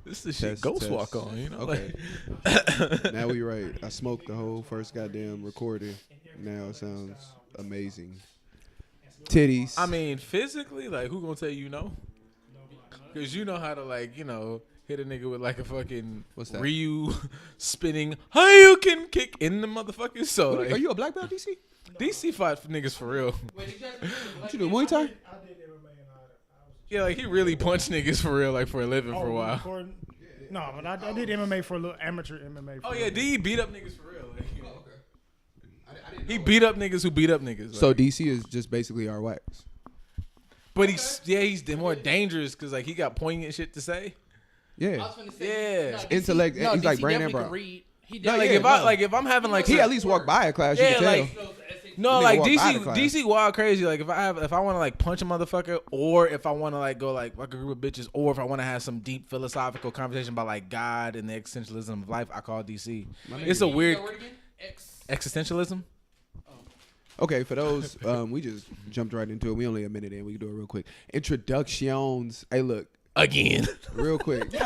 This is shit Ghost Walk on, you know? Okay. Now we right. I smoked the whole first goddamn recording. Now it sounds amazing. Titties. I mean, physically, like, who gonna tell you no? Because you know how to, like, you know, hit a nigga with, like, a fucking What's that? Ryu spinning Hadouken kick in the motherfucker. So, like, Are you a black belt, DC? DC fight for niggas for real. What you do, Muay Thai? Yeah, like, he really punched niggas for real, like, for a living for a while. No, but I did MMA for a little amateur MMA. Oh, yeah, D beat up niggas for real. Like, you know. He beat up niggas who beat up niggas. Like. So DC is just basically our wax. But he's more dangerous because, like, he got poignant shit to say. Yeah. Yeah. Intellect. No, he's like DC brain and definitely bro. can read. He Yeah, definitely like, if I'm having, like, He at least walked by a class. Yeah, You can tell. like, no, Nigga like walk by the class. DC wild crazy. Like if I want to like punch a motherfucker, or if I want to like go like a group of bitches, or if I want to have some deep philosophical conversation about like God and the existentialism of life, I call DC. It's a weird existentialism. Okay, for those, we just jumped right into it. We only a minute in. We can do it real quick. Introductions. Hey, look. Again. Real quick. Real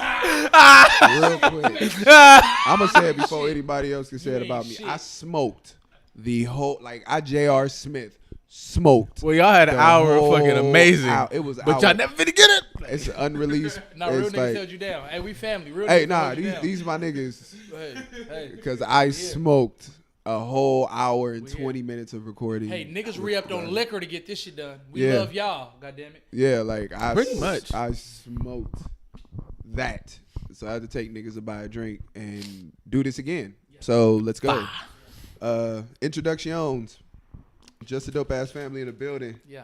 quick. I'm going to say it before anybody else can say it about me. I smoked the whole, like, I J.R. Smith smoked. Well, y'all had an hour of fucking amazing. It was but y'all never finna get it. It's unreleased. Nah, real it's niggas like, held you down. Hey, we family. Real hey, niggas nah, held you down. these my niggas. Hey. Because I smoked a whole hour and 20 minutes of recording. Hey, niggas re-upped on liquor to get this shit done. We love y'all. God damn it. Yeah, like Pretty much. I smoked that. So I had to take niggas to buy a drink and do this again. So let's go. Introductions. Just a dope ass family in the building. Yeah.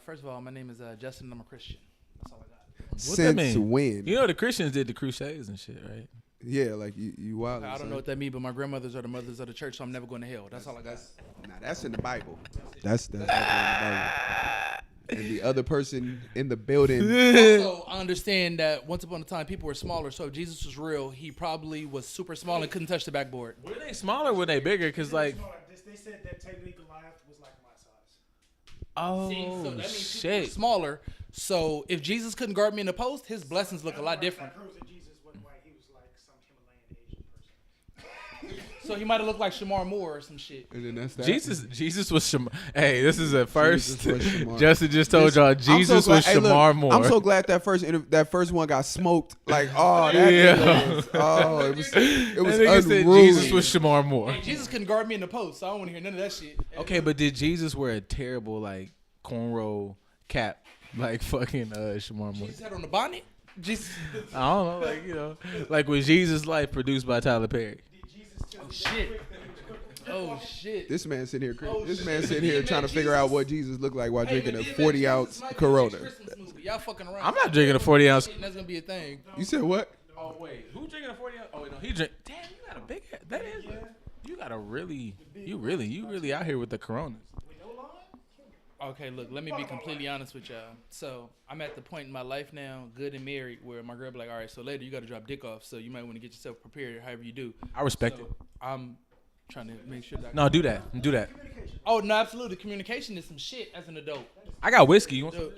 First of all, my name is Justin. I'm a Christian. That's all I got. What's that Since mean? when? You know the Christians did the Crusades and shit, right? Yeah, like you wild. I don't know what that means, but my grandmothers are the mothers of the church, so I'm never going to hell. That's all I got. Nah, that's in the Bible. That's definitely in the Bible. And the other person in the building. Also, I understand that once upon a time people were smaller, so if Jesus was real, he probably was super small and couldn't touch the backboard. Were they smaller or were they bigger? Because, like, They said that technically Goliath was like my size. oh, So that means people were shit. smaller. So if Jesus couldn't guard me in the post, his blessings look a lot different. That proves that Jesus wasn't white. He was like some Himalayan Asian person. So he might have looked like Shamar Moore or some shit. And then that's that. Jesus was Shamar. Hey, this is a first. Jesus was Shamar. Justin just told y'all I'm Jesus so glad- was hey, look, Shamar Moore. I'm so glad that first one got smoked. Like, oh, that Yeah. it was That unruly. nigga said Jesus was Shamar Moore. Hey, Jesus couldn't guard me in the post, so I don't want to hear none of that shit. Okay, but did Jesus wear a terrible like cornrow cap like fucking Shamar Moore? Jesus had on the bonnet. Jesus. I don't know, like you know, like was Jesus' Life produced by Tyler Perry? Oh shit. Oh shit. This man sitting here. This shit. man sitting here trying to figure out what Jesus looked like while drinking a 40-ounce Corona. Y'all fucking around. I'm not drinking a 40-ounce. That's gonna be a thing. You said what? Oh wait, who drinking a 40-ounce? Oh wait, no, he drink. Damn, you got a big head. That is. You got a really. You really out here with the Coronas. Okay, look, let me be completely honest with y'all. So I'm at the point in my life now, good and married, where my girl be like, all right, so later you got to drop dick off, so you might want to get yourself prepared, however you do. I respect So it. I'm trying to make sure that. No, do that. Do that. Oh no, absolutely. Communication is some shit as an adult. I got whiskey. You want some? So-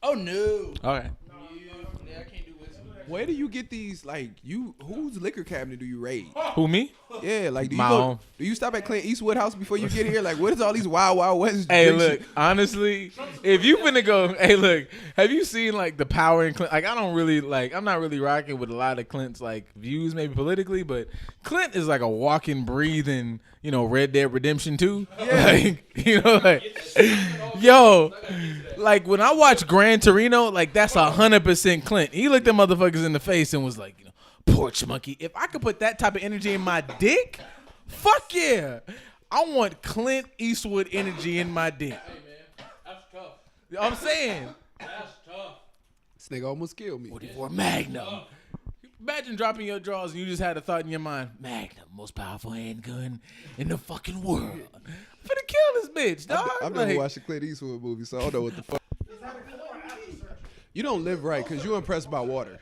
Oh no. All right. Yeah, I can't do whiskey. Where do you get these? Like, whose liquor cabinet do you raid? Who me? Yeah, like, do you My go? own. Do you stop at Clint Eastwood house before you get here? Like, what is all these Wild Wild West? Hey, drinks? look, honestly, if you finna go, hey, look, have you seen like the power in Clint? Like, I'm not really rocking with a lot of Clint's like views, maybe politically, but Clint is like a walking, breathing, you know, Red Dead Redemption 2. Yeah. Like, you know, like, yo, like when I watch Gran Torino, like that's 100% Clint. He looked at motherfuckers in the face and was like, you know, porch monkey. If I could put that type of energy in my dick, fuck yeah. I want Clint Eastwood energy in my dick. Hey man, that's tough. I'm saying. That's tough. This nigga almost killed me. 44 Magnum. Imagine dropping your drawers and you just had a thought in your mind. Magnum, most powerful handgun in the fucking world. I'm finna kill this bitch, dog. I've never Like, watched a Clint Eastwood movie, so I don't know what the fuck. You don't live right because you're impressed by water.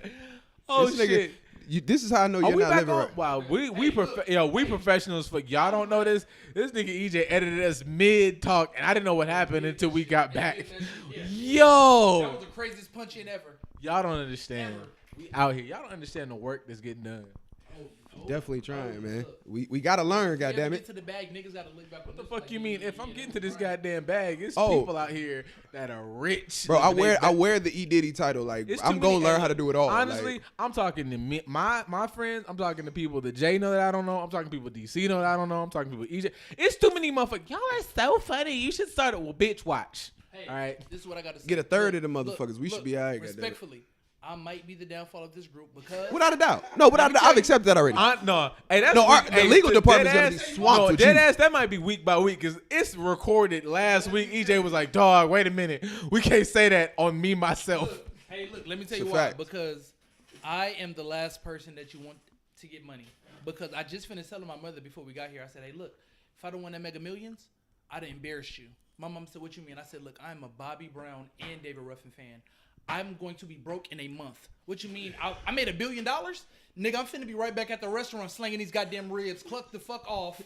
oh This nigga- shit. This is how I know Are you're we not back living on? right. Wow, we professionals. For y'all don't know this. This nigga EJ edited us mid talk, and I didn't know what happened until we got back. That Yo, was the craziest punch in ever. y'all don't understand. We out here. Y'all don't understand the work that's getting done. Definitely trying, man. We gotta learn, goddamn Get it. to the bag, niggas gotta look back. What the fuck you mean? If I'm getting to this goddamn bag, it's Oh. people out here that are rich. Bro, I living they wear the E Diddy title. Like It's I'm too gonna many- learn how to do it all. Honestly, like, I'm talking to me, my friends. I'm talking to people that Jay know that I don't know. I'm talking to people DC know that I don't know. I'm talking to people EJ. It's too many motherfuckers. Y'all are so funny. You should start it. Well, bitch, watch. Hey, all right. This is what I got to say. Get a third of the Look, motherfuckers. We should look, be all right, goddamn it. Respectfully, I might be the downfall of this group because without a doubt. No, without a doubt. I've accepted that already. No, hey, that's No, weak. the Hey, legal to department's dead gonna be ass- swamped no, with dead you. ass, that might be week by week because it's recorded last week. EJ was like, "Dog, wait a minute, we can't say that on me myself." hey, look, let me tell It's you a why. fact. Because I am the last person that you want to get money. Because I just finished telling my mother before we got here. I said, "Hey, look, if I don't win that Mega Millions, I'd embarrass you." My mom said, "What you mean?" I said, "Look, I'm a Bobby Brown and David Ruffin fan. I'm going to be broke in a month." "What you mean? I made $1 billion? Nigga, I'm finna be right back at the restaurant slinging these goddamn ribs, cluck the fuck off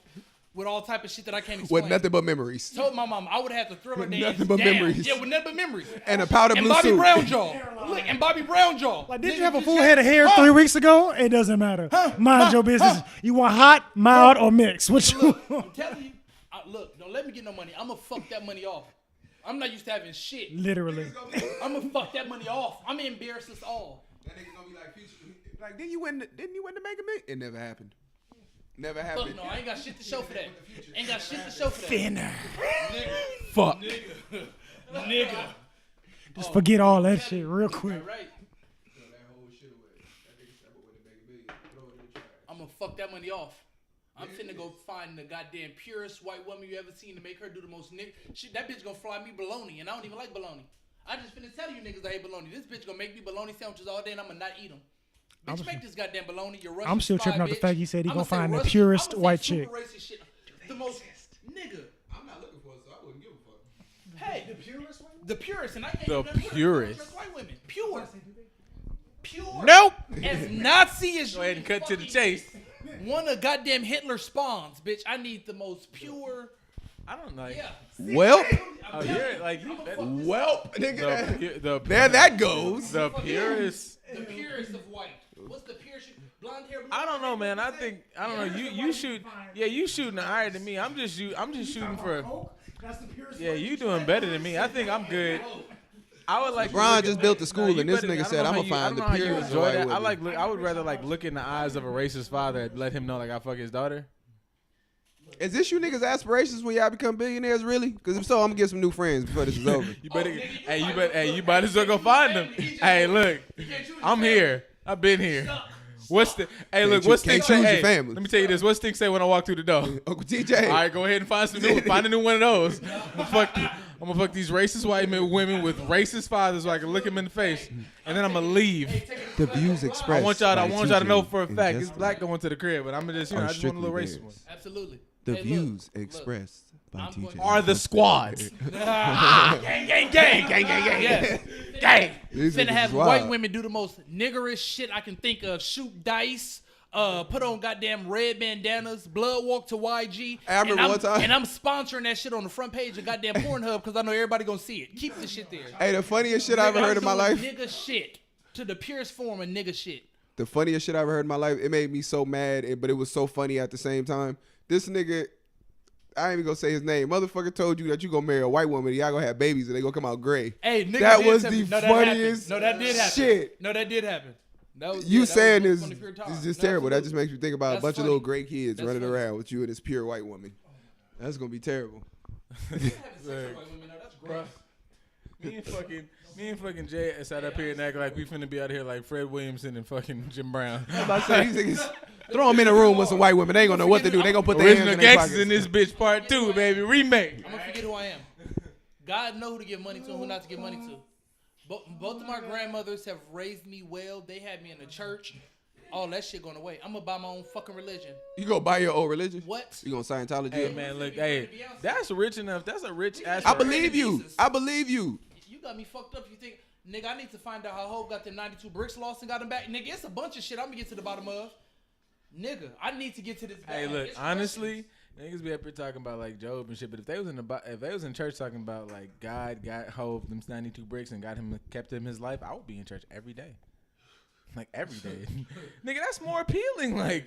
with all type of shit that I can't explain." With nothing but memories. Told my mom I would have to throw her With names nothing but down. memories. Yeah, with nothing but memories. And a powder And blue Bobby suit. Brown jaw. Look, and Bobby Brown jaw. Like, did Nigga, you have a just full got- head of hair 3 weeks ago? It doesn't matter. Mind your business. You want hot, mild, or mixed? Which Look, I'm telling you. Look, don't let me get no money. I'm gonna fuck that money off. I'm not used to having shit. literally. I'm gonna fuck that money off. I'm gonna embarrass us all. That nigga gonna be like, like, didn't you win the Mega Millions? It never happened. Never Fuck happened. no, I ain't got shit to show for that. Ain't got shit to show for that. Thinner. Fuck. Nigga. Just forget all that shit real quick. Right. I'm gonna fuck that money off. I'm finna go find the goddamn purest white woman you ever seen to make her do the most shit. That bitch gonna fry me bologna, and I don't even like bologna. I just finna tell you niggas I hate bologna. This bitch gonna make me bologna sandwiches all day, and I'ma not eat them. Bitch, make this goddamn bologna. You're Russian. I'm still spy, tripping off the bitch. fact he said he I'ma gonna say find the Russian- purest I'ma say white super chick. racist shit. The most nigga. I'm not looking for it, so I wouldn't give a fuck. Hey, the purest, and I can't The even put purest. white women. Pure. Nope. As Nazi as Go you ahead and cut to the fucking- chase. One of goddamn Hitler spawns, bitch. I need the most pure. I don't know. Yeah. Well, Oh, you're like you. well, nigga. The There that goes. The purest. The purest of white. What's the purest? Blonde hair. Blue I don't know, hair, man. I think I don't know. You shoot. Yeah, you shooting higher than me. I'm just shooting for. Yeah, you doing better than me. I think I'm good. I would like. LeBron just built the school, you and this better- nigga I don't said, know "I'ma how you- find I don't the know how you purest enjoy white that. women." I would rather like look in the eyes of a racist father and let him know like I fuck his daughter. Is this you niggas' aspirations when y'all become billionaires, really? Because if so, I'm gonna get some new friends before this is over. You better. nigga, You might as well go find them. Hey, look, I'm here. I've been here. What's the? Hey, look. What's can't Stink say? choose your Hey, family. let me tell you this. What's Stink say when I walk through the door? Uncle TJ. All right, go ahead and find some new. Find a new one of those. I'm gonna fuck these racist white men, women with racist fathers, so I can look them in the face, and then I'm gonna leave. The views expressed. I want y'all to know for a by fact TJ it's black going to the crib, but I'm gonna just, I just want a little Are racist strictly one. Absolutely. The Hey, views look, expressed by I'm going TJ. to- Are the squads? Gang. Yes. Gang. These Finna niggas have is white wild. women do the most niggerish shit I can think of. Shoot dice. Put on goddamn red bandanas. Blood walk to YG. I remember and one time- And I'm sponsoring that shit on the front page of goddamn Pornhub because I know everybody gonna see it. Keep the shit there. Hey, the funniest shit I ever Nigga, heard I'm in my doing life. Nigga shit. To the purest form of nigga shit. The funniest shit I ever heard in my life. It made me so mad, but it was so funny at the same time. This nigga, I ain't even gonna say his name. Motherfucker told you that you gonna marry a white woman and y'all gonna have babies and they gonna come out gray. Hey, nigga, That did was tell the me- no, that happened. funniest No, that did happen. shit. No, that did happen. That was, You yeah, that saying was this on the pure talk. is just No, terrible. That just absolutely. makes me think about a That's bunch funny. of little gray kids That's running funny. around with you and this pure white woman. That's gonna be terrible. Having sex with white women, no, that's gross. Me and fucking Jay sat up here and act like we finna be out here like Fred Williamson and fucking Jim Brown. I say these niggas throw them in a room with some white women. They ain't gonna know what to do. They gonna put their hands Original in their Gangsters pockets. in this bitch part 2, baby. Remake. I'm gonna forget who I am. God know who to give money to and who not to give money to. Both of my grandmothers have raised me well. They had me in the church. All that shit going away. I'm gonna buy my own fucking religion. You gonna buy your own religion? What? You gonna Scientology? Hey man, look, hey, that's rich enough. That's a rich ass. I believe you. I believe you. You got me fucked up. You think, nigga, I need to find out how Hope got them 92 bricks lost and got them back. Nigga, it's a bunch of shit I'm gonna get to the bottom of. Nigga, I need to get to this. Hey, bag. look, It's honestly, niggas be up here talking about like Job and shit, but if they was if they was in church talking about like God got Hope them 92 bricks and got him kept him his life, I would be in church every day. Like every day. Nigga, that's more appealing. Like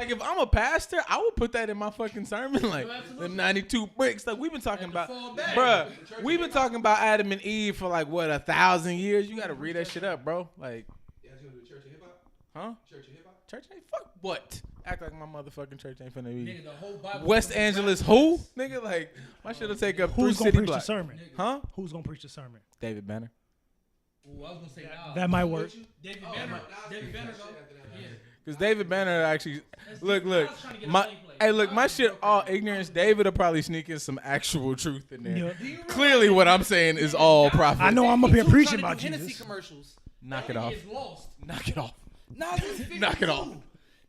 if I'm a pastor, I would put that in my fucking sermon. Like the 92 bricks. Like we've been talking about, bruh. We've been talking about Adam and Eve for like what 1,000 years. You gotta read that shit up, bro. Like, Yeah, you gonna do church and hip hop? huh? Church and hip hop? Church ain't fuck what? Act like my motherfucking church ain't finna be. Nigga, the whole Bible West from the Angeles, Bible. who? Nigga, like my shit'll take up Who's 3 gonna city preach the blocks. sermon? Huh? Who's gonna preach the sermon? David Banner. Ooh, I was gonna say Nas. That might work. David Banner. David Banner go. Yeah. Cause David Banner actually, look, Nas trying to get a my, play. hey, look, my shit all ignorance. David will probably sneak in some actual truth in there. Yeah. Do you Clearly, what I'm saying is all prophet. I know I'm up here He preaching trying about to do Hennessy Jesus. commercials. Knock That it nigga off. is lost. Knock it off. Nas is 52. Knock it off.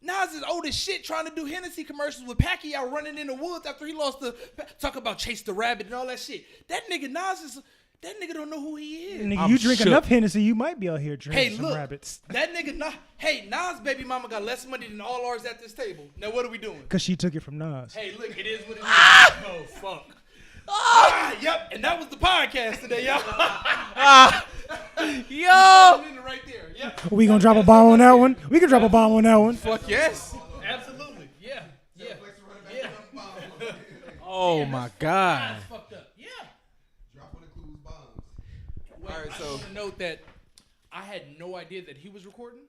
Nas is old as shit trying to do Hennessy commercials with Pacquiao running in the woods after he lost the talk about Chase the Rabbit and all that shit. That nigga Nas is that nigga don't know who he is. Nigga, I'm you drink shook. enough Hennessy, you might be out here drinking Hey, some look, rabbits. that nigga Nas. Hey, Nas' baby mama got less money than all ours at this table. Now what are we doing? Cause she took it from Nas. Hey, look, it is what it is. Oh fuck. Yep, and that was the podcast today, y'all. Yo, Right there. Yep. We gonna drop a bomb on that one? We can drop a bomb on that one. fuck yes. Absolutely. Yeah. Yeah. Yeah. Oh my god. That's fucked up. Yeah. Drop one includes bombs. Wait, All right, I so- just want to note that I had no idea that he was recording.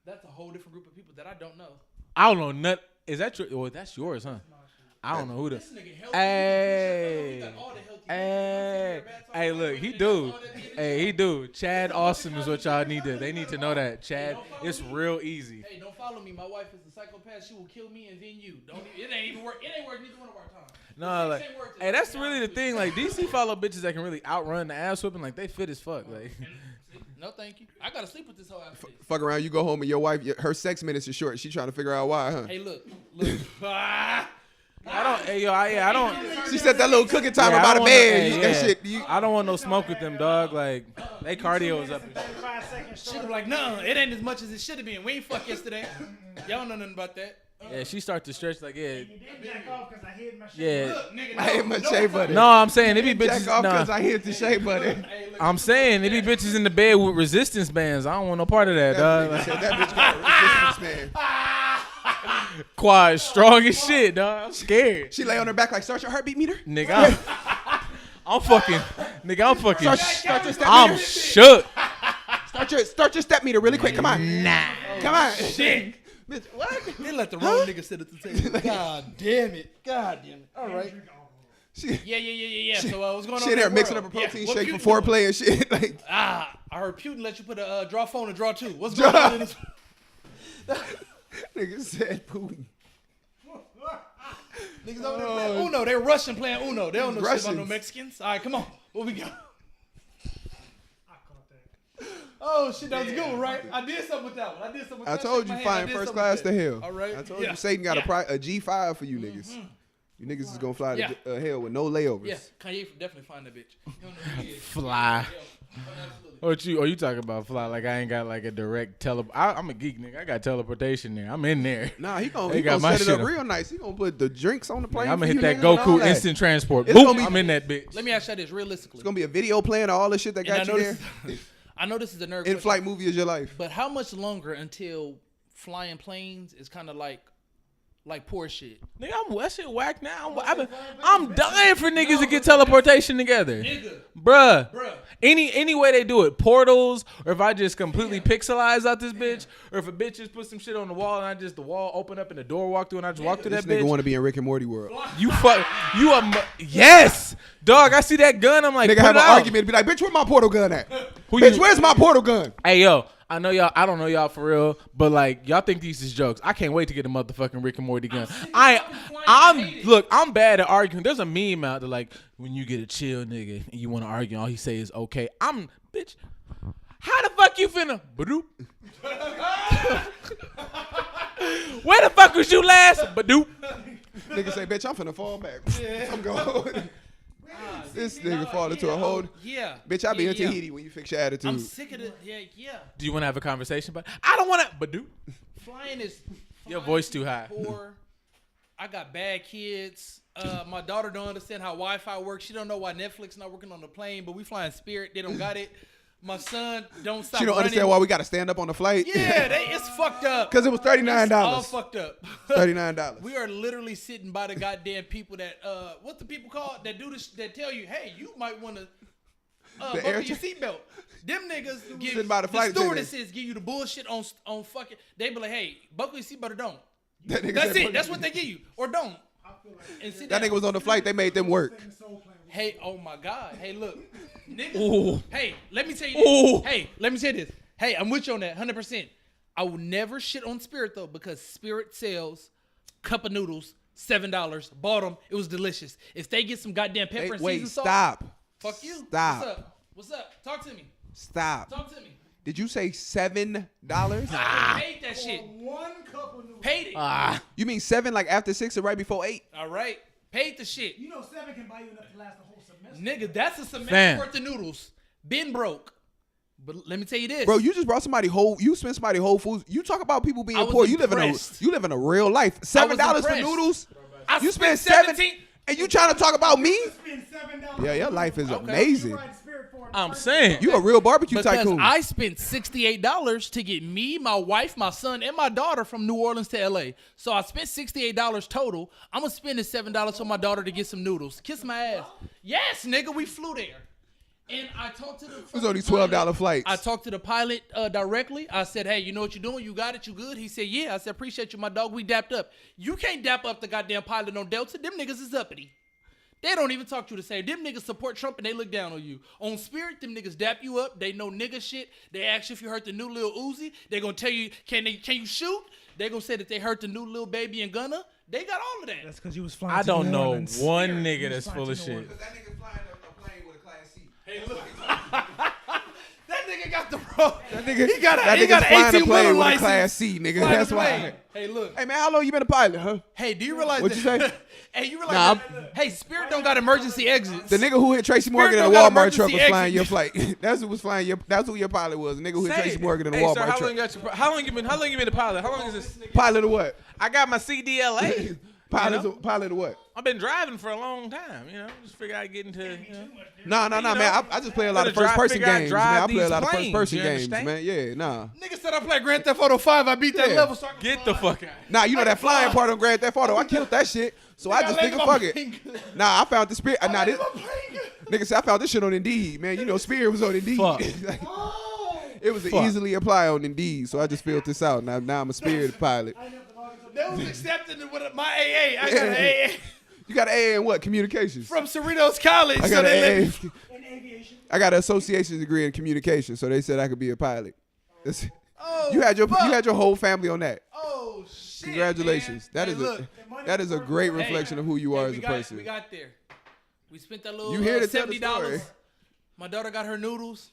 That's a whole different group of people that I don't know. I don't know nut. Is that your? Well, that's yours, huh? I don't know who the. This nigga healthy. Hey. He got all the healthy Hey, things. hey, look, he do. Hey, he do. Chad Awesome is what y'all need to. They need to know that. Chad, it's real easy. Hey, don't follow me. My wife is a psychopath. She will kill me and then you. Don't. It ain't even work. It ain't worth neither one of our time. No, like, hey, that's really the thing. Like, DC follow bitches that can really outrun the ass whipping. Like, they fit as fuck. Like, No, thank you. I gotta sleep with this hoe after this. Fuck around, you go home and your wife, her sex minutes are short. She trying to figure out why, huh? Hey, look. Ah. I don't. Hey, yo, I don't. She said that little cooking timer Yeah, I by the don't wanna- bed. hey, That yeah. shit. You, I don't want no smoke with them, dog. Like, they cardio is up. She was like, no, it ain't as much as it should have been. We ain't fuck yesterday. Y'all don't know nothing about that. Yeah, she start to stretch like, yeah, You didn't jack off because I hid my shit. yeah. Look, nigga, I hit my shea butter. No, I'm saying it be Jack bitches. off Nah, because I hit the shea butter. Hey, look. I'm saying it be bitches in the bed with resistance bands. I don't want no part of that, That dog. nigga said that bitch got a resistance, man. Quad strong as shit, dog. I'm scared. She lay on her back like, start your heartbeat meter. Nigga, I'm fucking. Nigga, I'm fucking. Start your step I'm meter. shook. Start your step meter really quick. Come on. Nah. Come on. Shit. Bitch, what? They let the wrong nigga sit at the table. God damn it. God damn it. All right. She, Yeah. So what's going on? she in in there the mixing world? up a protein what shake Putin for doing? foreplay and shit. Like, I heard Putin let you put a draw phone and draw two. What's going on in this? nigga said Putin. Niggas over there playing Uno. They're Russian playing Uno. They don't know shit about no Russians. Mexicans. All right, come on. What we got? I caught that. Oh shit, that was a good one, right? I did something with that one. I told you, flying first class to hell. All right. I told Yeah. you, Satan got Yeah. a G5 for you niggas. You niggas is gonna fly Yeah. to hell with no layovers. Yeah, Kanye definitely find that bitch. You don't know who he is. Fly. Yeah, absolutely. What you? Are you talking about fly? Like I ain't got like a direct I'm a geek nigga. I got teleportation there. I'm in there. Nah, he They gonna got my set it shit up up. real nice. He gonna put the drinks on the plane. I'm for gonna hit you that niggas and all Goku that. instant transport. It's gonna Boop. be- I'm in that bitch. Let me ask you this realistically. It's gonna be a video playing of all the shit that And got you there. I know this is a nerd In question, flight movie is your life. but how much longer until flying planes is kind of like poor shit? Nigga, that shit whack now. I'm dying for niggas to get teleportation together. Nigga, Bruh. bruh. Any way they do it, portals, or if I just completely pixelize out this bitch, or if a bitch just put some shit on the wall and the wall open up and the door walk through and I just walk through This that nigga bitch. want to be in Rick and Morty world. Yes, dog. I see that gun. I'm like, Nigga put have it an out. argument, be like, bitch, where my portal gun at? Who Bitch, you- where's my portal gun? Hey yo, I know y'all. I don't know y'all for real, but like y'all think these is jokes. I can't wait to get a motherfucking Rick and Morty gun. I'm bad at arguing. There's a meme out there like when you get a chill nigga and you want to argue, all he say is okay. Bitch. How the fuck you finna? Badoop. Where the fuck was you last? Badoop. Nigga say, bitch, I'm finna fall back. I'm going. This nigga fall into a hole. Yeah. Bitch, I be yeah, in Tahiti when you fix your attitude. I'm sick of it. Yeah. Do you want to have a conversation? But I don't want to. Badoop. Flying is. Your voice too high. Poor. I got bad kids. My daughter don't understand how Wi-Fi works. She don't know why Netflix not working on the plane, but we flying Spirit. They don't got it. My son don't stop. She don't understand why we got to stand up on the flight. Yeah, it's fucked up. Because it was $39. It's all fucked up. $39. We are literally sitting by the goddamn people that what the people call that do this that tell you, hey, you might want to buckle your seatbelt. Them niggas give sitting by the flight stewardesses give you the bullshit on fucking. They be like, hey, buckle your seatbelt or don't. That nigga That's said, it. That's what they give you or don't. And sit That down. nigga was on the flight. They made them work. Hey, oh my God. Hey, look. Niggas. Ooh. Hey, let me tell you this. Ooh. Hey, let me say this. Hey, I'm with you on that 100%. I will never shit on Spirit though because Spirit sells cup of noodles, $7. Bought them. It was delicious. If they get some goddamn pepper and season salt. Stop. Fuck you. Stop. What's up? What's up? Talk to me. Stop. Talk to me. Did you say $7? Paid that shit. One cup of noodles. Paid it. You mean 7 like after 6 or right before 8? All right. Paid the shit. You know 7 can buy you enough to last the whole semester. Nigga, that's a semester Fam. worth of noodles. Been broke. But let me tell you this. Bro, you just brought somebody you spent somebody whole foods. You talk about people being I was poor. impressed. You live in a real life. $7 for impressed. noodles? I You spent 17 and you trying to talk about me? Spend $7. Yeah, your life is You amazing. ride Spirit for it. I'm saying. You a real barbecue Because tycoon. I spent $68 to get me, my wife, my son, and my daughter from New Orleans to LA. So I spent $68 total. I'm gonna spend the $7 for my daughter to get some noodles. Kiss my ass. Yes, nigga, we flew there. And I talked to the. It was only $12 flights. I talked to the pilot directly. I said, hey, you know what you're doing? You got it? You good? He said, yeah. I said, appreciate you, my dog. We dapped up. You can't dap up the goddamn pilot on Delta. Them niggas is uppity. They don't even talk to you the same. Them niggas support Trump and they look down on you. On Spirit, them niggas dap you up. They know nigga shit. They ask you if you heard the new Lil Uzi. They gonna tell you, can you shoot? They gonna say that they heard the new Lil Baby and Gunna. They got all of that. That's because you was flying I to don't New know Orleans. one You nigga was that's flying full to of New shit. Orleans. That nigga flying a plane with a class seat. Hey, look. That nigga got the wrong. That nigga, He got that he nigga's got flying an a 18 plane wheeler with a license. class C, nigga. Flying That's the why. plane. Hey, look. Hey man, how long you been a pilot, huh? Hey, do you realize What'd you say? Hey, you realize Nah, that, hey, Spirit don't got emergency exits. The nigga who hit Tracy Morgan in a don't got Walmart truck was emergency flying your exit. flight. That's who was flying your. That's who your pilot was. The nigga who hit Say Tracy it. Morgan in a Hey, Walmart sir, how truck. long you been a pilot? How long is this? Pilot of what? I got my CDLA. Pilot, You know? pilot of what? I've been driving for a long time. You know, just figure out getting to. Nah, You man. know, I just play a lot of gotta first person figure out games, drive man. I play a these lot of first planes, person you games, understand? man. Yeah, nah. Nigga said I played Grand Theft Auto 5. I beat that Yeah. level. So I can Get the fuck out. Nah, you know that flying part on Grand Theft Auto. I killed that shit. So I just landed nigga my fuck plane it. good. Nah, I found the spirit. Nah, this, My plane good. nigga said I found this shit on Indeed, man. You know, Spirit was on Indeed. Fuck. Like, Oh. it was Fuck. easily apply on Indeed, so I just filled this out. Now I'm a Spirit pilot. That was accepted with my AA. I got an AA You got an A in what? Communications. from Cerritos College. I So got they let an me. A. In aviation. I got an association's degree in communication, so they said I could be a pilot. That's- Oh, you had your fuck. whole family on that. Oh shit! Congratulations. Man. That Hey, is look. that is a great reflection of who you are as a person. We got there. We spent that little You here to tell the $70. story. My daughter got her noodles.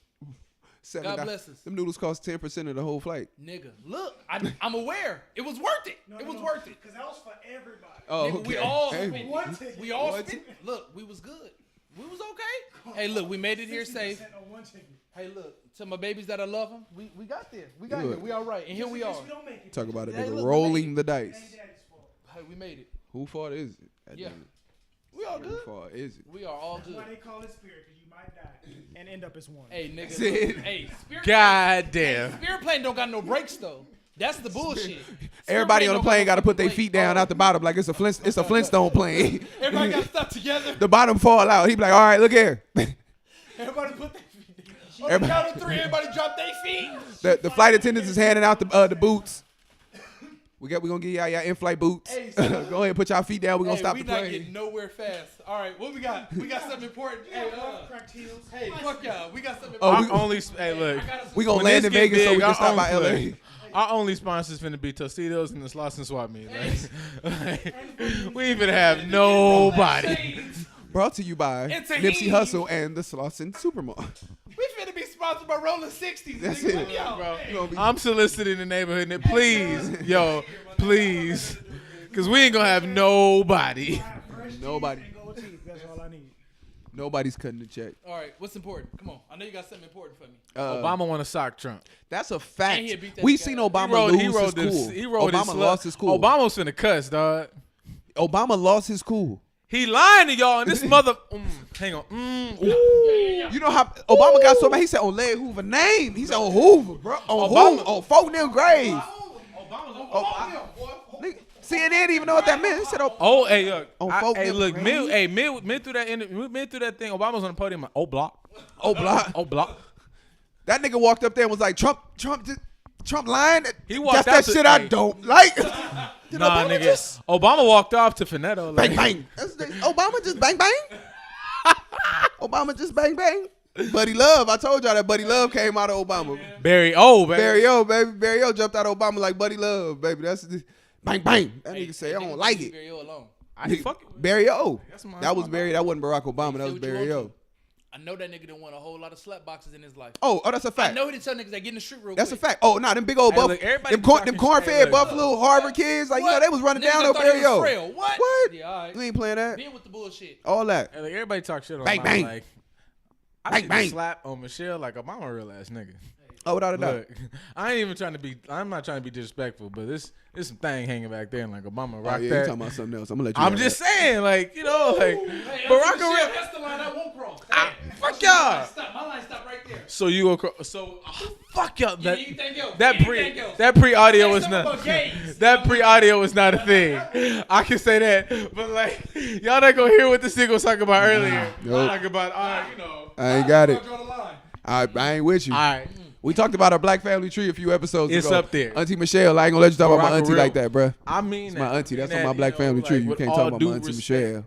God bless us. Them noodles cost 10% of the whole flight. Nigga, look, I'm aware. It was worth it. It was worth it. Because that was for everybody. Oh, Nigga, we okay. all Hey. spent. One ticket. We all One spent. Look, we was good. We was okay. Hey, look, we made it here safe. 60% on one ticket. Hey, look, to my babies that I love them, we got there. We got Good. here. We all right, and here we are. We don't make it. Talk about a Hey, nigga look, rolling the dice. Ain't daddy's fault. Hey, we made it. Who fault is it? At Yeah. the end? We all Who good. fault is it? We are all That's why good. they call it spirit, because you might die and end up as one. Hey, nigga. That's it. Look, hey, Spirit. God damn. Spirit plane don't got no brakes though. That's the bullshit. Everybody on the plane got to put their fucking feet down brakes. out the bottom like it's a Flintstone plane. Everybody got to stop together. The bottom fall out. He be like, all right, look here. Everybody put their feet down. On the count of 3, everybody drop their feet. The flight attendants is handing out the boots. We gonna give y'all in-flight boots. Hey, so- Go ahead, put y'all feet down. We gonna Hey, stop we the not plane. getting nowhere fast. All right, what we got? We got something important. Hey, Cracked heels. hey, fuck y'all. We got something Oh, important. we- Hey, look. We gonna When land this in get Vegas so we big, can our stop by only- LA. Our only sponsors finna be Tostitos and the Sloss and Swap Meet. Like, we ain't finna have nobody. Shades. Brought to you by And to Nipsey heave. Hussle and the Slauson Supermart. We finna be sponsored by Rolling 60s. That's nigga. it, Look y'all. bro. Hey. You gonna be- I'm soliciting the neighborhood. And please, yo, please. Because we ain't going to have nobody. Fresh teeth Nobody. and gold teeth. That's all I need. Nobody's cutting the check. All right, what's important? Come on. I know you got something important for me. Obama want to sock Trump. That's a fact. And he beat that We nigga seen out. Obama lose his cool. He wrote Obama his lost his cool. Obama was finna cuss, dog. Obama lost his cool. He lying to y'all, and this mother. Hang on. Ooh. You know how Obama got so mad? He said on Larry Hoover name. He said on Hoover, bro. On Obama. Hoover. On folk them grave. Obama. CNN didn't even know what that meant. He said, Oh, hey, look. On folk Hey, them look. grave. Mid through that thing. Obama was on the podium. Like, block. Block. That nigga walked up there and was like, Trump lying. He walked That's out that to- shit I hey. don't like. Did Nah, Obama nigga. just Obama walked off to Finetto. Like, bang bang? Obama just bang bang? Obama just bang bang? Buddy Love, I told y'all that Buddy Love came out of Obama. Barry O, baby. Barry O, baby. Barry O jumped out of Obama like Buddy Love, baby. That's bang bang. That nigga say I don't like it. Barry O alone. I ain't fucking with Barry O. That's my- That was Barry. That wasn't Barack Obama. That was Say what you Barry want O. to. I know that nigga done won a whole lot of slap boxes in his life. Oh, that's a I fact. know he didn't tell niggas that get in the street real That's a quick. fact. Oh, nah, them big old Hey, buff, look, everybody them talking corn-fed shit, look. Buffalo Harvard kids, like, you know, they was running Niggas down that on thought he Barry was O. frail. What? What? Yeah, all right. You ain't playing that. Being with the bullshit. All that. Hey, like, everybody talk shit on Bang, Obama. bang. Like, I Bang, should bang. slap on Michelle like Obama a real ass nigga. Oh, without a doubt. Look, I ain't even trying to be. I'm not trying to be disrespectful, but there's some thing hanging back there, and like Obama rock Oh, yeah, you that. talking about something else. I'm gonna let you I'm have just that. saying, like, you know, like Hey, Barack Michelle, Obama. that's the line I won't cross. Fuck y'all. Stop. My line stop right there. So you go. Fuck y'all. That Anything else? that Anything else? pre-audio Say was something not. about gays. That pre-audio was not a thing. I can say that, but like y'all not gonna hear what this nigga was talking about earlier. Nope. Talking about, all right, you know. I ain't got it. Draw the line. I ain't with you. All right. We talked about our black family tree a few episodes It's ago. up there. Auntie Michelle, I ain't gonna let you talk about my Barack auntie real. like that, bruh. I mean, That's my auntie. That's on my you black know, family tree. like, You with can't all talk about due my auntie respect. Michelle.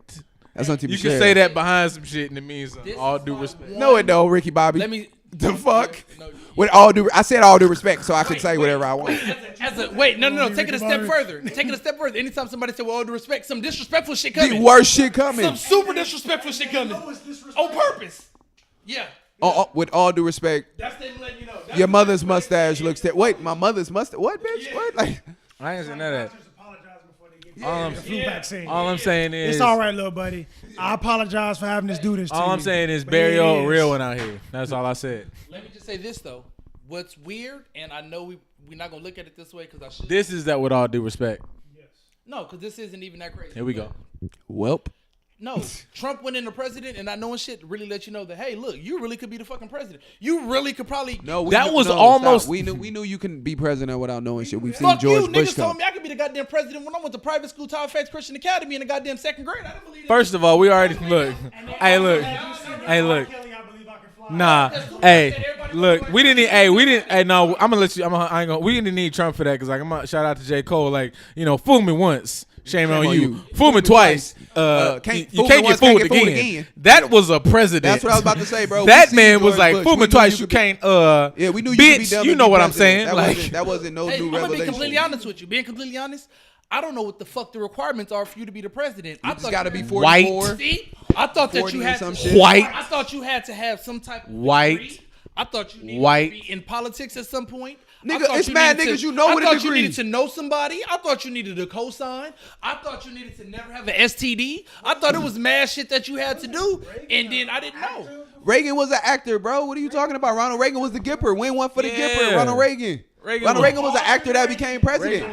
That's Auntie You Michelle. can say that behind some shit and it means This all is due my respect. one- No, it don't, Ricky Bobby. Let me. The fuck? No, With all due, I said all due respect, so I can say whatever I want. Wait, no. Take it a step further. Take it a step further. Anytime somebody say, "With all due respect," some disrespectful shit The coming. worst shit coming. Some super disrespectful shit coming. On purpose. Yeah. With all due respect, That's them letting you know. That's your mother's mustache looks. Wait, my mother's mustache. What, bitch? What? Like, I ain't saying none of that. Just apologize before they get All I'm, the flu vaccine. all I'm saying is, It's all right, little buddy. I apologize for having to do this to you. all I'm saying is, But Barry it O is. real one out here. That's all I said. Let me just say this though. What's weird, and I know we're not gonna look at it this way because I should. This is that with all due respect. No, because this isn't even that crazy. Here we go. welp. No, Trump went in the president, and I know and shit really let you know that hey, look, you really could be the fucking president. You really could probably. No, That was almost- Stop. We knew you can be president without knowing shit. We've seen Fuck George you, Bush niggas told come. me I could be the goddamn president when I went to private school, Tower Faith Christian Academy in the goddamn second grade. I didn't believe that. First of all, we already look. Hey, look. Hey, look. Nah. Hey, look. We didn't. Hey, no. I'm gonna let you. I ain't gonna. We didn't need Trump for that because like I'm gonna shout out to J. Cole. Like, you know, fool me once. Shame on you. Fool me twice. You can't get fooled again. That was a president. That's what I was about to say, bro. That We seen man was George like, Bush. fool We me knew twice. you You could be- can't. Yeah, we knew you could be bitch. dumb You and know be what I'm president. saying? Like, That wasn't no Hey, new I'm gonna be revelation. completely honest with you. Being completely honest, I don't know what the fuck the requirements are for you to be the president. I You just thought gotta be White. 44. See, I thought that 40 you and had some to. shit. White. I thought you had to have some type of White. degree. I thought you needed White. to be in politics at some point. Nigga, I thought it's mad needed niggas you know with a I thought you degree. needed to know somebody. I thought you needed a cosign. I thought you needed to never have an STD. I thought it was mad shit that you had to do, and then I didn't know. Reagan was an actor, bro. What are you talking about? Ronald Reagan was the Gipper. Win one for the Yeah. Gipper. Ronald Reagan. Ronald Reagan was an actor that became president.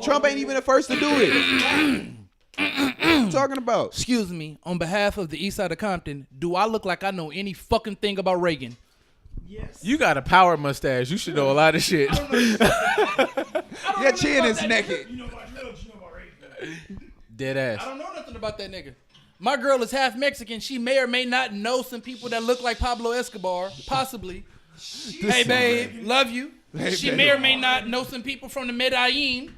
Trump ain't even the first to do it. What you talking about? Excuse me, on behalf of the east side of Compton, do I look like I know any fucking thing about Reagan? you got a power mustache. You should know a lot of shit. Your chin is naked. You know about drugs, you know about rape. Dead I ass. don't know nothing about that nigga. My girl is half Mexican. She may or may not know some people that look like Pablo Escobar, possibly. Hey, babe, love you. She may or may not know some people from the Medellin.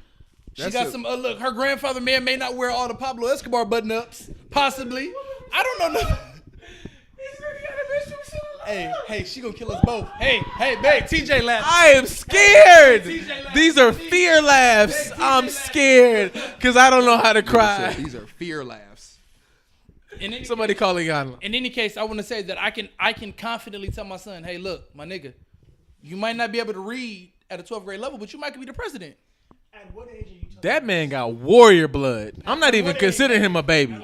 She That's got a- some, look, her grandfather may or may not wear all the Pablo Escobar button-ups, possibly. I don't know nothing. Hey, she gonna kill us both. Hey, babe, TJ laugh. I am scared. TJ laughs. These are fear laughs. I'm scared because I don't know how to cry. These are fear laughs. Somebody call Ian. In any case, I want to say that I can confidently tell my son, hey, look, my nigga, you might not be able to read at a 12th grade level, but you might be the president. At what age are you talking? That man got warrior blood. I'm not even considering him a baby.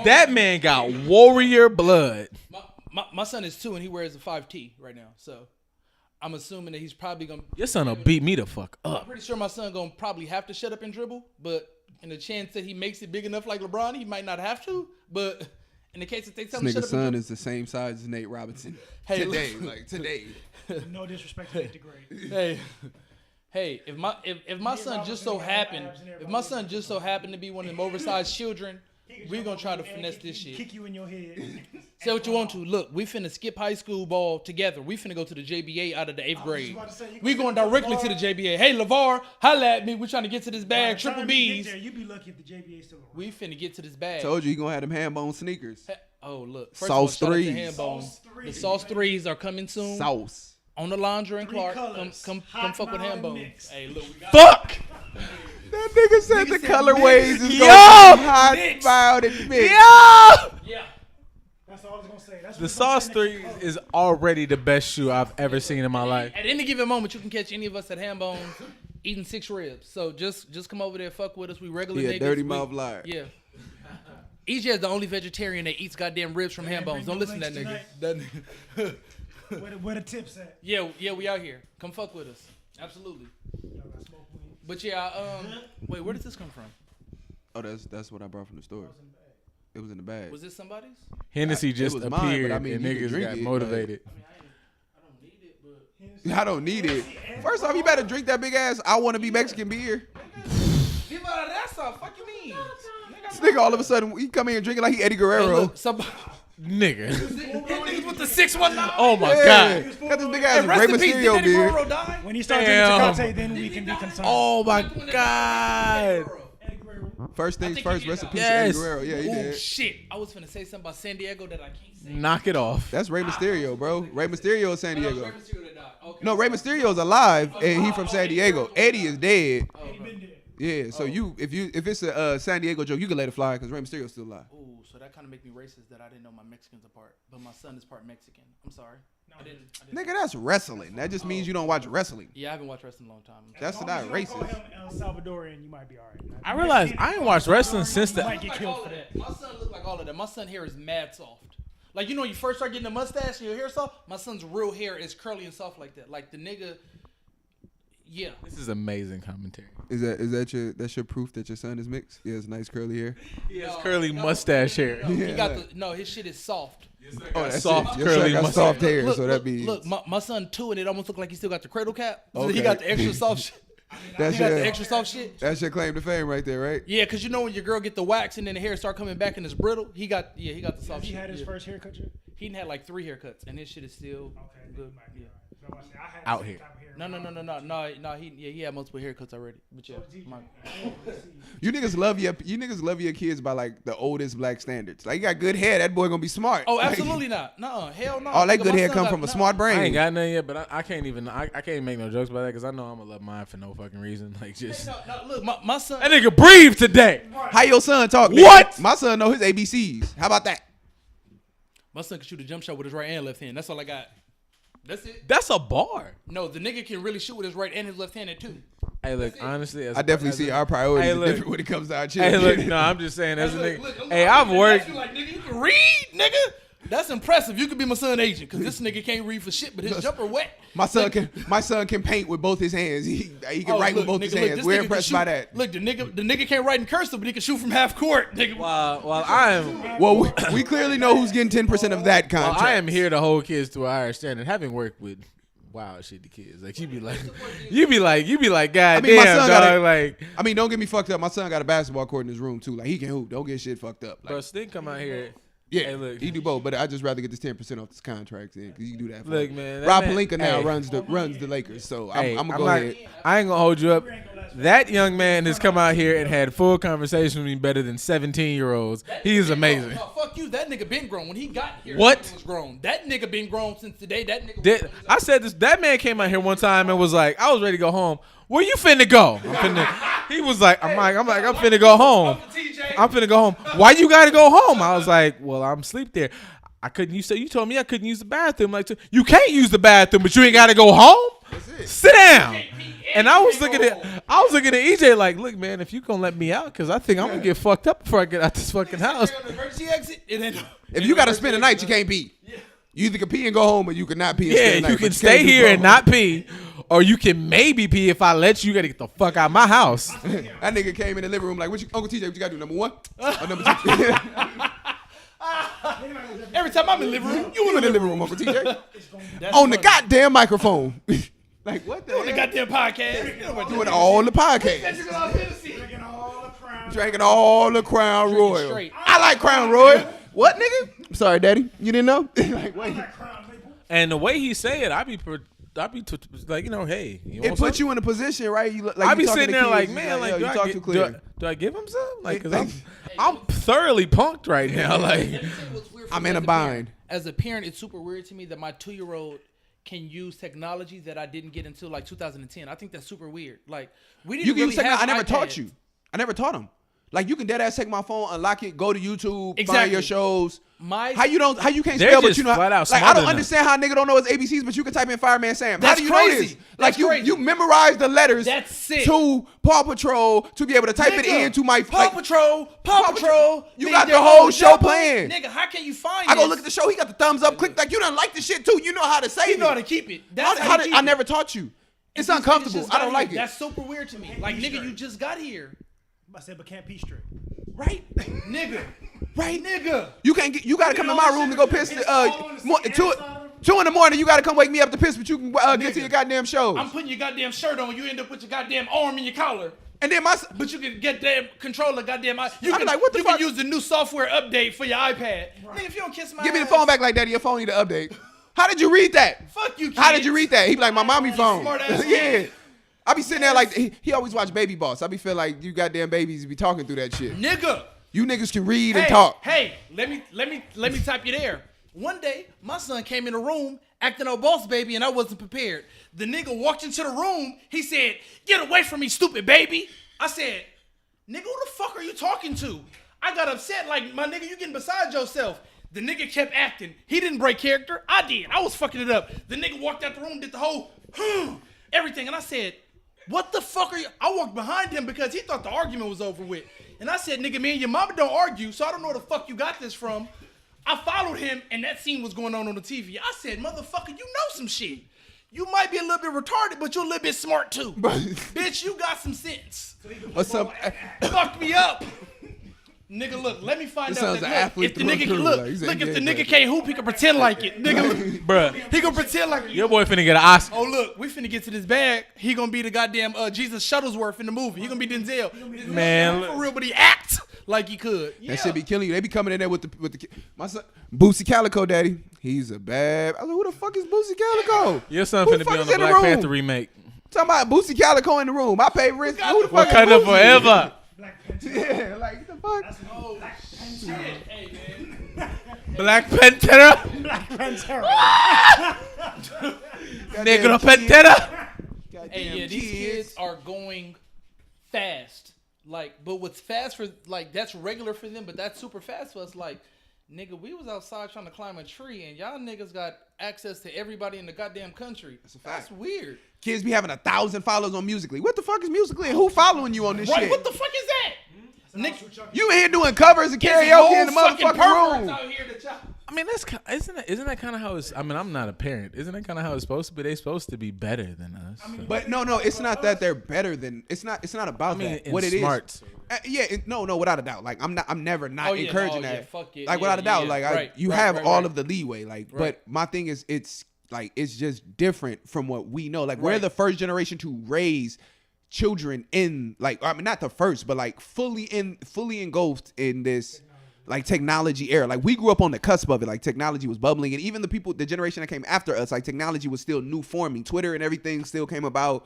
That man got warrior blood. My son is 2 and he wears a 5T right now, so I'm assuming that he's probably gonna. Your son will beat me the fuck I'm up. pretty sure my son gonna probably have to shut up and dribble, but and the chance that he makes it big enough like LeBron, he might not have to. But in the case that they tell him This to nigga's shut up, son is the same size as Nate Robinson. Hey, today, like today. No disrespect to the grade. hey, if my son just so happened, to be one of them oversized children, we're gonna try to finesse this shit. Kick you in your head. Say what you want to. Look, we finna skip high school ball together. We finna go to the JBA out of the 8th grade. We going directly to the JBA. Hey, LeVar, holla at me. We trying to get to this bag. Triple B's. You be lucky if the JBA still around. We finna get to this bag. Told you gonna have them ham bone sneakers. Oh, look. First Sauce of all, shout out to threes. Hambone. Sauce threes, The Sauce baby. 3s are coming soon. Sauce. On the Laundry and 3 Clark. colors. Come Hot, fuck with mild, and Hambone. mixed. Hey, look. We got Fuck. That nigga said the colorways is Yo! gonna be hot, mild, and mixed. Yo! Yeah. That's all I was gonna say. That's The Sauce 3 is already the best shoe I've ever seen in my life. At any given moment, you can catch any of us at Hambones eating 6 ribs. So just come over there, fuck with us. We regular Yeah, niggas. dirty We- mouth liar. Yeah. EJ is the only vegetarian that eats goddamn ribs from Hambones. Don't listen to that nigga. That nigga. Where the tips at? Yeah, we out here. Come fuck with us. Absolutely. But yeah, wait, where did this come from? Oh, that's what I brought from the store. It was in the bag. Was this somebody's? Hennessy It just was mine, but appeared I mean, and you can niggas drink got it, motivated. I don't need it. First off, you better drink that big ass I want to be Mexican beer. Give out of that stuff. Fuck you mean? This nigga all of a sudden he come in and drinking like he Eddie Hey, Guerrero. look, Nigga. niggas with the 619. Oh my Yeah, God. got this big ass Rest Rey in peace. Did Mysterio Eddie beer. Guerrero die? When you start Damn. drinking Tecate, then we can be concerned. Oh my God. First things think first, he rest in did peace, die. Eddie Yes. Guerrero. Yeah, he Oh did. shit! I was finna say something about San Diego that I can't say. Knock it off. That's Rey Mysterio, bro. Rey Mysterio is San That was Diego. Rey Mysterio that died. Okay. No, Rey Mysterio's alive and he from San Diego. Eddie is dead. Oh, okay. Yeah, so if it's a San Diego joke, you can let it fly because Rey Mysterio's still alive. Ooh, so that kind of make me racist that I didn't know my Mexicans apart, but my son is part Mexican. I'm sorry. I didn't. Nigga, that's wrestling. That just means you don't watch wrestling. Yeah, I haven't watched wrestling in a long time. That's not Call racist. him El Salvadorian, you might be alright. I realized I ain't watched wrestling since You the. might get Like killed all for of that. that. My son look like all of that. My son hair is mad soft. Like you know, you first start getting a mustache, and your hair soft. My son's real hair is curly and soft like that. Like the nigga. Yeah. This is amazing commentary. Is that your proof that your son is mixed? He has nice curly hair. He has curly mustache hair. No, he got his shit is soft. Oh, that's soft it. Your curly son got mustache. soft hair, Look, so that means look, my son too, and it almost look like he still got the cradle cap. So he Okay. got the extra soft shit. that's He got the your extra soft shit. that's your claim to fame right there, right? Yeah, cause you know when your girl get the wax and then the hair start coming back and it's brittle. He got the soft He shit. had his Yeah. first haircut yet? He done had like 3 haircuts and his shit is still Okay, good. might be Yeah. alright. So I had Out the same here. type of hair. No. He had multiple haircuts already. But yeah, You niggas love your kids by like the oldest black standards. Like you got good hair, that boy gonna be smart. oh, Like, absolutely not. No, hell no. all that Nigga, good my hair son come got- from a no. smart brain. I ain't got none yet, but I can't even. I can't make no jokes about that because I know I'm gonna love mine for no fucking reason. Like just No, look, my son. that nigga breathe today. How your son talk? What? Nigga? My son know his ABCs. How about that? My son can shoot a jump shot with his right and left hand. That's all I got. That's it. That's a bar. No, the nigga can really shoot with his right and his left hand too. Hey, look, honestly, as I definitely see our priorities Hey, are look. different when it comes to our Hey, children. look, no, I'm just saying as a Look, nigga. look, Hey, I've worked. You like, nigga, you can read, nigga. That's impressive. You could be my son agent because this nigga can't read for shit, but his jumper wet. My son can paint with both his hands. He can Oh, write look, with both nigga, his look, hands. this We're nigga impressed can by shoot. that. Look, the nigga can't write in cursive, but he can shoot from half court, nigga. While I am, Well, we clearly know who's getting 10% of that while contract. I am here to hold kids to a higher standard. Having worked with wild shitty kids, like you be like, God mean, my damn, son dog. got a- Like, I mean, don't get me fucked up. My son got a basketball court in his room too. Like he can hoop. Don't get shit fucked up. Like, bro, Stink come out here. yeah, Hey, look. he do both. But I just rather get this 10% off this contract because you do that. For Look, me. man, that Rob man- Pelinka now hey. runs the Lakers, so Hey, I'm gonna I'm go not- ahead. I ain't gonna hold you up. That young man has come out here and had full conversation with me better than 17-year-olds. He is amazing. Oh, fuck you. That nigga been grown when he got here. What? That nigga was grown. That nigga been grown since the day that nigga. Did, I said this. That man came out here one time and was like, I was ready to go home. Where you finna go? He was like, I'm finna go home. I'm finna go home. Why you gotta go home? I was like, well, I'm asleep there. I couldn't use. So you told me I couldn't use the bathroom. Like, you can't use the bathroom, but you ain't gotta go home. Sit down. And I was looking at EJ like, look, man, if you gonna let me out, because I think I'm gonna get fucked up before I get out this fucking house. Emergency exit. And then If you gotta spend the night, you can't pee. You either can pee and go home, or you can not pee. And Yeah, spend the night, you but can can't stay do here both. and not pee, or you can maybe pee if I let you. You gotta get the fuck out of my house. That nigga came in the living room like, Uncle TJ, what you gotta do? Number one? Or number two? Every time I'm in the living room, You in the living room, Uncle TJ. that's On the funny. goddamn microphone. Like, what the On the hell? goddamn podcast. Doing all the podcasts. Drinking all the Crown Royal. straight. I like Crown Royal. What, nigga? I'm sorry, Daddy. You didn't know? Like, wait. And the way he say it, I be like, you know, hey, you It want puts some? you in a position, right? You look like I you be talking sitting to there like, kids, man, like, yo, do you I talk get- too clear. do I give him some? Like, cause I'm thoroughly punked right now. Like, I'm in a bind. As a parent, it's super weird to me that my 2-year-old can use technology that I didn't get until like 2010. I think that's super weird. Like, we didn't You can really use technology. I have never taught iPads. you. I never taught him. Like, you can dead ass take my phone, unlock it, go to YouTube, find Exactly. your shows. My How you can't They're spell, but just you know. flat out Like, smarter I don't than understand how a nigga don't know his ABCs, but you can type in Fireman Sam. How That's do you know crazy. this? Like, That's crazy. you memorize the letters That's sick. to Paw Patrol to be able to type it Nigga, into my Paw like, Patrol. You Nigga, got the they're whole on show double. playing. Nigga, how can you find I go this? look at the show. He got the thumbs up. Click like you done like the shit too. You know how to say You it. know how to keep it. That's How how did- you keep I it. never taught you. It's These niggas uncomfortable. just I got don't like here. it. That's super weird to me. Like, nigga, you just got here. I said, but can't pee straight. Right. Nigga. Right. Nigga. You can't get. You gotta come to my room to go piss. Two in the morning. You gotta come wake me up to piss, but you can get to your goddamn shows. I'm putting your goddamn shirt on. You end up with your goddamn arm in your collar. And then my But you can get damn control of goddamn. You I'm can, like, what the you fuck? can use the new software update for your iPad. Nigga, if you don't kiss my give me the ass, phone back like, Daddy, your phone need to update. How did you read that? Fuck you, kids. How did you read that? He be like, my mommy phone. Smart ass Yeah. kid. I be sitting there like he always watch Baby Boss. I be feel like you goddamn babies be talking through that shit. Nigga. You niggas can read and talk. Hey, let me type you there. One day, my son came in the room acting a boss baby, and I wasn't prepared. The nigga walked into the room. He said, "Get away from me, stupid baby." I said, "Nigga, who the fuck are you talking to?" I got upset, like, my nigga, you getting beside yourself. The nigga kept acting. He didn't break character. I did. I was fucking it up. The nigga walked out the room, did the whole everything, and I said, "What the fuck are you?" I walked behind him because he thought the argument was over with. And I said, "Nigga, me and your mama don't argue, so I don't know where the fuck you got this from." I followed him, and that scene was going on the TV. I said, "Motherfucker, you know some shit. You might be a little bit retarded, but you're a little bit smart too. Bitch, you got some sense." What's up? Fucked me up. Nigga, look, let me find This out sounds that an look, athlete if the through and nigga through, look, like, he's look, if the NBA, nigga can't hoop, he can pretend like it. Nigga, bruh, he gonna pretend like it. your boy finna get an Oscar. Oh look, we finna get to this bag. He gonna be the goddamn Jesus Shuttlesworth in the movie. He gonna be Denzel. Man, for real, but he act like he could. That shit be killing you. They be coming in there with the my son, Boosie Calico, Daddy. He's a bad. I was like, who the fuck is Boosie Calico? Your son Who the finna fuck be on is the in the Black room? Panther remake. Talking about Boosie Calico in the room. I pay rent. Who the fuck is Wakanda Boosie? forever. Yeah, like what the fuck? Oh, shit. Hey man. Black Panther. Black Panther. Negro Pantera. Hey, yeah, these kids are going fast. Like, but what's fast for, like, that's regular for them, but that's super fast for us. Like, nigga, we was outside trying to climb a tree, and y'all niggas got access to everybody in the goddamn country. That's a fact. That's weird. Kids be having 1,000 followers on Musically. What the fuck is Musically? And who following you on this Right, shit? what the fuck is that? Nigga, You in here doing covers and there's karaoke in the whole fucking motherfucking perverts room. out here that y'all- I mean, isn't that kind of how it's? I mean, I'm not a parent. Isn't that kind of how it's supposed to be? They're supposed to be better than us. So. But no, it's not that they're better than. It's not about I mean, that. in What it is. smarts. No, without a doubt. Like I'm never not Oh, yeah, encouraging no, yeah, that. fuck it. Like Yeah, without a doubt. yeah, Like right, you right, have right, all right. of the leeway. Like, Right. but my thing is, it's just different from what we know. Like we're Right. the first generation to raise children in like I mean not the first, but like fully engulfed in this like technology era. Like we grew up on the cusp of it. Like technology was bubbling, and even the generation that came after us, like technology was still new forming. Twitter and everything still came about.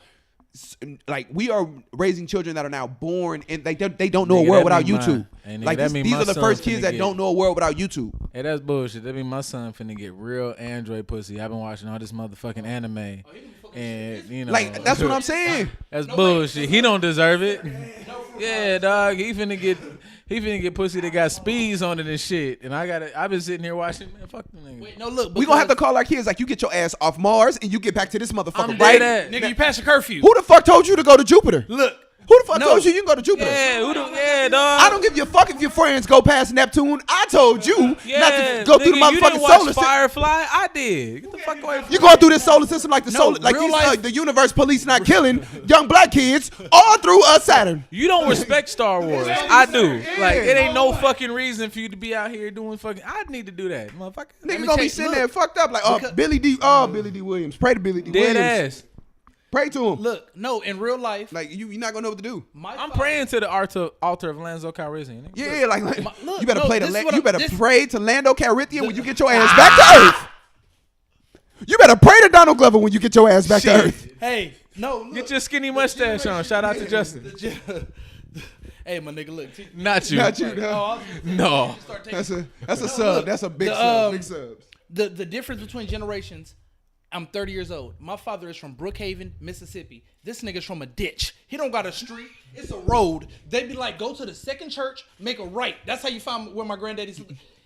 Like we are raising children that are now born and they don't know Nigga, a world that without mean my- YouTube. hey, nigga, Like that mean these my are the son first finna kids that get- don't know a world without YouTube. Hey, that's bullshit. That mean my son finna get real Android pussy. I've been watching all this motherfucking anime, and you know, Like that's what I'm saying. That's bullshit. He don't deserve it. Yeah, dog. He finna get pussy that got speeds on it and shit. And I've been sitting here watching. Man, fuck them niggas. Wait, no, look. We gonna have to because- call our kids like you get your ass off Mars and you get back to this motherfucker I'm right. dead at. Nigga, you passed your curfew. Who the fuck told you to go to Jupiter? Look, Who the fuck No. told you can go to Jupiter? Yeah, yeah, dog. I don't give you a fuck if your friends go past Neptune. I told you not to go through the nigga, you motherfucking didn't watch solar system. Firefly? I did. Get the fuck away from You going through this solar system like the No, solar, like real these, life- the universe police not killing young black kids all through Saturn. You don't respect Star Wars. I do. Like, it ain't no fucking reason for you to be out here doing fucking. I need to do that, motherfucker. Nigga me gonna tell be you, sitting look, there fucked up like, oh, because- Billy D. Williams. Pray to Billy D. Dead Williams. ass. Pray to him. Look, no, in real life, Like you're not gonna know what to do. I'm praying to the altar of Lanzo Calrissian. nigga. Yeah, like look, you better no, play this is what you I'm- better this- pray to Lando Calrissian when you get your ass back to Earth. You better pray to Donald Glover when you get your ass back to Earth. hey, no, look, Get your skinny mustache on. Shout out to Justin. hey, my nigga, look. Not you. Not you, no. No. That's a sub. look, That's a big the, sub. Big subs. The difference between generations, I'm 30 years old. My father is from Brookhaven, Mississippi. This nigga's from a ditch. He don't got a street. It's a road. They be like, go to the second church, make a right. That's how you find where my granddaddy's.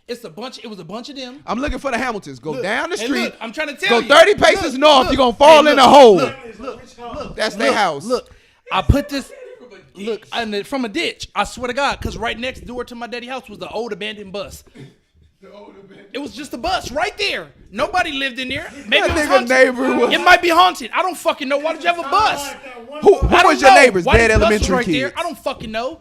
It was a bunch of them. I'm looking for the Hamiltons. Go Look, down the hey, street. look, I'm trying to tell Go you. 30 paces Look, north. look. You're gonna fall Hey, in look, a hole. Look, That's their house. Look, I put this. Look, from a ditch. I swear to God, because right next door to my daddy house was the old abandoned bus. It was just a bus right there. Nobody lived in there. Maybe That it was nigga haunted. neighbor was- It might be haunted. I don't fucking know. Why did you have a bus? Who I don't was your know. neighbors? Why Dead the bus was elementary right kids. there? I don't fucking know.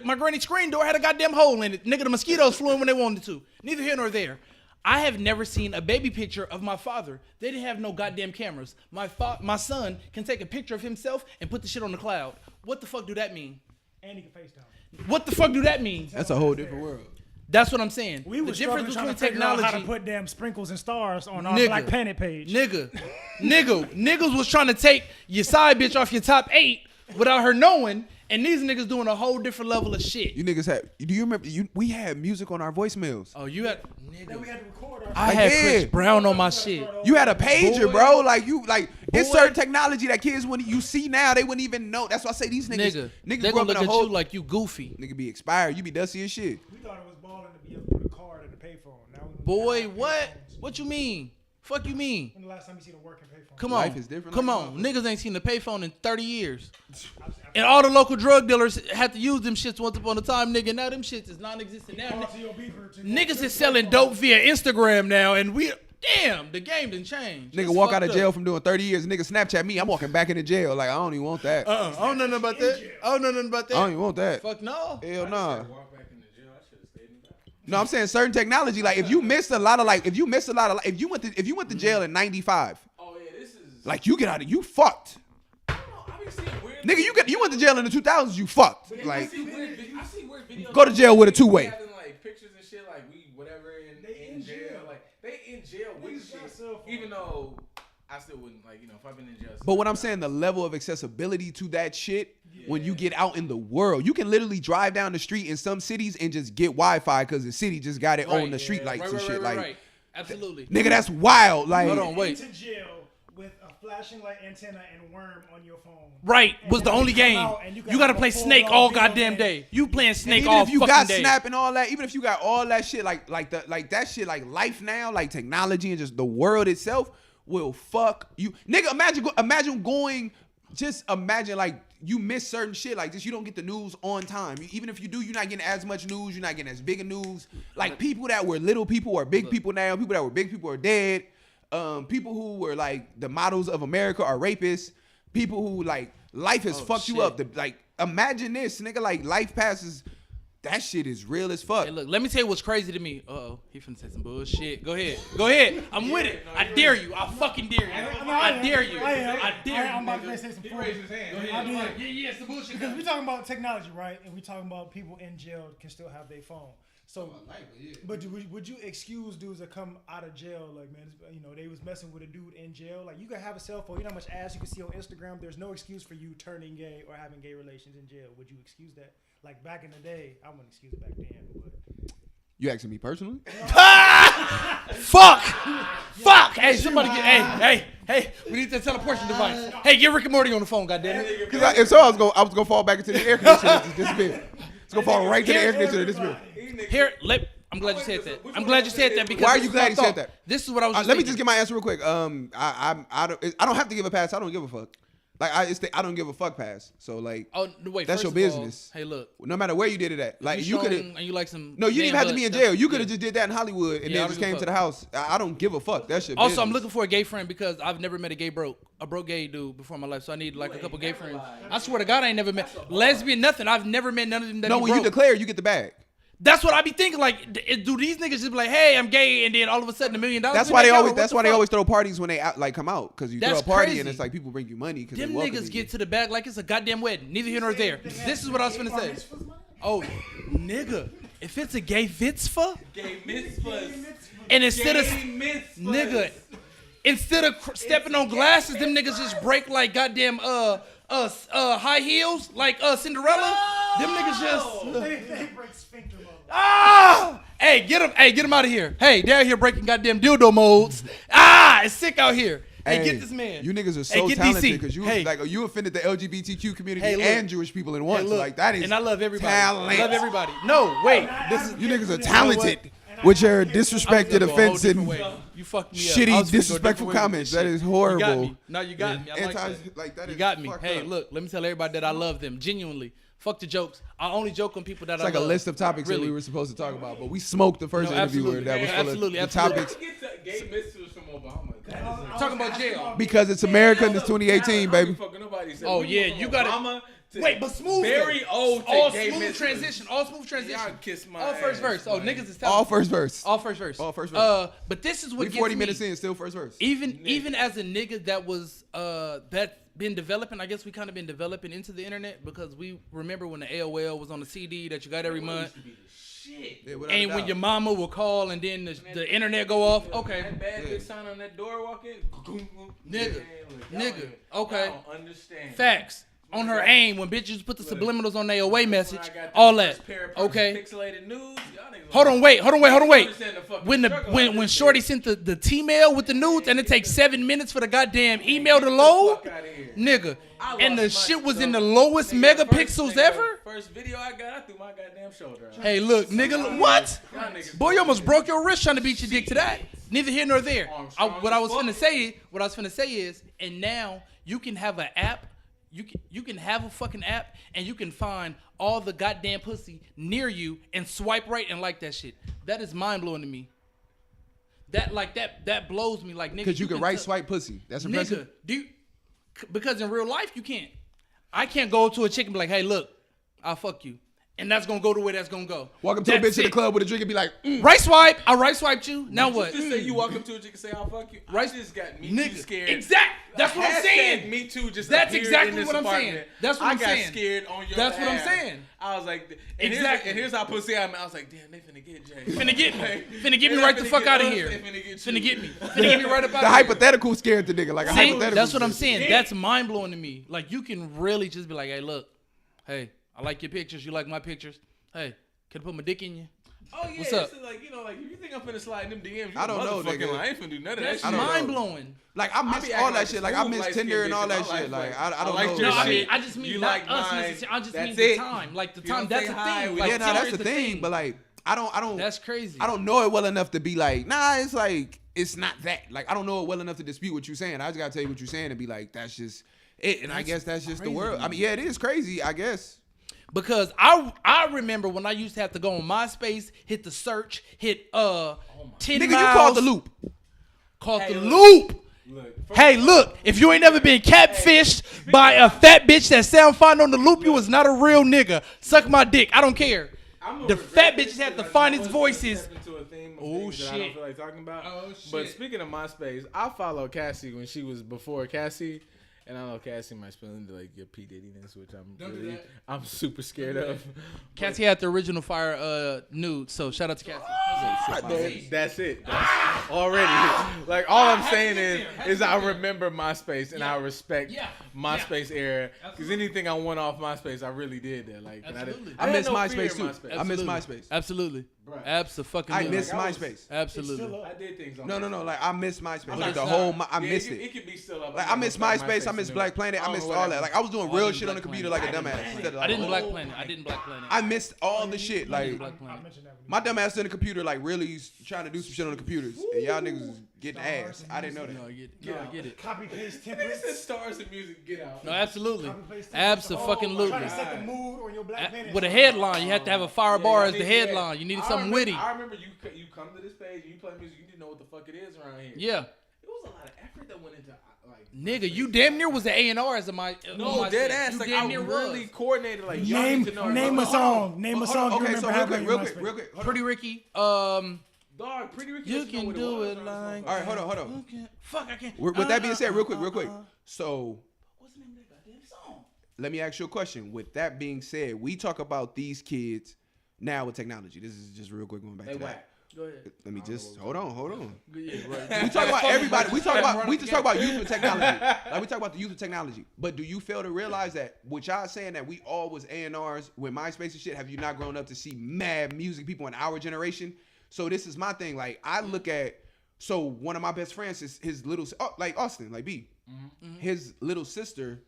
My granny's screen door had a goddamn hole in it. Nigga, the mosquitoes flew in when they wanted to. Neither here nor there. I have never seen a baby picture of my father. They didn't have no goddamn cameras. My son can take a picture of himself and put the shit on the cloud. What the fuck do that mean? And he can FaceTime. What the fuck do that mean? That's a whole different world. That's what I'm saying. We the were difference struggling between trying to figure out how to technology. put damn sprinkles and stars on our Nigga. Black Planet page. Niggas was trying to take your side bitch off your top 8 without her knowing, and these niggas doing a whole different level of shit. You niggas had. Do you remember? We had music on our voicemails. Oh, you had Then we had to record our I had yeah. Chris Brown on my shit. You had a pager, Boy. bro. It's Boy. certain technology that kids when you see now they wouldn't even know. That's why I say these niggas. Nigga, Niggas they grew gonna up in look a at whole. you like you goofy. Nigga be expired. You be dusty as shit. We thought it was balling to be able to put a card in the payphone. Now we Boy, have what? payphones. What you mean? Fuck you mean? When the last time you seen a working payphone? Come on. Life is different Come like on. Niggas ain't seen the payphone in 30 years. And all the local drug dealers had to use them shits once upon a time, nigga. Now them shits is non-existent now. Talk to your beeper to- Niggas is selling dope via Instagram now, and damn, the game done changed. Nigga It's walk out of fucked jail up. from doing 30 years. Nigga Snapchat me. I'm walking back into jail. Like I don't even want that. I don't know nothing about that. I don't know nothing about I don't that. even want that. Fuck no. Hell nah. No, I'm saying certain technology. Like if you missed a lot of if you went to jail in '95. Oh yeah, this is. Like you get out of you fucked. I be seeing weird. Nigga, you went to jail in the 2000s. You fucked. I Like see weird videos. Go to jail with a two-way. Having like pictures and shit, like we whatever in jail. Like they in jail with shit. Even though I still wouldn't if I've been in jail. But what I'm saying, the level of accessibility to that shit when you get out in the world, you can literally drive down the street in some cities and just get Wi-Fi because the city just got it on the street lights and shit. Like, Absolutely. nigga, that's wild. Like, Hold on, wait. To jail with a flashing light antenna and worm on your phone. Right, And was the then only you come game. out and You can gotta have a play full Snake on all video goddamn game. day. You playing and Snake even all if you fucking got day. Snap and all that, even if you got all that shit, like that shit, like life now, like technology and just the world itself will fuck you. Nigga, imagine going. Just imagine like you miss certain shit like this. You don't get the news on time. Even if you do, you're not getting as much news. You're not getting as big a news. Like people that were little people are big people now. People that were big people are dead. People who were like the models of America are rapists. People who like life has fucked you up. Like imagine this, nigga. Like life passes. That shit is real as fuck. Hey, look, let me tell you what's crazy to me. Uh-oh, he finna say some bullshit. Go ahead. I'm with it. I dare you. I fucking dare you. I dare you. I dare you. I'm about to nigga. say some He food. raised his hand. I did. Yeah, it's the bullshit. Because we talking about technology, right? And we talking about people in jail can still have their phone. So, but would you excuse dudes that come out of jail, like, man, they was messing with a dude in jail? Like, you can have a cell phone. You know how much ass you can see on Instagram? There's no excuse for you turning gay or having gay relations in jail. Would you excuse that? Like, back in the day, I wouldn't excuse it back then, but... You asking me personally? Fuck! Hey, somebody get. Hey, we need that teleportation device. Hey, get Rick and Morty on the phone, goddammit. Because if so, I was gonna fall back into the air conditioner. This bit. It's gonna fall right to the air conditioner. This bit. I'm glad you said that. I'm glad you said that because Why are this you is glad my you said thought. that? This is what I was. Let me just get my answer real quick. I don't have to give a pass. I don't give a fuck. Like I don't give a fuck pass. So like, Oh wait, that's first your of all, business. hey, look. No matter where you did it at, like you could have. And you like some. No, you didn't even have to be in jail. You could have just did that in Hollywood and Yeah, I then don't just give a came to fuck. the house. I don't give a fuck. That's your Also, business. I'm looking for a gay friend because I've never met a broke gay dude before in my life. So I need like a couple gay friends. I swear to God, I ain't never met lesbian nothing. I've never met none of them that No, be when you broke. declare, you get the bag. That's what I be thinking. Like, do these niggas just be like, "Hey, I'm gay," and then all of a sudden $1 million? That's in why their they account, always. or what That's the why they fuck? always throw parties when they like come out because you throw That's a party crazy. and it's like people bring you money because Them they welcome niggas you. get to the bag like it's a goddamn wedding. Neither here nor there. This is what I was finna say. Oh, nigga, if it's a gay mitzvah, Gay mitzvahs. and instead of mitzvahs. nigga, instead of stepping on glasses, them niggas just break like goddamn high heels like Cinderella. Them niggas just They break sphincter mode. Hey, get him out of here. Hey, they're out here breaking goddamn dildo modes. It's sick out here. Hey, get this man. You niggas are Hey, so get talented DC. because you Hey. like you offended the LGBTQ community Hey, look. and Jewish people in Hey, once. look, Like that is. and I love everybody. talent. I love everybody. No, wait. This is You niggas are talented with your disrespected, offense, and you fucked me up. I shitty, was finna go a disrespectful different way with comments. this That shit. is You got horrible. me. No, you got me. I like that. Like that You is got me. fucked Hey, up. look, let me tell everybody that I love them genuinely. Fuck the jokes. I only joke on people that It's I like love. a list of topics that Really. we were supposed to talk about, but we smoked the first No, interviewer absolutely. that was Yeah, full absolutely, of the absolutely. topics Get to gay mitzvahs from Obama. Talking about jail. because it's America and it's 2018, baby. Oh, yeah, you gotta- Obama to Wait, but smooth. very though. old to All gay smooth mitzvahs. transition. All smooth transition. Y'all kiss my All first ass, verse. Oh, man. niggas is All talented. first verse. All first verse. All first verse. But this is what We gets 40 me. minutes in, still first verse. Even as a nigga that was that been developing, I guess we kind of been developing into the internet because we remember when the AOL was on the CD that you got every month, Yeah, without a and when doubt. your mama will call and then the internet go off. Okay, That bad bitch sign on that door walking. Nigga. Nigga. Okay. I don't understand. facts. On her aim when bitches put the subliminals on their away message, When I got all the that. first pair of Okay. pixelated news, y'all niggas Hold on, wait. understand the fucking When struggle when out Shorty this sent the T-mail with the nudes and it takes 7 minutes for the goddamn email to load, fuck outta here. nigga, I and the lost my shit was in stuff. the lowest Nigga, megapixels nigga, ever. First video I got, I threw my goddamn shoulder out. Hey, look, nigga, what? Y'all niggas- Boy, you almost broke your wrist trying to beat your dick to that. Neither here nor there. What I was finna say is, and now you can have an app. You can have a fucking app and you can find all the goddamn pussy near you and swipe right and like that shit. That is mind blowing to me. That blows me like nigga. Because you can right t- swipe pussy. That's Nigga, impressive. because in real life you can't. I can't go to a chick and be like, hey, look, I'll fuck you. And that's gonna go the way that's gonna go. Walk up to a That's bitch in the it. club with a drink and be like, Right swipe. I right swiped you. Now what? Just say you walk up to a chick and say I'll fuck you. Right. I just got me Nigga, too scared. exact. That's what I'm Hashtag saying. Me too. Just That's appeared exactly in this what I'm saying. apartment. That's what I I'm got saying. scared on your That's what I'm behalf. saying. I was like, Exactly. And here's how pussy I was like, damn, they finna get Jay. Finna get me. Like, Finna get me they right the finna fuck get out of us, here. they finna get Finna you. get me. Finna get me right up out the of here. hypothetical scared the nigga. Like a See, hypothetical. that's what I'm scared. saying. That's mind blowing to me. Like you can really just be like, hey, look, hey, I like your pictures. You like my pictures. Hey, can I put my dick in you? Oh yeah, What's up? So like, like if you think I'm finna slide in them DMs, you I don't know, motherfucking nigga. lie. I ain't finna do none of That's that shit. don't know. mind blowing. Like I I miss be all acting that like shit. Like I smooth miss light-skinned Tinder and all bitches. that I like shit. Like flavor. I don't like know. your No, I shit. mean, I just mean You not like us. mine. I just That's mean the it. time. Like the You don't time. That's say the hi thing. with- Like, Yeah, no, Tinder that's is the thing. But like I don't. That's crazy. I don't know it well enough to be like, nah, it's like, it's not that. Like, I don't know it well enough to dispute what you're saying. I just gotta tell you what you're saying and be like, that's just it. And I guess that's just the crazy world. to I mean, yeah, it is crazy, I guess. Because I remember when I used to have to go on MySpace, hit the search, hit 10 Nigga, you miles, called the loop. Called the look. loop. Look, Hey, look, if you ain't never been catfished by a fat bitch that sound fine on the loop, you was not a real nigga. Suck my dick. I don't care. The fat bitches have the finest voices. Oh, Oh shit! I don't shit. feel like talking about. Oh, But shit. speaking of MySpace, I followed Cassie when she was before Cassie, and I know Cassie might spill into like your P Diddy-ness, which I'm super scared of. Cassie had the original fire nude, so shout out to Cassie. That's it. That's already. Like all I'm saying is I remember MySpace and I respect MySpace era because anything I want off MySpace, I really did that. Like, and Absolutely. I had miss no fear MySpace in too. I miss MySpace. Absolutely. Bruh. Absolutely. I miss Like, I was- MySpace. Absolutely. I did things on No. MySpace. Like I miss MySpace. Like the it's whole, not. I Yeah, missed It it. could be still up. Like I miss MySpace. I miss Black Planet. I missed all that. Like I was doing real shit on the computer like a dumbass. Instead of, I like, didn't Black Planet. I didn't Black Planet. I missed all the shit. Like Black Planet. I mentioned that. my dumb ass in the computer, like really trying to do some shit on the computers, and y'all niggas getting Stars ass. and I didn't know that. No, I get it. Copy paste This templates. is stars in music. Get out. No, absolutely. Copy paste templates. Absolutely. Trying to set the mood on your Black Panther. With a headline, you have to have a fire bar as the headline. You needed something witty. I remember you come to this page and you play music. You didn't know what the fuck it is around here. Yeah. It was a lot of effort that went into like. Nigga, you damn near was the A&R as of my. No, dead ass. You Like damn I near really was. coordinated. Like y'all need to know. Name a song. Name a song. Okay, you so remember real having quick. on your MySpace. Pretty Ricky. Dog, Pretty Ricky. You doesn't know can what do was it around this like. All right, hold on. Okay. Fuck, I can't. With that being said, real quick. So What's the name of that goddamn song? let me ask you a question. With that being said, we talk about these kids now with technology. This is just real quick going back They to that. whack. Go ahead. Let me just hold on. Yeah, right. We talk about everybody. We just talk about youth with technology. Like we talk about the youth with technology. But do you fail to realize that what y'all saying that we all was A&Rs with MySpace and shit? Have you not grown up to see mad music people in our generation? So this is my thing. Like I look at. So one of my best friends is his little like Austin, like B. Mm-hmm. His little sister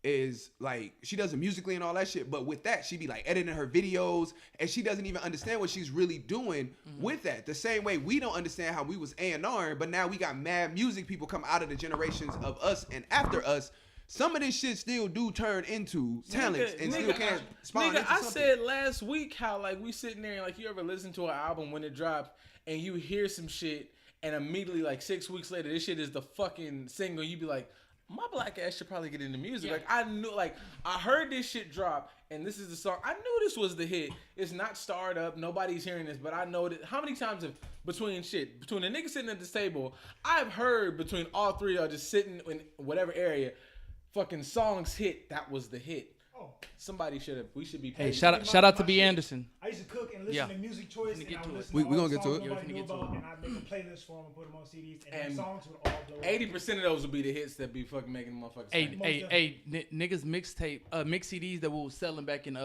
is like she does it musically and all that shit, but with that she be like editing her videos and she doesn't even understand what she's really doing with that. The same way we don't understand how we was A&R, but now we got mad music people come out of the generations of us and after us. Some of this shit still do turn into talents and still can spawn into I something. said last week how like we sitting there and like you ever listen to an album when it drops and you hear some shit and immediately like 6 weeks later this shit is the fucking single. You be like, my black ass should probably get into music. Yeah. Like I knew, like I heard this shit drop, and this is the song. I knew this was the hit. It's not starred up. Nobody's hearing this, but I know that. How many times have between the niggas sitting at this table, I've heard between all three of y'all just sitting in whatever area, fucking songs hit. That was the hit. Oh. Somebody should have. We should be. Hey, paid. shout out to B. Anderson. I used to cook and listen to music choice. And I would listen We to gonna all get the to songs it. nobody knew about, and I'd make a playlist for them and put them on CDs, and And the songs would all blow up. 80% of those would be the hits that be fucking making motherfuckers. Hey, niggas mixtape, mix CDs that we was selling back in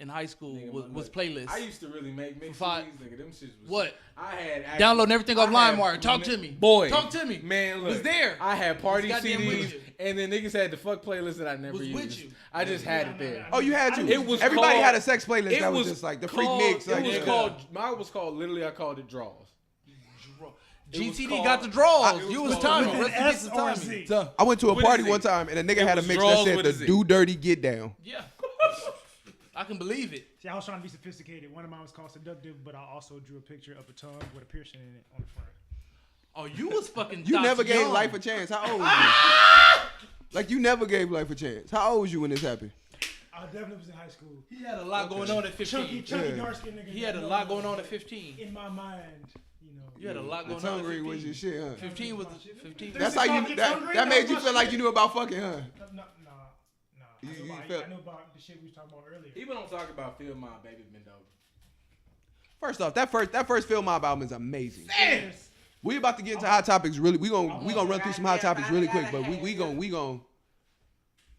high school was playlists. I used to really make mix Five- CDs, nigga. Them shits was What? I had Downloading everything off I had- LimeWire. Talk to me. Boy. Talk to me. Man, look. Was there. I had party Was goddamn with CDs, you. and then niggas had the fuck playlist that I never Was used. with you. I just had it there. Oh, you had to. It was Everybody called- had a sex playlist It that was just like the freak called- mix. It Like, was yeah. called. Mine was called. Literally, I called it draws. GTD called- got the draws. it You was was called- timing. With an Rest in S peace or to Z? timing. I went to a What party is it? one time and a nigga It had a was mix draws that said with the a Z. do dirty get down. Yeah. I can believe it. See, I was trying to be sophisticated. One of mine was called seductive, but I also drew a picture of a tongue with a piercing in it on the front. Oh, you was fucking. You never gave young. life a chance. How old was you? Like you never gave life a chance. How old was you when this happened? I definitely was in high school. He had a lot going on at 15. Chunky, Yeah. dark skinned nigga. He had a lot going on at 15. In my mind, you know. You had a lot The going on tongue at ring was 15. your shit, huh? 15 was 15. That's how you. That made you feel like you knew about fucking, huh? No. You I knew about the shit we was talking about earlier. People don't talk about Feel My Baby been dope. First off, that first Feel Mob album is amazing. Yes. We about to get into hot topics. Really, we gonna run through some hot topics really quick. But we gonna.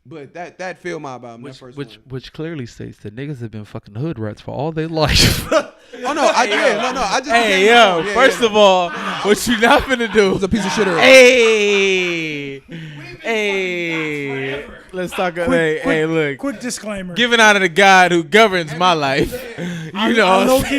But that Feel Mob album, that first one. Which clearly states that niggas have been fucking hood rats for all their life. Oh no, I just. Hey yo, first of all, what you not finna do? was a piece of shit earlier. Hey, let's talk. Hey, look. Quick disclaimer. Giving out of the God who governs my life. You know. I low-key,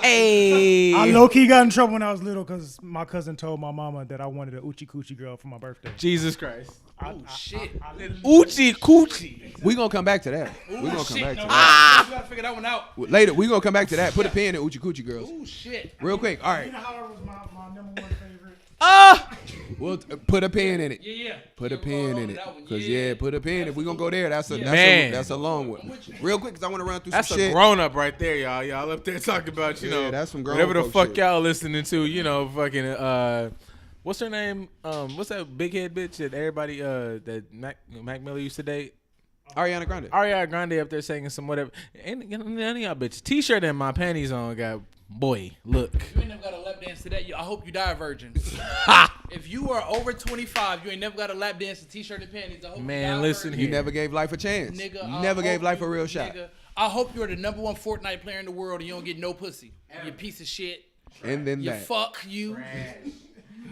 Hey. I low-key got in trouble when I was little because my cousin told my mama that I wanted a Oochie Coochie girl for my birthday. Jesus Christ. Oh shit. Oochie coochie. We gonna come back to that. We gonna come Shit. back to No, that. we gotta figure that one out. Later, we gonna come back to that. Put a pin in Oochie Coochie Girls. Oh shit. Real quick. All right. You know how it was my number one favorite? We'll put a pin in it. Yeah. Put a Yeah, pin hold on in to it. that one. Cause yeah, put a pin. If we gonna go there, that's a Man. that's a long one. Real quick, cause I want to run through That's some a shit. grown up right there, y'all. Y'all up there talking about, you Yeah, know, that's some grown whatever the folk fuck shit. y'all listening to, you know, fucking what's her name? What's that big head bitch that everybody that Mac Miller used to date? Ariana Grande. Ariana Grande up there singing some whatever. Ain't none of y'all bitches. T-shirt and my panties on got boy, look. You ain't never got a lap dance to that. I hope you die a virgin. If you are over 25, you ain't never got a lap dance to t-shirt and panties. I hope Man, you die a listen virgin. You here. never gave life a chance. Nigga, You I never gave hope life a you- real shot. nigga, I hope you're the number one Fortnite player in the world and you don't get no pussy. You piece of shit. And then You that. fuck you.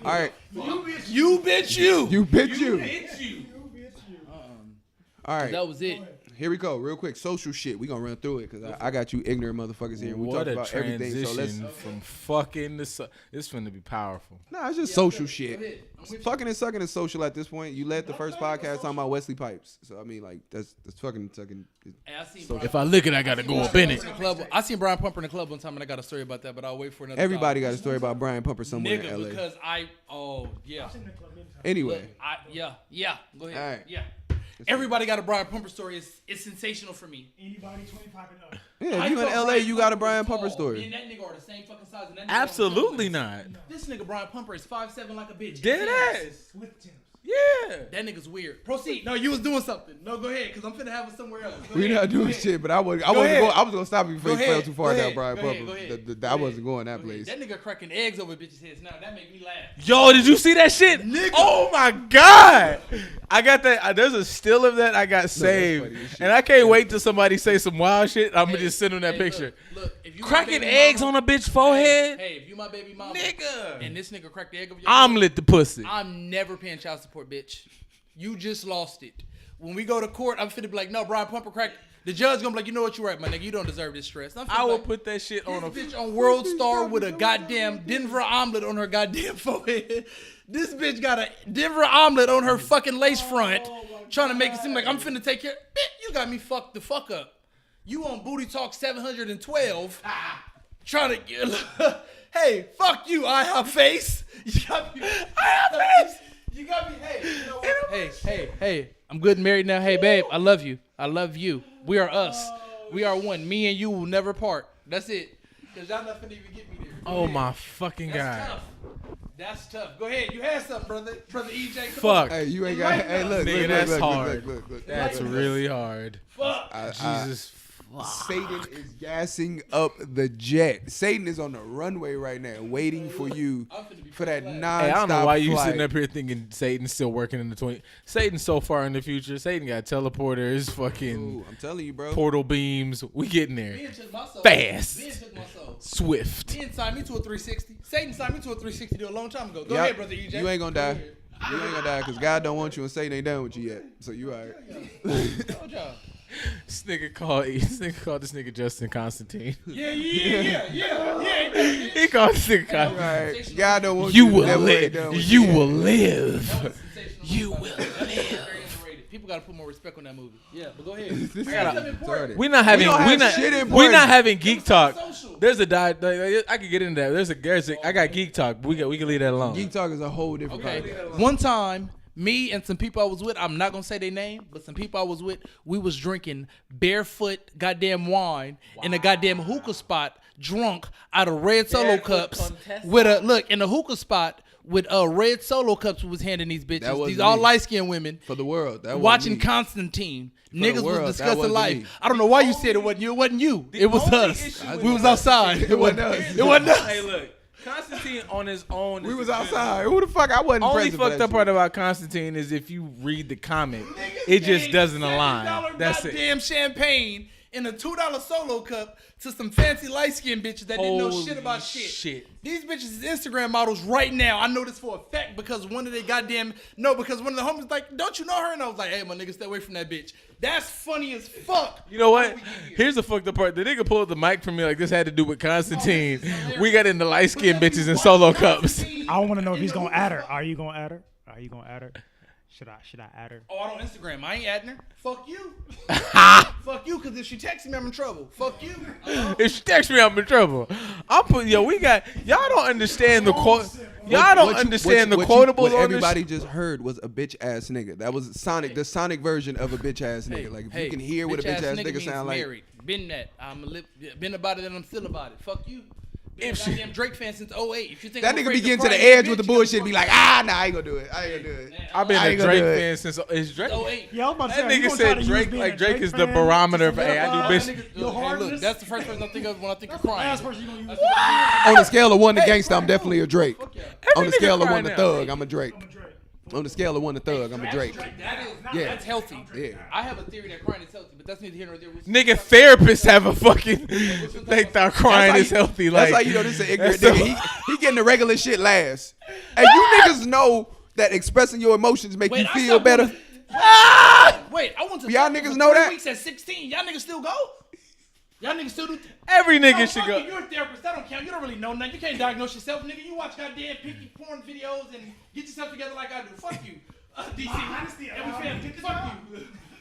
All right. You bitch you. You bitch you. Bitch you. All right. That was it. Here we go, real quick. Social shit. We gonna run through it because I got you ignorant motherfuckers here. We What talk a about everything. So let's. transition from fucking to it's finna be powerful. Nah, it's just social Go shit. ahead. I'm with you. Fucking and sucking is social at this point. You led the first podcast talking about Wesley Pipes. So I mean, like that's fucking sucking. Hey, I seen So Brian If I lick it, I gotta go up in it. Pumper in the club. I seen Brian Pumper in the club one time, and I got a story about that, but I'll wait for another. Everybody time. got a story about Brian Pumper somewhere Nigga, in LA. because yeah. Anyway, Yeah. Go ahead. All right. Yeah. Everybody got a Brian Pumper story. It's sensational for me. Anybody 25 and up. yeah, I if you in thought LA, Brian you got a Pumper Brian was Pumper tall. story. Me and that nigga are the same fucking size. And that nigga Absolutely on not. This nigga Brian Pumper is 5'7" like a bitch. Dead ass. With Tim's. Yeah. That nigga's weird. Proceed. No, you was doing something. No, go ahead, cause I'm finna have it somewhere else. Go We ahead. not Go doing ahead. shit, but I was ahead. gonna stop you before Go you fell ahead. too far Go down ahead. Brian Go Pumper. ahead. Go ahead. I Go ahead. wasn't going that Go ahead. place. That nigga cracking eggs over bitches' heads. Now that make me laugh. Yo, did you see that shit? Nigga. Oh my god! I got that. There's a still of that I got saved, funny as shit. and I can't wait till somebody say some wild shit. I'm gonna Hey, just send them that hey, picture. Look, if you my Cracking baby eggs mama- on a bitch forehead, Hey, if you my baby mama, nigga. and this nigga cracked the egg over your Omelet the pussy. I'm never paying child support, bitch. You just lost it. When we go to court, I'm finna be like, no, Brian Pumper cracked. The judge gonna be like, you know what, you're right, my nigga. You don't deserve this stress. I'm finna I be will like, put that shit on a. this bitch on World Star with a goddamn Denver omelet on her goddamn forehead. This bitch got a Denver omelet on her fucking lace front, trying to make it seem like I'm finna take care. Bitch, you got me fucked the fuck up. You on Booty Talk 712, trying to get. Hey, fuck you, I have face. You got me. I have face. You got me. Hey, you know what? Hey. I'm good and married now. Hey, babe, I love you. I love you. We are us. We are one. Me and you will never part. That's it. Cause y'all not finna even get me there. Go Oh ahead. my fucking That's god! tough. That's tough. Go ahead. You had something, brother. Brother EJ. Come Fuck. Hey, you ain't got. Hey, look, Nigga, look, that's look, hard. look. That's really hard. Fuck. Jesus. Satan is gassing up the jet. Satan is on the runway right now, waiting for you for that nonstop Hey, I don't know why you flight. sitting up here thinking Satan's still working in the 20. Satan's so far in the future. Satan got teleporters, fucking Ooh, I'm telling you, bro. portal beams. We getting there. Ben took my soul. Fast. Ben took my soul. Swift. Ben signed me to a 360. Satan signed me to a 360 a long time ago. Go Yup. ahead, brother EJ. You ain't gonna die. Go ahead. You ain't gonna die because God don't want you and Satan ain't done with you yet. So you alright. Told y'all. This nigga called this nigga Justin Constantine. Yeah. He called this nigga Constantine. Right. God don't want You you. will Never ain't live. done with You yet. will live. Sensational. You will Very underrated. People gotta put more respect on that movie. Yeah, but go ahead. This I got is something important. retarded. We not having. We don't We have not. shit We important. not having geek talk. Social. There's a I could get into that. There's a. I got geek talk. But we can leave that alone. Geek talk is a whole different Okay. podcast. One time, me and some people I was with, I'm not gonna say their name, but some people I was with, we was drinking barefoot goddamn wine in a goddamn hookah spot, drunk out of red solo Barefoot cups contestant. with a look in a hookah spot with red solo cups we was handing these That bitches. wasn't These all me. light skinned women. For the world. That Watching wasn't me. Constantine. the Niggas world, was that discussing wasn't life. me. I don't know why you said it wasn't you. It wasn't you. It was only us. issue with We was outside. It wasn't us. It wasn't us. Hey, look, Constantine on his own. We is was a good- outside. Who the fuck? I wasn't Only present for fucked that up part shit. about Constantine is if you read the comic, it just doesn't align. That's it. Goddamn champagne in a $2 solo cup to some fancy light skinned bitches that didn't know shit about shit. These bitches is Instagram models right now. I know this for a fact because one of the because one of the homies like, don't you know her? And I was like, hey, my nigga, stay away from that bitch. That's funny as fuck. You know what? Here's the fucked up part. The nigga pulled the mic from me like this had to do with Constantine. We got into light skinned bitches in solo cups. I want to know if he's gonna add her. Are you gonna add her? Are you gonna add her? Should I add her? Oh, I don't Instagram. I ain't adding her. Fuck you. Fuck you, because if she texts me, I'm in trouble. Fuck you. If she texts me, I'm in trouble. Y'all don't understand the quote. Y'all don't understand the quotable. What everybody just heard was a bitch ass nigga. That was Sonic, the Sonic version of a bitch ass nigga. Like if you can hear what a bitch ass nigga means sound like. married. Been that. Been about it and I'm still about it. Fuck you. Been If a she- goddamn Drake fan since 08. If you think That I'm nigga afraid be getting to cry the and edge bitch, with the you bullshit. gonna Be fuck like, nah, I ain't gonna do it. I ain't gonna do it. I've been I a ain't gonna Drake do it. fan since is Drake. 08. Yeah, I was about to That say, you nigga gonna said try to use Drake being like a Drake Drake is the fan barometer to for hey, I do solidify bitch. your Hey, hardness? look, that's the first person I think of when I think of crying. Last person you gonna use. On a scale of 1 to gangsta, I'm definitely a Drake. yeah. On the nigga scale of cry 1 to now. thug, I'm a Drake. I'm a Drake. On the scale of 1 to thug, I'm a Drake. That is, Yeah. that's healthy. Yeah. I have a theory that crying is healthy, but that's neither here nor there. Nigga, therapists have a fucking. They thought crying is healthy. Like That's how you know this is an ignorant that's nigga. He getting the regular shit last. And you niggas know that expressing your emotions make you feel better. Wait, I went to Y'all niggas know that? Weeks at 16. Y'all niggas still go? Y'all niggas still do? Every nigga No, should fuck go. you. You're a therapist. That don't count. You don't really know nothing. You can't diagnose yourself, nigga. You watch goddamn pinky porn videos and get yourself together like I do. Fuck you, DC. Honesty, Every family. Fuck you.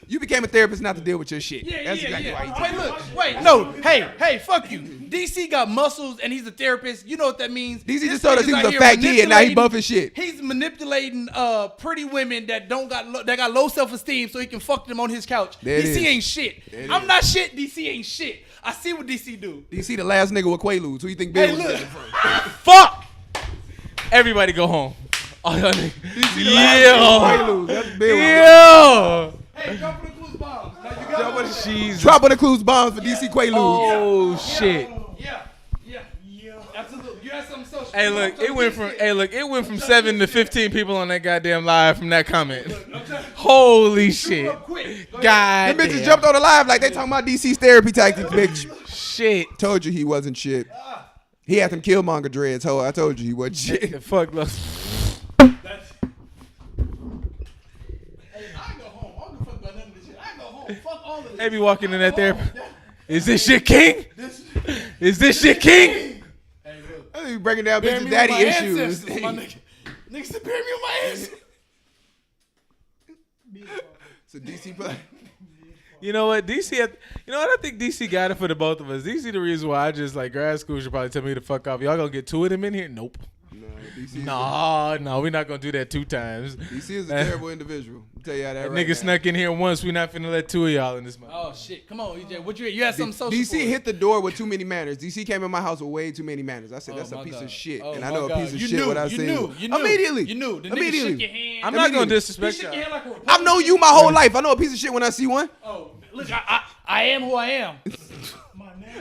You became a therapist not to deal with your shit. Yeah, That's yeah, exactly yeah. why you Wait, no. Hey, fuck you. DC got muscles and he's a therapist. You know what that means? DC This just told us he nigga's was out a here fat kid. Now he manipulating- buffing shit. He's manipulating pretty women that got low self-esteem so he can fuck them on his couch. There it DC is. ain't shit. There it I'm is. not shit. DC ain't shit. I see what DC do. DC the last nigga with Quaaludes. Who you think Bill Hey, was look. getting from? Fuck. Everybody go home. Oh, y'all niggas. Yeah. Quaaludes. That's Bill. Yeah. Hey, drop the clues bombs. Now you got Jesus. Drop on the clues bombs for DC Quaaludes. Oh shit. Yeah. Absolutely. You had something social. Hey, look, it went from 7 to 15 people on that goddamn live from that comment. Holy shit. God Them bitches jumped on the live like they talking about DC's therapy tactics, bitch. shit. Told you he wasn't shit. He had them Killmonger dreads, ho. I told you he wasn't shit. Fuck, look. Hey, I go home. I don't give a fuck about none of this shit. I go home. Fuck all of this. They be walking in that therapy. Is this shit king? Is this shit king? Hey, look. I be breaking down Bury bitches' me daddy with my issues. ancestors, my nigga. Niggas said bury me with my ancestors. So DC play. You know what? I think DC got it for the both of us. DC the reason why I just like grad school should probably tell me to fuck off. Y'all gonna get two of them in here? Nope. No, DC. No, we're not gonna do that 2 times. DC is a terrible individual. I'll tell you how that That right nigga now. snuck in here once. We not finna let 2 of y'all in this month. Oh shit! Come on, EJ. What you had something social? DC for hit the door with too many manners. DC came in my house with way too many manners. I said, Oh, that's a my piece God. of shit. Oh, and I my know a God. piece of You shit knew, what I you said. knew, you knew. Immediately. You knew. The nigga Immediately. shook your hand. I'm not gonna Immediately. He disrespect shook y'all. your hand like a Republican. I've known you my whole life. I know a piece of shit when I see one. Oh, look, I am who I am.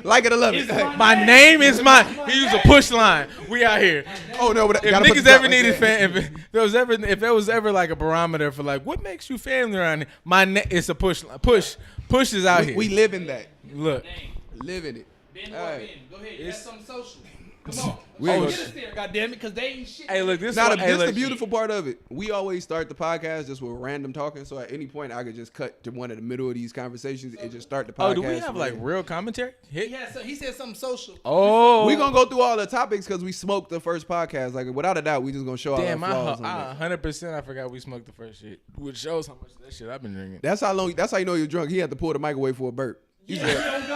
Like it or love Is it. it My name is my. He used a push line. We out here. Oh no, but If gotta put niggas the ever top needed like that. if there was ever like a barometer for like what makes you family around here, it's a push line. Push is out here. We live in that. Look. Dang. Live in it. Ben, All right. Go ahead. You had something social. Come on. We ain't Oh, gonna- get us there, goddammit, because they ain't shit. Hey, look, this Now, one- hey, this the look, beautiful part of it. We always start the podcast just with random talking. So at any point, I could just cut to one in the middle of these conversations and just start the podcast. Oh, do we have from like there. real commentary? He said something social. Oh, We gonna go through all the topics because we smoked the first podcast. Like without a doubt, we just gonna show damn, all our flaws. on that. 100%. I forgot we smoked the first shit, which shows how much of that shit I've been drinking. That's how long. That's how you know you're drunk. He had to pull the mic away for a burp. He Yeah, said, on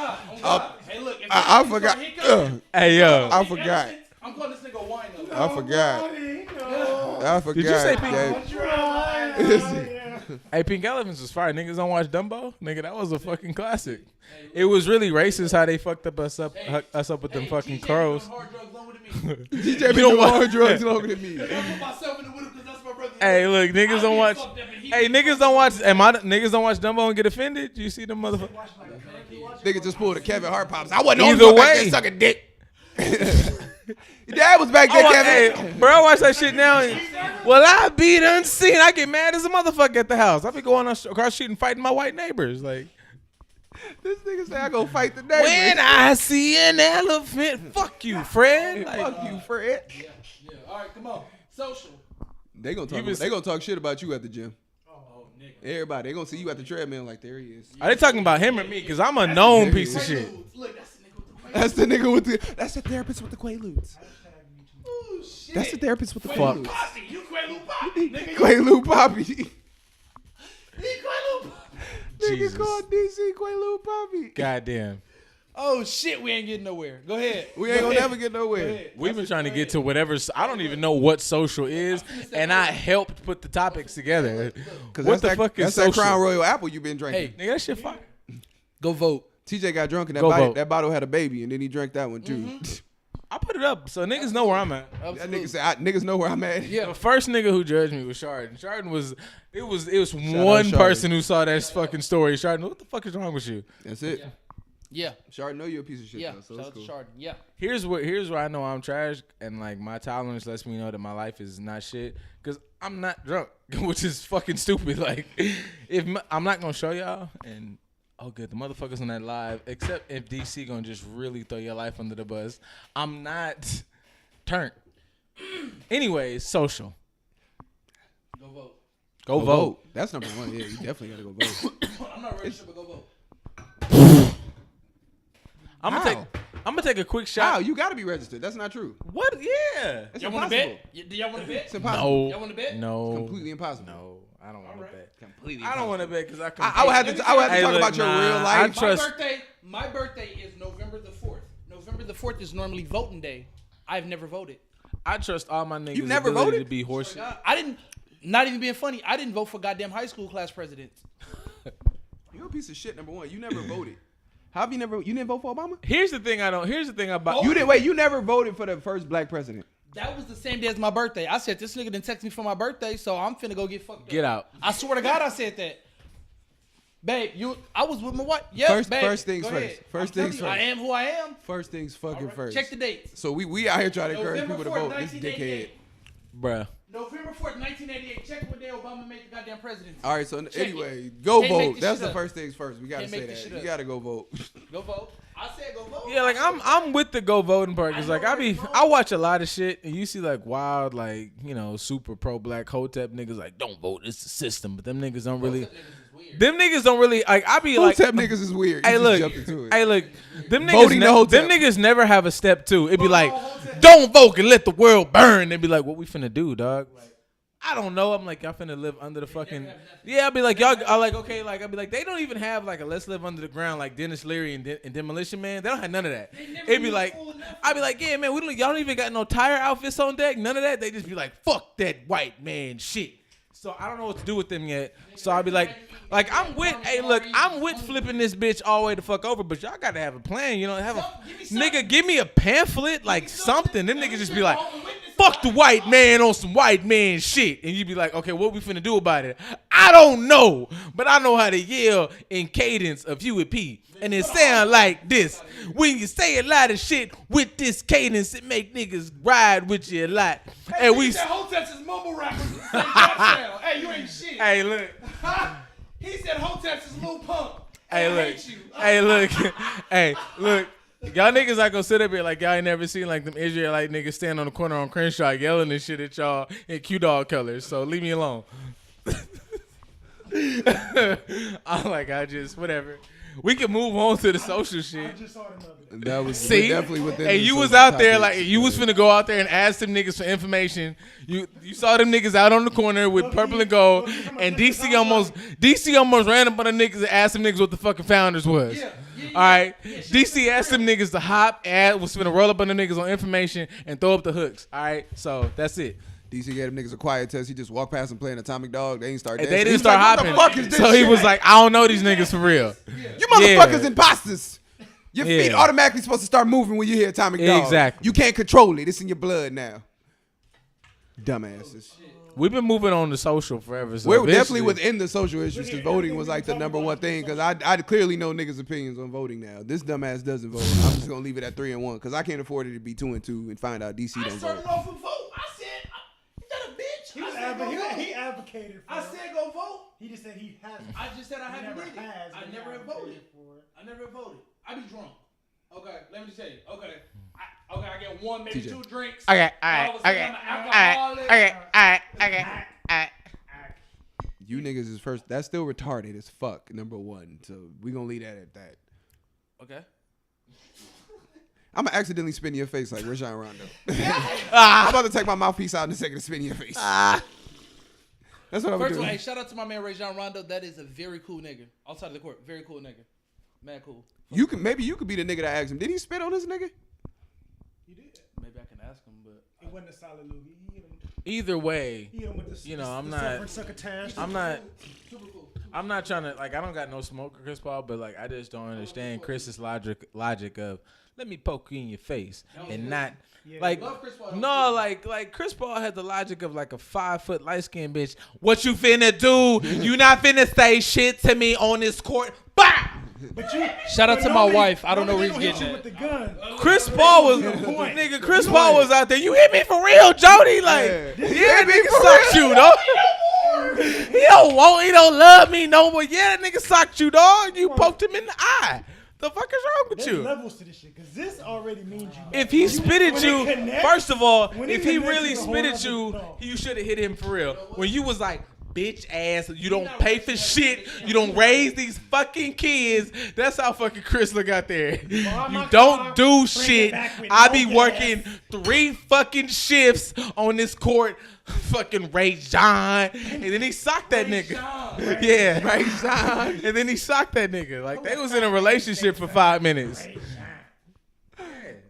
God. Hey, look. If I you forgot. start hiccuping, Hey, yo, I forgot. I'm calling this nigga wine up. I forgot. I forgot. Did you say Gabe. hey, Pink Elephants was fire. Niggas don't watch Dumbo, nigga. That was a fucking classic. It was really racist how they fucked up us up with them fucking crows. Hard drugs longer than me. DJ You been know doing what? hard drugs longer than me. I put myself in the middle because that's my brother. Hey, look, niggas I don't get watch. fucked up and he Hey, get niggas don't watch. Niggas don't watch Dumbo and get offended. You see them motherfuckers? Nigga just pulled a Kevin Hart pops. I wasn't Either on back way. there sucking dick. Your dad was back there, Kevin. Hey, bro, I watch that shit now. Well, I be unseen. I get mad as a motherfucker at the house. I be going across the street and fighting my white neighbors. Like, This nigga say I go fight the neighbors. when I see an elephant, fuck you, Fred. Like, Fuck you, Fred. Yeah. All right, come on. Social. They gonna You been- talk shit about you at the gym. Oh, nigga. Everybody, they gonna see you at the treadmill like there he is. are they talking about him or me? Because I'm a known piece of shit. Look, that's the nigga with the That's the nigga with the. That's the therapist with the Quaaludes. Oh, shit. That's the therapist with the Quaalude Quaaludes. Posse. You Quaalude Posse, nigga. Quaalude Poppy. He Quaalude Posse. Nigga Jesus. called DC Quaalude Poppy. Goddamn. Oh, shit. We ain't getting nowhere. Go ahead. We ain't gonna never get Go nowhere. ahead. We've been trying to get to whatever. I don't even know what social is, and I helped put the topics together. Cause What that's the that, fuck is that's social? that Crown Royal apple you been drinking. Nigga, that shit fire. Go vote. TJ got drunk and Go vote. that bottle had a baby and then he drank that one too. I put it up so niggas know where I'm at. That nigga said, niggas know where I'm at. Yeah. The first nigga who judged me was Shardon. Shardon was out one Shardon. person who saw that fucking story. Shardon, what the fuck is wrong with you? That's it. Yeah. Shard know you're a piece of shit Yeah. though, so Shout it's out cool. to Chardon. Yeah. Here's where I know I'm trash and like my tolerance lets me know that my life is not shit because I'm not drunk, which is fucking stupid. Like I'm not gonna show y'all and oh good, the motherfuckers on that live, except if DC gonna just really throw your life under the bus. I'm not turned. Anyways, social. Go vote. Go vote. That's number one. Yeah, you definitely gotta go vote. I'm not registered, but go vote. I'm gonna take a quick How? shot. You gotta be registered. That's not true. What? Yeah. It's Y'all want to impossible. bet? Do y'all want to bet? It's impossible. No. Y'all want to bet? No. It's completely impossible. No. I don't want to bet. Completely. I don't want to bet because I would have to talk Hey, about look, your nah, real I life. trust- My birthday is November the 4th. November the 4th is normally voting day. I've never voted. I trust all my niggas' You never ability voted? to be horseshit. I didn't. Not even being funny. I didn't vote for goddamn high school class presidents. You're a piece of shit. Number one, you never voted. How have you never? You didn't vote for Obama? Here's the thing about You didn't wait. You never voted for the first black president. That was the same day as my birthday. I said this nigga didn't text me for my birthday, so I'm finna go get fucked up. Get out. I swear to God, I said that. Babe, I was with my wife. Yeah, babe. First things go first. ahead. First I'm things telling you, first. I am who I am. First things fucking first. Check the dates. So we out here trying to encourage November people to 4th, vote. This dickhead. 1988. Bruh. November 4th, 1988. Check what day Obama made the goddamn presidency. All right. So Check anyway, it. go Can't make vote. this That's shit the up. first things first. We gotta Can't say make this that. shit You up. gotta go vote. Go vote. I said go vote. Yeah, like I'm with the go voting part because like I watch a lot of shit and you see like wild like super pro black hotep niggas like don't vote, it's the system, but them niggas don't really. Them niggas don't really like. I be like, Hotep niggas is weird. Hey You look, just jumped into it. hey look, them Voting the niggas, them hotep. niggas never have a step two. It'd be like, don't vote and let the world burn. They'd be like, what we finna do, dog? I don't know. I'm like, y'all finna live under the fucking. Yeah, I'll be like, y'all. I like, okay, like I'll be like, they don't even have like a let's live under the ground like Dennis Leary and Demolition Man. They don't have none of that. It'd be like, I'd be like, yeah, man, y'all don't even got no tire outfits on deck. None of that. They just be like, fuck that white man shit. So I don't know what to do with them yet. So I'll be like I'm with. Hey, look, I'm with flipping this bitch all the way the fuck over. But y'all gotta have a plan. Nigga, give me a pamphlet, like something. Them niggas just be like, fuck the white man on some white man shit. And you be like, okay, what we finna do about it? I don't know, but I know how to yell in cadence of Huey P. And it sound like this. When you say a lot of shit with this cadence, it make niggas ride with you a lot. Hey, And we. said Hotep's is mumble rappers. Hey, you ain't shit. Hey, look. He said Hotep's is Lil Pump. Hey, I look. hate you. Hey, look. Hey, look. Y'all niggas not gonna sit up here like y'all ain't never seen like them Israelite niggas stand on the corner on Crenshaw yelling and shit at y'all in Q-Dog colors. So leave me alone. I'm like, whatever. We can move on to the social shit. I just saw another. That was See, definitely within. hey, the you was social out there topics. like you was finna go out there and ask them niggas for information. You saw them niggas out on the corner with purple and gold, and DC almost ran up on the niggas and asked them niggas what the fucking founders was. All right, DC asked them niggas to hop and was finna roll up on the niggas on information and throw up the hooks. All right, so that's it. DC gave them niggas a quiet test. He just walked past them playing Atomic Dog. They ain't start And dancing. they didn't He's start like, hopping. What the fuck is this So he shit? was like, I don't know these niggas for real. You motherfuckers Yeah. imposters. Your feet Yeah. automatically supposed to start moving when you hear Atomic Dog. Exactly. You can't control it. It's in your blood now. Dumbasses. We've been moving on to social forever. So We're definitely eventually- within the social issues because voting was like the number one thing. Because I clearly know niggas' opinions on voting now. This dumbass doesn't vote. I'm just gonna leave it at 3-1 because I can't afford it to be 2-2 and find out DC I don't vote. started off with vote. I said, is that a bitch? He, I was said go vote. he advocated for I it. said go vote. He just said he hasn't. I just said I He haven't never did it. has, I but he never have advocated voted. for it. I never have voted. I be drunk. Okay, let me just tell you. Okay, I get one, maybe TJ. 2 drinks. Okay, all All right, of a sudden okay, I'm an all right, alcoholic. okay, all right. You niggas is first. That's still retarded as fuck. Number one. So we gonna leave that at that. Okay. I'm gonna accidentally spin your face like Rajon Rondo. I'm about to take my mouthpiece out in a second to spin your face. That's what I'm First of all, doing. hey, shout out to my man Rajon Rondo. That is a very cool nigga. Outside of the court, very cool nigga. Mad cool. You can maybe you could be the nigga that asked him. Did he spit on this nigga? He did. Maybe I can ask him, but It wasn't a solid loogie. He hit him. Either way, He hit him with the, You know, the, I'm the not- sucker- succotash. I'm not. super cool. I'm not trying to like. I don't got no smoke with Chris Paul, but like, I just don't understand Chris's logic of let me poke you in your face and not Yeah. like. Love Chris Paul. No, like Chris Paul had the logic of like a 5-foot light skinned bitch. What you finna do? You not finna say shit to me on this court. Bah! But you, Shout out but to my normally- wife. I don't know where normally he's they getting hit you with the gun. Chris Paul was point. nigga. Chris Paul was out there. You hit me for real, Jody. Like, yeah, nigga sucked you, dog. He don't love me no more. Yeah, that nigga sucked you, dog. You poked him in the eye. The fuck is wrong with There's you? levels to this shit, because this already means you. If he spit at when you, it connects- first of all, when it if he connects, really it's a spit whole at you, other- no. you should have hit him for real. When you was like, bitch ass. You don't pay for shit. You don't raise these fucking kids. That's how fucking Chris look out there. You don't do shit. I be working 3 fucking shifts on this court. Fucking Ray John, and then he socked that nigga. Yeah, Ray John, and then he socked that nigga. Like they was in a relationship for 5 minutes.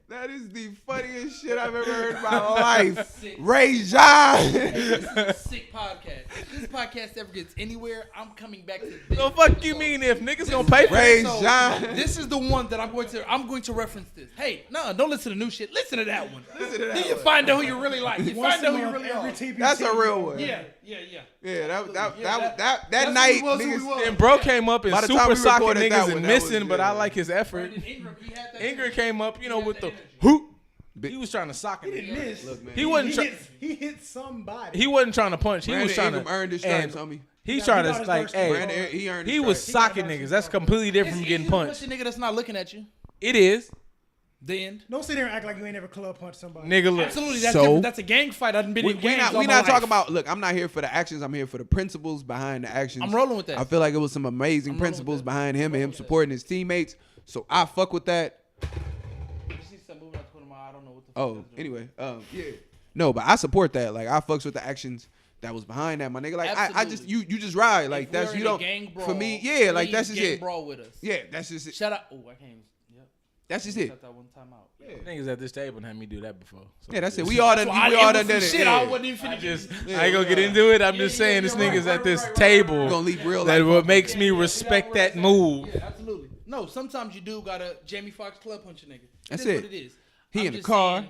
That is the funniest shit I've ever heard in my life. Ray John. This is a sick podcast. If this podcast ever gets anywhere, I'm coming back to this. The fuck you mean if niggas gonna pay for Ray it? John. This is the one that I'm going to reference this. Hey, no, don't listen to new shit. Listen to that one. Then you find out who you really like. You find out who you really are. That's a real one. Yeah. Yeah, that That's night, who he was, niggas. And bro came up and By the time super we socking recorded that niggas one, and that missing, was- but I yeah. like his effort. Ingram, he had that Ingrid came up, you know, with the energy. hoop. He was trying to sock He it. didn't miss. Look, man. He wasn't. He hit somebody. He wasn't trying to punch. He was Brandon trying Ingram to. earned his and stripes, homie. He's Yeah, trying he to got his like, first hey, strike. Brandon, he earned he his was stripes. socking niggas. That's completely different from It's getting easy to punched. punch a nigga that's not looking at you. It is, The end. Don't sit there and act like you ain't never club punched somebody. nigga. Look, Absolutely, that's So? different. That's a gang fight. I've been in We gangs not, all we my not talking life. about. Look, I'm not here for the actions. I'm here for the principles behind the actions. I'm rolling with that. I feel like it was some amazing I'm rolling principles with that. behind him I'm and him rolling with that. supporting his teammates. So I fuck with that. You see something moving out the corner of my eye, I don't know what the fuck Oh, that's doing. anyway, yeah. No, but I support that. Like I fucks with the actions that was behind that, my nigga. Like I just Absolutely. you just ride like If that's we're you in a don't gang brawl, for me. Yeah, like please that's just gang it. brawl with us. Yeah, that's just it. Shout out. Oh, I can't even. Yep. That's just it. Shut that one time out. niggas at this table had me do that before. So Yeah, that's it. We all done. So I We all it done was some did it. shit I Yeah. wasn't even I finna just, get. I ain't gonna get into it. I'm just saying this yeah, niggas right, at this right, table. We gonna leave real That life. what makes me respect that move. Yeah, absolutely. No, sometimes you do gotta Jamie Foxx club punch a nigga. That's It is it. what it is. He I'm in the just car.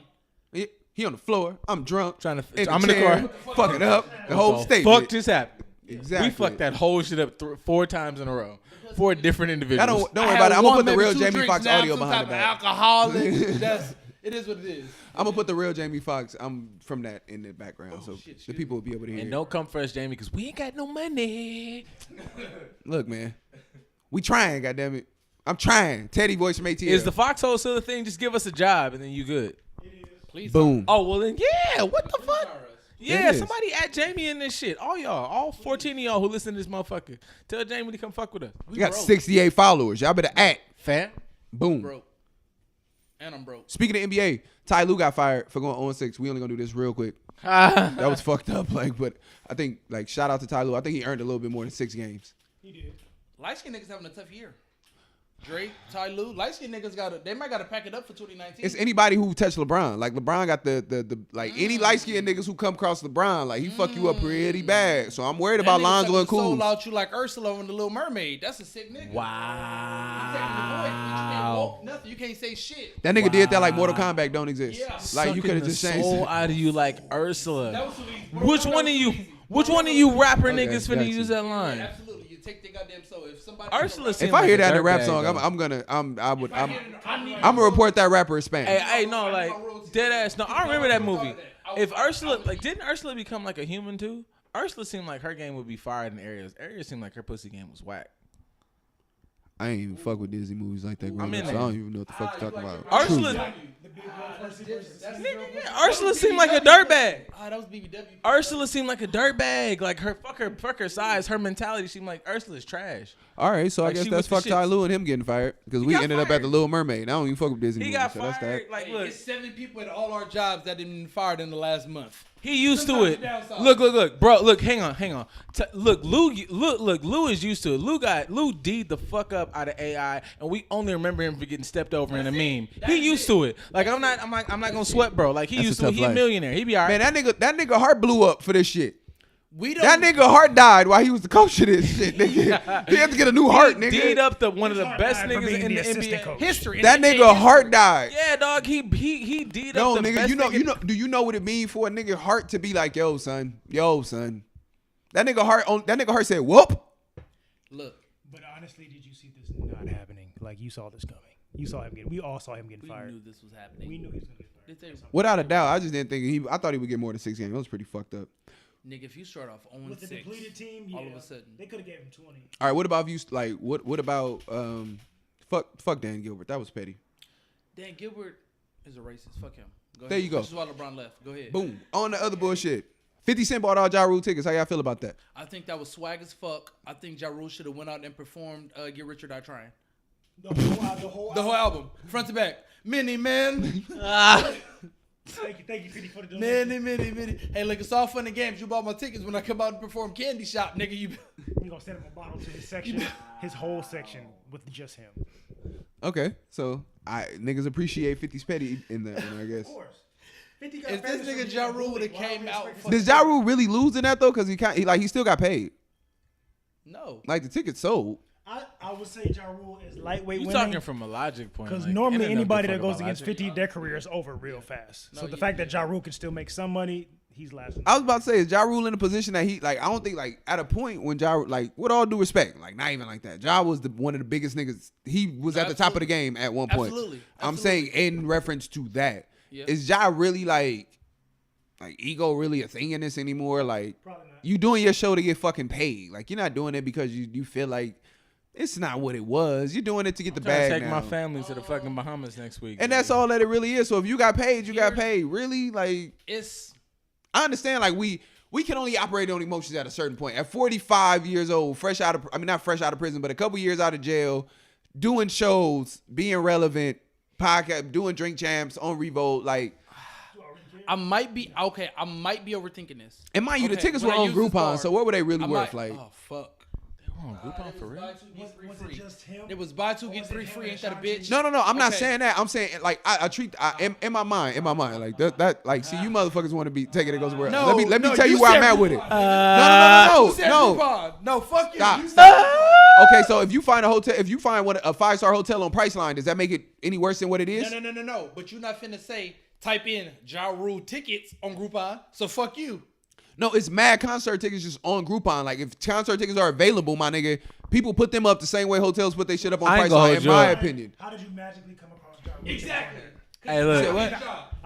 saying, He on the floor. I'm drunk. Trying to, In I'm in the chair, car. fucking up the whole So state. fuck just happened. Exactly. We fucked that whole shit up 4 times in a row. 4 different individuals. Don't I worry had about it. I'm gonna one, put the maybe real 2 Jamie drinks Foxx now, audio some behind type the of back. alcoholic. It is what it is. I'm gonna put the real Jamie Foxx. I'm from that in the background, so shit, the excuse people will be able to hear. And it. don't come for us, Jamie, because we ain't got no money. Look, man, we trying. Goddamn it, I'm trying. Teddy voice from ATL. Is the foxhole still a thing? Just give us a job and then you good. Please. boom? Oh, well then, yeah. What the fuck? Yeah, It is. somebody at Jamie in this shit. All y'all, all 14 of y'all who listen to this motherfucker. Tell Jamie to come fuck with us. We got broke. 68 followers. Y'all better act. Fat. Boom. Broke. And I'm broke. Speaking of NBA, Ty Lue got fired for going 0-6. We only gonna do this real quick. That was fucked up. Like, but I think like shout out to Ty Lue. I think he earned a little bit more than 6 games. He did. Light skinned niggas having a tough year. Drake, Ty Lue, light skinned niggas they might gotta pack it up for 2019. It's anybody who touched LeBron. Like LeBron got the like any light skinned niggas who come across LeBron, like he fuck you up pretty bad. So I'm worried That about nigga Lonzo sucked and the soul Kuz. out you like Ursula in the Little Mermaid. That's a sick nigga. You taking the voice, but you can't Wow. walk nothing. You can't say shit. That nigga did that like Mortal Kombat don't exist. Yeah. Like you could have Sucking just the changed soul it. out of you like Ursula. That was too easy. Which one of you? Which one of you rapper Okay, niggas got finna you. use that Yeah, line? absolutely. You take the goddamn soul. If somebody Ursula seemed If I hear like a that in a rap dirtbag, song, though. I'm gonna report that rapper as Spanish. Hey, no, like dead ass. No, I remember that movie. If Ursula, like, didn't Ursula become like a human too? Ursula seemed like her game would be fired in areas. Areas seemed like her pussy game was whack. I ain't even fuck with Disney movies like that growing I'm in up, so there. I don't even know what the fuck you're talking about. Ursula, The big one versus Ursula seemed like a dirtbag. that was BBW. Ursula seemed like a dirtbag. Like her fuck her size, her mentality seemed like Ursula's trash. All right, so I Like, guess she that's with the fuck Ty shits. Lue and him getting fired because we got ended up at fired. the Little Mermaid. I don't even fuck with Disney He movies, got so that's that. fired. Like, Hey, look, it's 7 people at all our jobs that didn't been fired in the last month. he used to Sometimes it. you downside. Look, bro. Look, hang on. Look, Lou is used to it. Lou D'd the fuck up out of AI, and we only remember him for getting stepped over in a meme. He used to it. Like I'm not gonna sweat, bro. Like he That's used a to it. tough He a life. millionaire. He be alright. Man, that nigga heart blew up for this shit. We don't. That nigga heart died while he was the coach of this shit, nigga. He had to get a new heart, D'd nigga. up one of the best died for niggas being in the the assistant NBA. coach. history. That nigga heart died. Yeah, dog. He D'd No, up the nigga, best you know, nigga. do you know what it mean for a nigga heart to be like, yo, son. That nigga heart said, whoop. Look, But honestly, did you see this not happening? Like you saw this coming. You saw him we all saw him getting we fired. knew this was happening. We knew he was gonna get fired. They tell you something. Without a doubt, I just didn't think I thought he would get more than 6 games. That was pretty fucked up. Nigga, if you start off 0-6, With the depleted team, yeah, all of a sudden. they could have gave him 20. All right, what about if you like what about fuck Dan Gilbert? That was petty. Dan Gilbert is a racist. Fuck him. Go There ahead. you go. This is why LeBron left. Go ahead. Boom. On the other bullshit. 50 Cent bought all Ja Rule tickets. How y'all feel about that? I think that was swag as fuck. I think Ja Rule should have went out and performed Get Rich or Die Trying. The whole album, front to back. Many men. Thank you, 50 for the donation. Many. Hey, look, it's all fun and games. You bought my tickets when I come out and perform Candy Shop, nigga. You gonna send him a bottle to his section, his whole section with just him. Okay, so niggas appreciate 50's petty in that one, I guess. Of course. If this nigga Ja Rule would have came out, Does Ja Rule really lose in that though? Because he still got paid. No. Like the tickets sold. I would say Ja Rule is lightweight You winning. talking from a logic point? Because like, normally ain't enough anybody to that fuck goes about against logic. 50, their career is over real fast. So No, the fact that Ja Rule can still make some money, he's lasting. I was about to say, is Ja Rule in a position that I don't think at a point when Ja, with all due respect, not even like that. Ja was one of the biggest niggas. He was at the top of the game at one point. Absolutely. I'm saying in reference to that, Yeah. is Ja really like ego really a thing in this anymore? Like, Probably not. you doing your show to get fucking paid. Like, you're not doing it because you feel like it's not what it was. You're doing it to get the Trying bag to take now. my family to the fucking Bahamas next week. And that's all that it really is. So if you got paid, you got paid. Really? It's I understand, we can only operate on emotions at a certain point. At 45 years old, not fresh out of prison, but a couple years out of jail, doing shows, being relevant, podcast, doing Drink Champs on Revolt, I might be overthinking this. and mind you, the Okay, tickets when were I on use this Groupon, bar, so what were they really I worth? might- oh fuck. They were on Groupon for real. Was it just him? It was buy two Or get was it three him free. and Ain't that a Sean bitch? No, I'm not Okay. saying that. I'm saying I treat in my mind, see, you motherfuckers want to be taking it goes where. No, let me no, tell you you where I'm said at with it. You No, said no. Groupon. No, fuck you. Stop. You said Okay, so if you find a hotel, a 5-star hotel on Priceline, does that make it any worse than what it is? No. But you're not finna say type in Ja Rule tickets on Groupon. So fuck you. No, it's mad concert tickets just on Groupon. Like, if concert tickets are available, my nigga, people put them up the same way hotels put their shit up on I ain't gonna Priceline, hold in my you up. opinion. How did you magically come across Ja Rule? Exactly. Hey, look.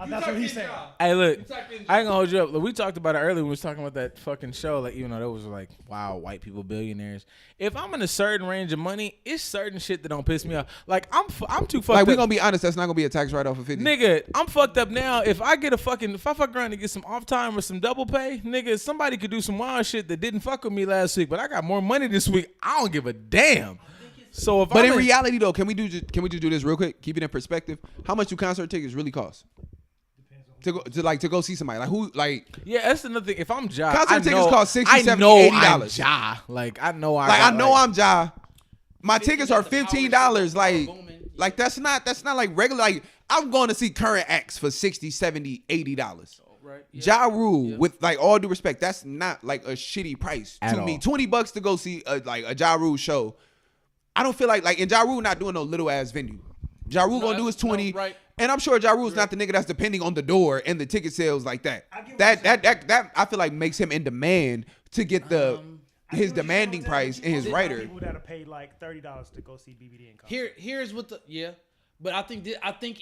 That's what he's saying. Hey, look. type in I ain't gonna hold you up. Look, we talked about it earlier when we was talking about that fucking show. Even though those were wow, white people billionaires. If I'm in a certain range of money, it's certain shit that don't piss me off. I'm too fucked up. We gonna be honest, that's not gonna be a tax write-off of 50. Nigga, I'm fucked up now. If I fuck around and get some off time or some double pay, nigga, somebody could do some wild shit that didn't fuck with me last week, but I got more money this week. I don't give a damn. So if But I'm in reality, though, can we just do this real quick? Keep it in perspective. How much do concert tickets really cost? To go see somebody yeah, that's another thing. If I'm Ja, Concert I tickets know, cost $60, I $70, know $80. I'm Ja. I know I'm Ja. My tickets are $15. That's not like regular. I'm going to see current acts for $60, $70, $80. Right. Ja Rule, with all due respect, that's not a shitty price At to me. all. $20 to go see a Ja Rule show. I don't feel and Ja Rule not doing no little ass venue. Ja Rule gonna do his 20, right. and I'm sure Ja Rule's not the nigga that's depending on the door and the ticket sales like that. That I feel like makes him in demand to get his demanding price and his writer. People that have paid $30 to go see BBD in concert. Here's what but I think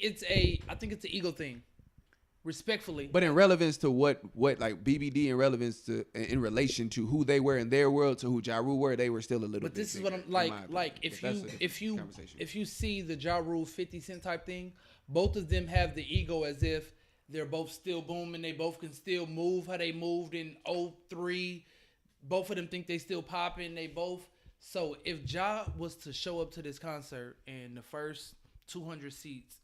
it's an ego thing. Respectfully. But in relevance to what BBD in relevance to in relation to who they were in their world to who Ja Rule were, they were still a little But bit this is bigger, what I'm in my opinion. But that's a conversation. if you see the Ja Rule 50 Cent type thing, both of them have the ego as if they're both still booming. They both can still move how they moved in 03. Both of them think they still popping. They both. So if Ja was to show up to this concert and the first 200 seats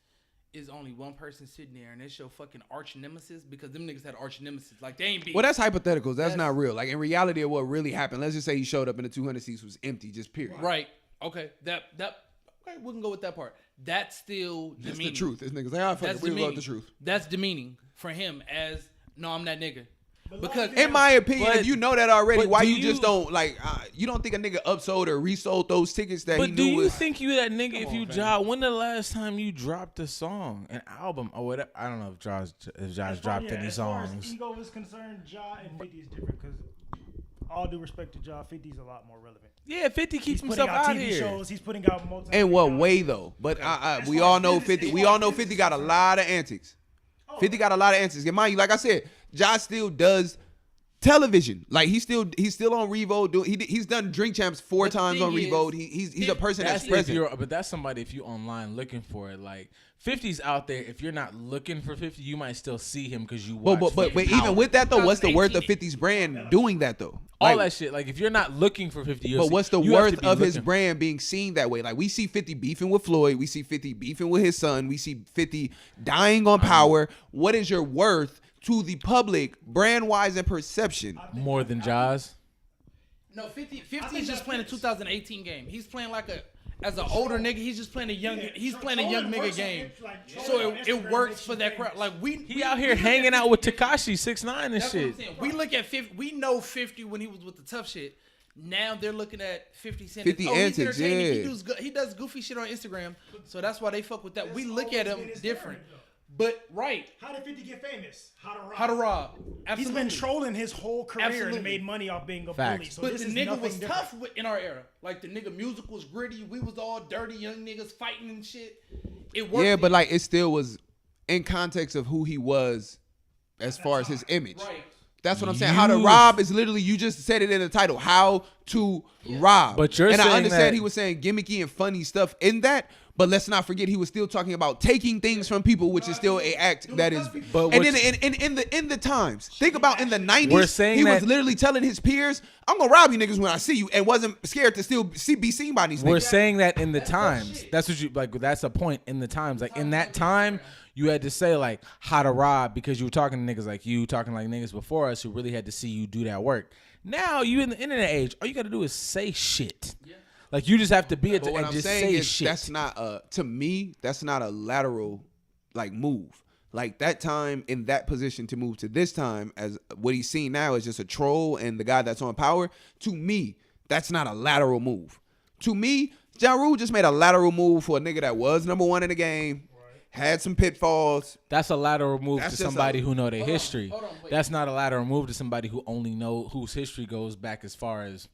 is only one person sitting there and it's your fucking arch nemesis, because them niggas had arch nemesis. They ain't beat. Well, that's hypotheticals. That's not real. In reality of what really happened, let's just say he showed up and the 200 seats was empty, just period. Right. Okay. Okay, we can go with that part. That's still That's demeaning. the truth. This nigga's like, fuck it, we love the truth. That's demeaning for him as, no, I'm that nigga. Because In my opinion, if you know that already, but why do you just you- don't you don't think a nigga upsold or resold those tickets that he But do knew you was think you that nigga if you Ja? When the last time you dropped a song, an album, or whatever? I don't know if Ja's dropped any As far songs. as ego is concerned, Ja and 50 is different because all due respect to Ja, 50 is a lot more relevant. Yeah, 50 keeps He's putting himself out out TV here. shows. He's putting out multi. in what way though? But we all know 50. We all know 50 got a lot of antics. 50 got a lot of antics. And mind you, like I said, Ja still does television. Like he's still on Revo. He's done Drink Champs 4 But the times thing on Revo. is, He's a person that's That's present. but that's somebody if you online looking for it. Like 50's out there. If you're not looking for 50, you might still see him because you watch. But 50 even Power. with that though, what's the worth of 2018. 50's brand doing that though? all Like, that shit. Like if you're not looking for 50, but what's the you have worth to be of his looking. brand being seen that way? Like we see 50 beefing with Floyd, we see 50 beefing with his son, we see 50 dying on Power. What is your worth to the public, brand wise and perception? More than Jaws? No, 50 is just playing a 2018 game. He's playing as an older nigga. He's just playing a young. He's playing a young nigga game. So it works for that crowd. Like He out here hanging out with Tekashi 6ix9ine and That's what I'm shit. saying. We look at 50. We know 50 when he was with the tough shit. Now they're looking at 50 Cent. 50 he's antics, entertaining. yeah. He does goofy shit on Instagram, so that's why they fuck with that. We look at him different. But right, How did 50 get famous? how to rob? He's Absolutely. been trolling his whole career Absolutely. and made money off being a Facts. bully. So But this the is nigga nothing was different. tough in our era. Like the nigga music was gritty. We was all dirty young niggas fighting and shit. It worked. Yeah, but like it still was in context of who he was as far as his image. Right. That's what I'm saying. How to rob is literally, you just said it in the title. How to rob. But you're and I saying understand that- he was saying gimmicky and funny stuff in that, but let's not forget he was still talking about taking things from people, which is still a act that is. But And what's- then in the times, think about in the 90s, We're saying he was that- literally telling his peers, "I'm gonna rob you niggas when I see you," and wasn't scared to still be seen by these We're niggas. saying that in the That's times. shit. That's what you like. That's a point in the times. Like in that time, you had to say like how to rob because you were talking to niggas like you, talking like niggas before us who really had to see you do that work. Now you in the internet age, all you got to do is say shit. Like you just have to be at But the what and I'm just saying say is shit. that's not to me, that's not a lateral like move. Like that time in that position to move to this time as what he's seen now is just a troll and the guy that's on Power. To me, that's not a lateral move. To me, Ja Rule just made a lateral move for a nigga that was number 1 in the game, had some pitfalls. That's a lateral move That's to just somebody a- who know their history. hold on, wait. That's not a lateral move to somebody who only know whose history goes back as far as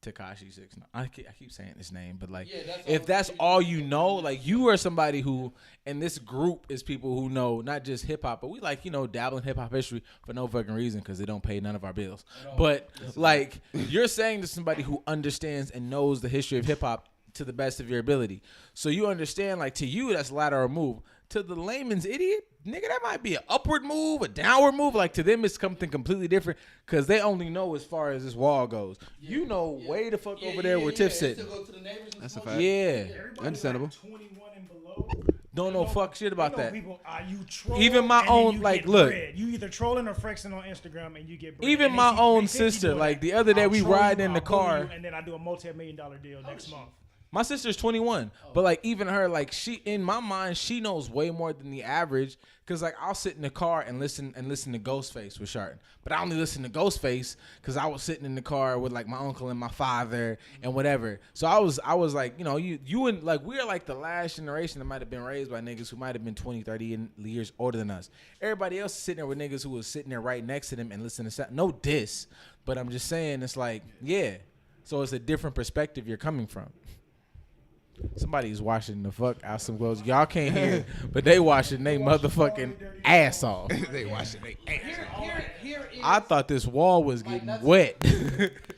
Tekashi 6ix9ine. I keep saying his name, but like Yeah, that's if all- that's all you know, like you are somebody who, and this group is people who know not just hip hop, but we like dabble in hip hop history for no fucking reason because they don't pay none of our bills. But like you're saying to somebody who understands and knows the history of hip hop to the best of your ability, so you understand like to you that's a lateral move. To the layman's idiot, nigga, that might be an upward move, a downward move. Like to them, it's something completely different because they only know as far as this wall goes. You know way the fuck over there where Tiff Still sitting. go to the neighbors and That's a smoke. fact. Yeah, Everybody Understandable. Like 21 and below. don't know fuck shit about You know that. People, you troll Even my and then own, you like, get look. bread. You either trolling or flexing on Instagram and you get bread. Even And they my see own 50 sister, doing like that. the other day I'll we troll ride you, in the I'll bully car. you, and then I do a multi-million-dollar deal next month. My sister's 21, but like even her, like she in my mind, she knows way more than the average. Cause like I'll sit in the car and listen to Ghostface with Sharton, but I only listen to Ghostface because I was sitting in the car with like my uncle and my father and whatever. So I was like, you and like we're like the last generation that might have been raised by niggas who might have been 20, 30 years older than us. Everybody else is sitting there with niggas who was sitting there right next to them and listening to no diss, but I'm just saying it's like yeah. So it's a different perspective you're coming from. Somebody's washing the fuck out some clothes. Y'all can't hear it, but they washing they motherfucking ass off. They washing their ass. Here is, I thought this wall was getting that's- wet.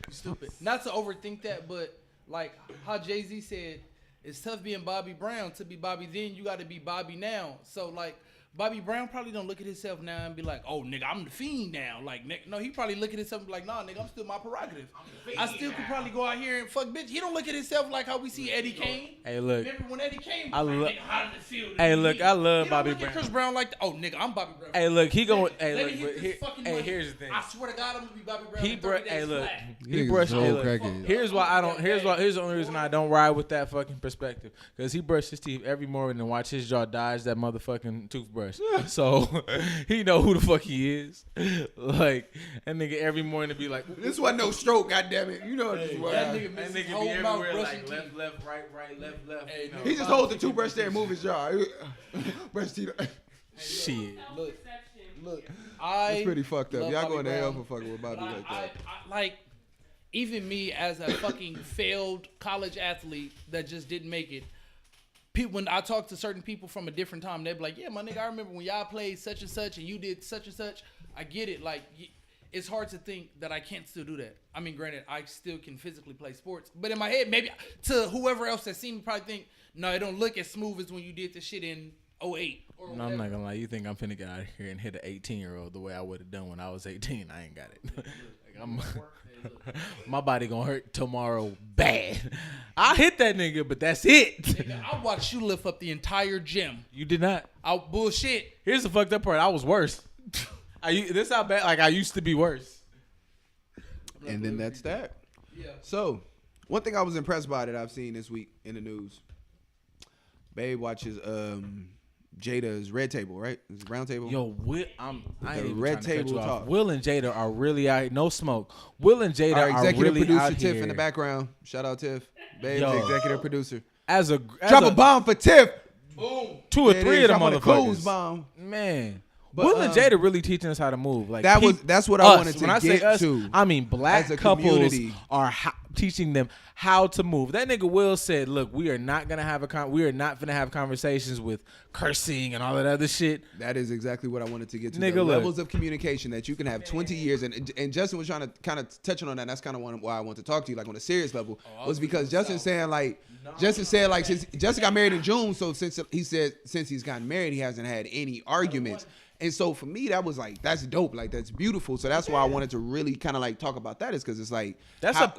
stupid. Not to overthink that, but like how Jay-Z said, it's tough being Bobby Brown. To be Bobby then, you got to be Bobby now. So like Bobby Brown probably don't look at himself now and be like, oh nigga, I'm the fiend now. Like no, he probably look at himself and be like, nah nigga, I'm still my prerogative. I still could probably go out here and fuck bitch. He don't look at himself like how we see Eddie Kane. Hey, look. Remember when Eddie Kane I was lo- like, nigga, how did it feel to Hey, be look, me? I love He don't Bobby look at Brown. Chris Brown like, oh nigga, I'm Bobby Brown. Hey, look, he going. Let Hey, me look, hit but this here, fucking hey, money. here's the thing. I swear to God, I'm gonna be Bobby Brown. He in 30 brushed. days Hey, look. flat. He Niggas brushed. so Hey, look. crackhead. Here's why I don't. Here's the only reason I don't ride with that fucking perspective. Because he brushed his teeth every morning and watch his jaw dodge that motherfucking toothbrush. So he know who the fuck he is. Like that nigga every morning to be like, This wasn't no stroke, goddammit. You know what this was. That nigga that misses nigga his be whole mouth everywhere brushing like teeth. left, right, left. Hey, you know. He just holds the toothbrush there and move his jaw. Brush teeth. Shit. Look, I That's pretty fucked up. love Y'all Bobby going to hell Brown, for fucking with Bobby but like that. I like even me as a fucking failed college athlete that just didn't make it. People, when I talk to certain people from a different time, they be like, "Yeah, my nigga, I remember when y'all played such and you did such and such." I get it. Like, it's hard to think that I can't still do that. I mean, granted, I still can physically play sports, but in my head, maybe to whoever else that seen me probably think, no, it don't look as smooth as when you did this shit in 08 or No, whatever. I'm not gonna lie. You think I'm finna get out of here and hit an 18-year-old the way I would have done when I was 18? I ain't got it. Like, my body gonna hurt tomorrow bad. I'll hit that nigga, but that's it. Nigga, I watched you lift up the entire gym. You did not. Bullshit. Here's the fucked up part. I was worse. This how bad. Like I used to be worse. And then that's that. Yeah. So, one thing I was impressed by that I've seen this week in the news. Babe watches Jada's Red Table, right? It's Round Table. Yo, I ain't even Red trying to cut Table you off. talk. Will and Jada are really out. No smoke. Will and Jada Our are executive really producer out Tiff here. in the background. Shout out Tiff. Babe's Yo. executive producer. As a Drop a bomb for Tiff. Boom. 2 or There it 3 is. of them Drop on the Coles motherfuckers. bomb. Man. But, Will and Jada really teaching us how to move. Like That's what I us. wanted to when I say get us, to. I mean black as a couples community. are teaching them how to move. That nigga Will said, "Look, we are not gonna have we are not gonna have conversations with cursing and all that other shit." That is exactly what I wanted to get to. Nigga, the look. levels of communication that you can have 20 years. And Justin was trying to kind of touch on that. And that's kind of why I want to talk to you, like on a serious level, was because Justin said since Justin got married in June, so since he's gotten married, he hasn't had any arguments. And so for me, that was like, that's dope. Like, that's beautiful. So that's why I wanted to really kind of like talk about that, is because it's like,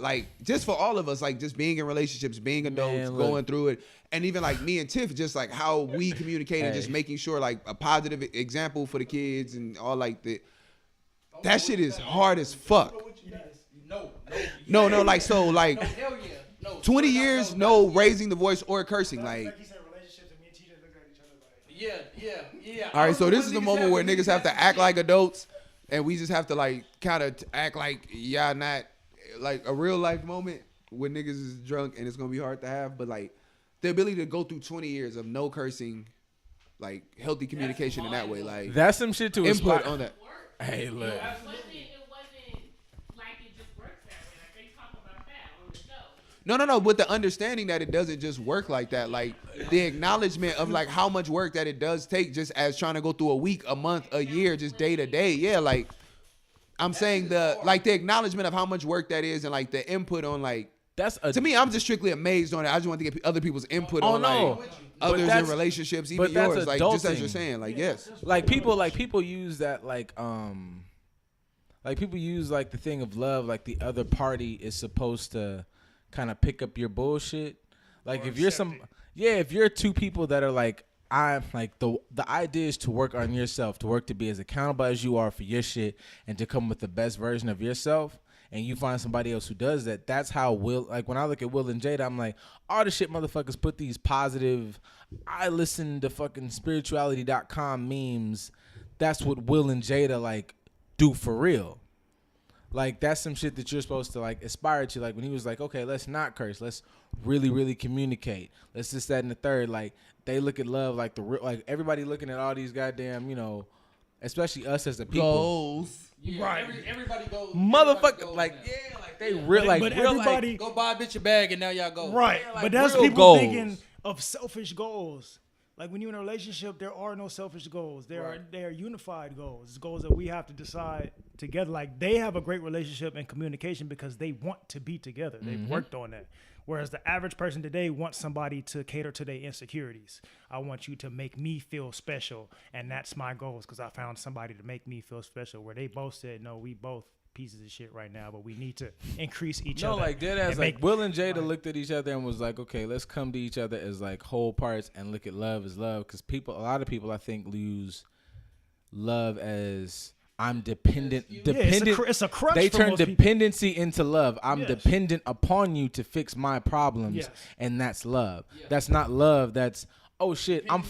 like just for all of us, like just being in relationships, being adults, Man, look. going through it. And even like me and Tiff, just like how we communicate and just making sure like a positive example for the kids and all like that shit is hard as fuck. No, like, so like No, hell yeah. No. 20 years, no raising the voice or cursing. Like, Like you said, relationships, and me and TJ look at each other like. Yeah. all right, so this is the moment where niggas have to act like adults, and we just have to like kind of act like y'all not like a real life moment when niggas is drunk, and it's gonna be hard to have. But like the ability to go through 20 years of no cursing, like healthy communication in that way, like That's some shit to input inspire. on that. Hey, look. It wasn't like it just works that way. Like they talk about that on the show. No, but the understanding that it doesn't just work like that, like the acknowledgement of like how much work that it does take, just as trying to go through a week, a month, a year, just day to day. Yeah, like I'm saying the acknowledgement of how much work that is, and like the input on like. To me, I'm just strictly amazed on it. I just want to get other people's input on like others in relationships, even that's yours. Like just as adulting. you're saying, like yes. Like people use that like people use like the thing of love, like the other party is supposed to kind of pick up your bullshit. Like if you're if you're two people that are like, I'm like the idea is to work on yourself, to work to be as accountable as you are for your shit, and to come with the best version of yourself. And you find somebody else who does that. That's how Will, like when I look at Will and Jada, I'm like, all the shit motherfuckers put these positive, I listen to fucking spirituality.com memes. That's what Will and Jada like do for real. Like that's some shit that you're supposed to like aspire to. Like when he was like, okay, let's not curse. Let's really, really communicate. Let's this, that, and the third. Like they look at love like the real, like everybody looking at all these goddamn, you know, especially us as the people. Goals. Yeah, Right. Everybody goes. Motherfucker, everybody goes like now. yeah, like they real, like But real, everybody- like, Go buy a bitch a bag and now y'all go. Right, Yeah, like but that's real people goals. thinking of selfish goals. Like when you're in a relationship, there are no selfish goals. There are unified goals. It's goals that we have to decide together. Like they have a great relationship and communication because they want to be together. They've worked on that. Whereas the average person today wants somebody to cater to their insecurities. I want you to make me feel special, and that's my goals because I found somebody to make me feel special. Where they both said, no, we both pieces of shit right now, but we need to increase each no, other. like dead ass. and Like make- Will and Jada looked at each other and was like, okay, let's come to each other as like whole parts and look at love as love. Because a lot of people, I think, use love as I'm dependent. it's a crutch They for turn most people. dependency into love. I'm Yes. dependent upon you to fix my problems, Yes. and that's love. That's not love. That's oh shit, I'm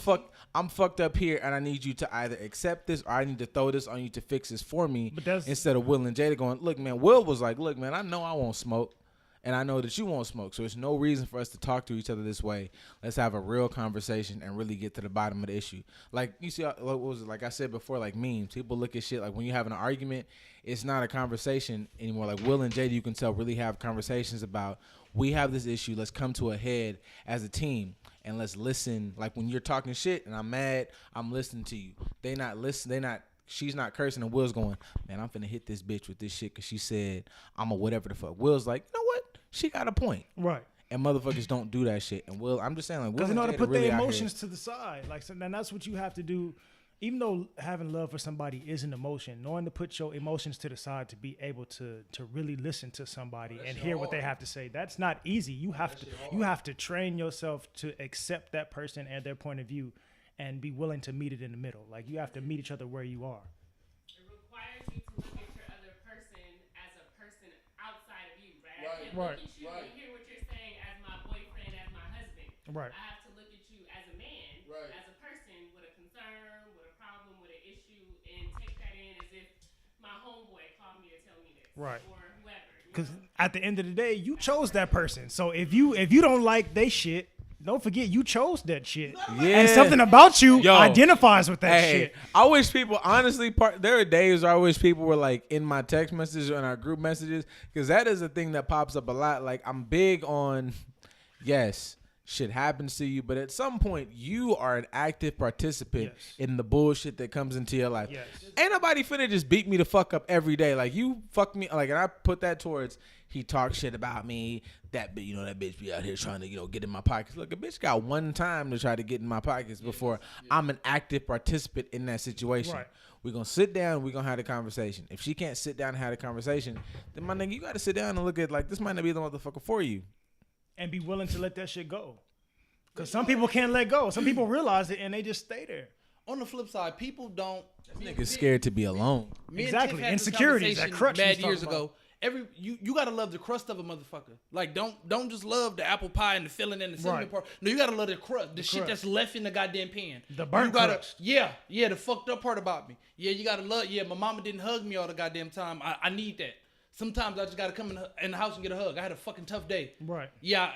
fucked up here, and I need you to either accept this or I need to throw this on you to fix this for me. But that's- Instead of Will and Jada going, look, man. Will was like, look, man, I know I won't smoke. And I know that you won't smoke, so there's no reason for us to talk to each other this way. Let's have a real conversation and really get to the bottom of the issue. Like you see, what was it? Like I said before, like memes. People look at shit like when you're having an argument, it's not a conversation anymore. Like Will and Jada, you can tell really have conversations about we have this issue. Let's come to a head as a team and let's listen. Like when you're talking shit and I'm mad, I'm listening to you. They not she's not cursing, and Will's going, man, I'm finna hit this bitch with this shit because she said I'm a whatever the fuck. Will's like, you know what? She got a point. Right. And motherfuckers don't do that shit. And Will, I'm just saying, like, Will Because and in order to Jada put really their out here. emotions to the side, like, so, and that's what you have to do. Even though having love for somebody is an emotion, knowing to put your emotions to the side to be able to really listen to somebody and hear what they have to say, that's not easy. You have to train yourself to accept that person and their point of view, and be willing to meet it in the middle. Like, you have to meet each other where you are. It requires you to look at your other person as a person outside of you, right? I can't Right. look at you and hear what you're saying as my boyfriend, as my husband. Right. I have to look at you as a man, as a person with a concern, with a problem, with an issue, and take that in as if my homeboy called me to tell me this, Right. or whoever. Because at the end of the day, you chose that person. So if you don't like they shit, don't forget you chose that shit. Yeah. And something about you Yo. identifies with that Hey, shit. I wish people, honestly, there are days where I wish people were like in my text messages or in our group messages, because that is a thing that pops up a lot. Like, I'm big on, yes, shit happens to you, but at some point, you are an active participant Yes. in the bullshit that comes into your life. Yes. Ain't nobody finna just beat me the fuck up every day. Like, you fuck me, like, and I put that towards, he talks shit about me, that bitch be out here trying to, get in my pockets. Look, a bitch got one time to try to get in my pockets before I'm an active participant in that situation. Right. We're going to sit down, we're going to have a conversation. If she can't sit down and have a conversation, then my nigga, you got to sit down and look at, like, this might not be the motherfucker for you. And be willing to let that shit go. Because some people can't let go. Some people realize it and they just stay there. On the flip side, people don't. Niggas scared to be alone. Me and Exactly. Tiff had this Insecurities, that conversation crutch we mad was years talking ago. You gotta love the crust of a motherfucker. Like don't just love the apple pie and the filling and the cinnamon Right. part. No, you gotta love the crust, the shit crust. that's left in the goddamn pan. The burnt you gotta, crust. Yeah, the fucked up part about me. Yeah, you gotta love. Yeah, my mama didn't hug me all the goddamn time. I need that. Sometimes I just gotta come in the house and get a hug. I had a fucking tough day. Right. Yeah.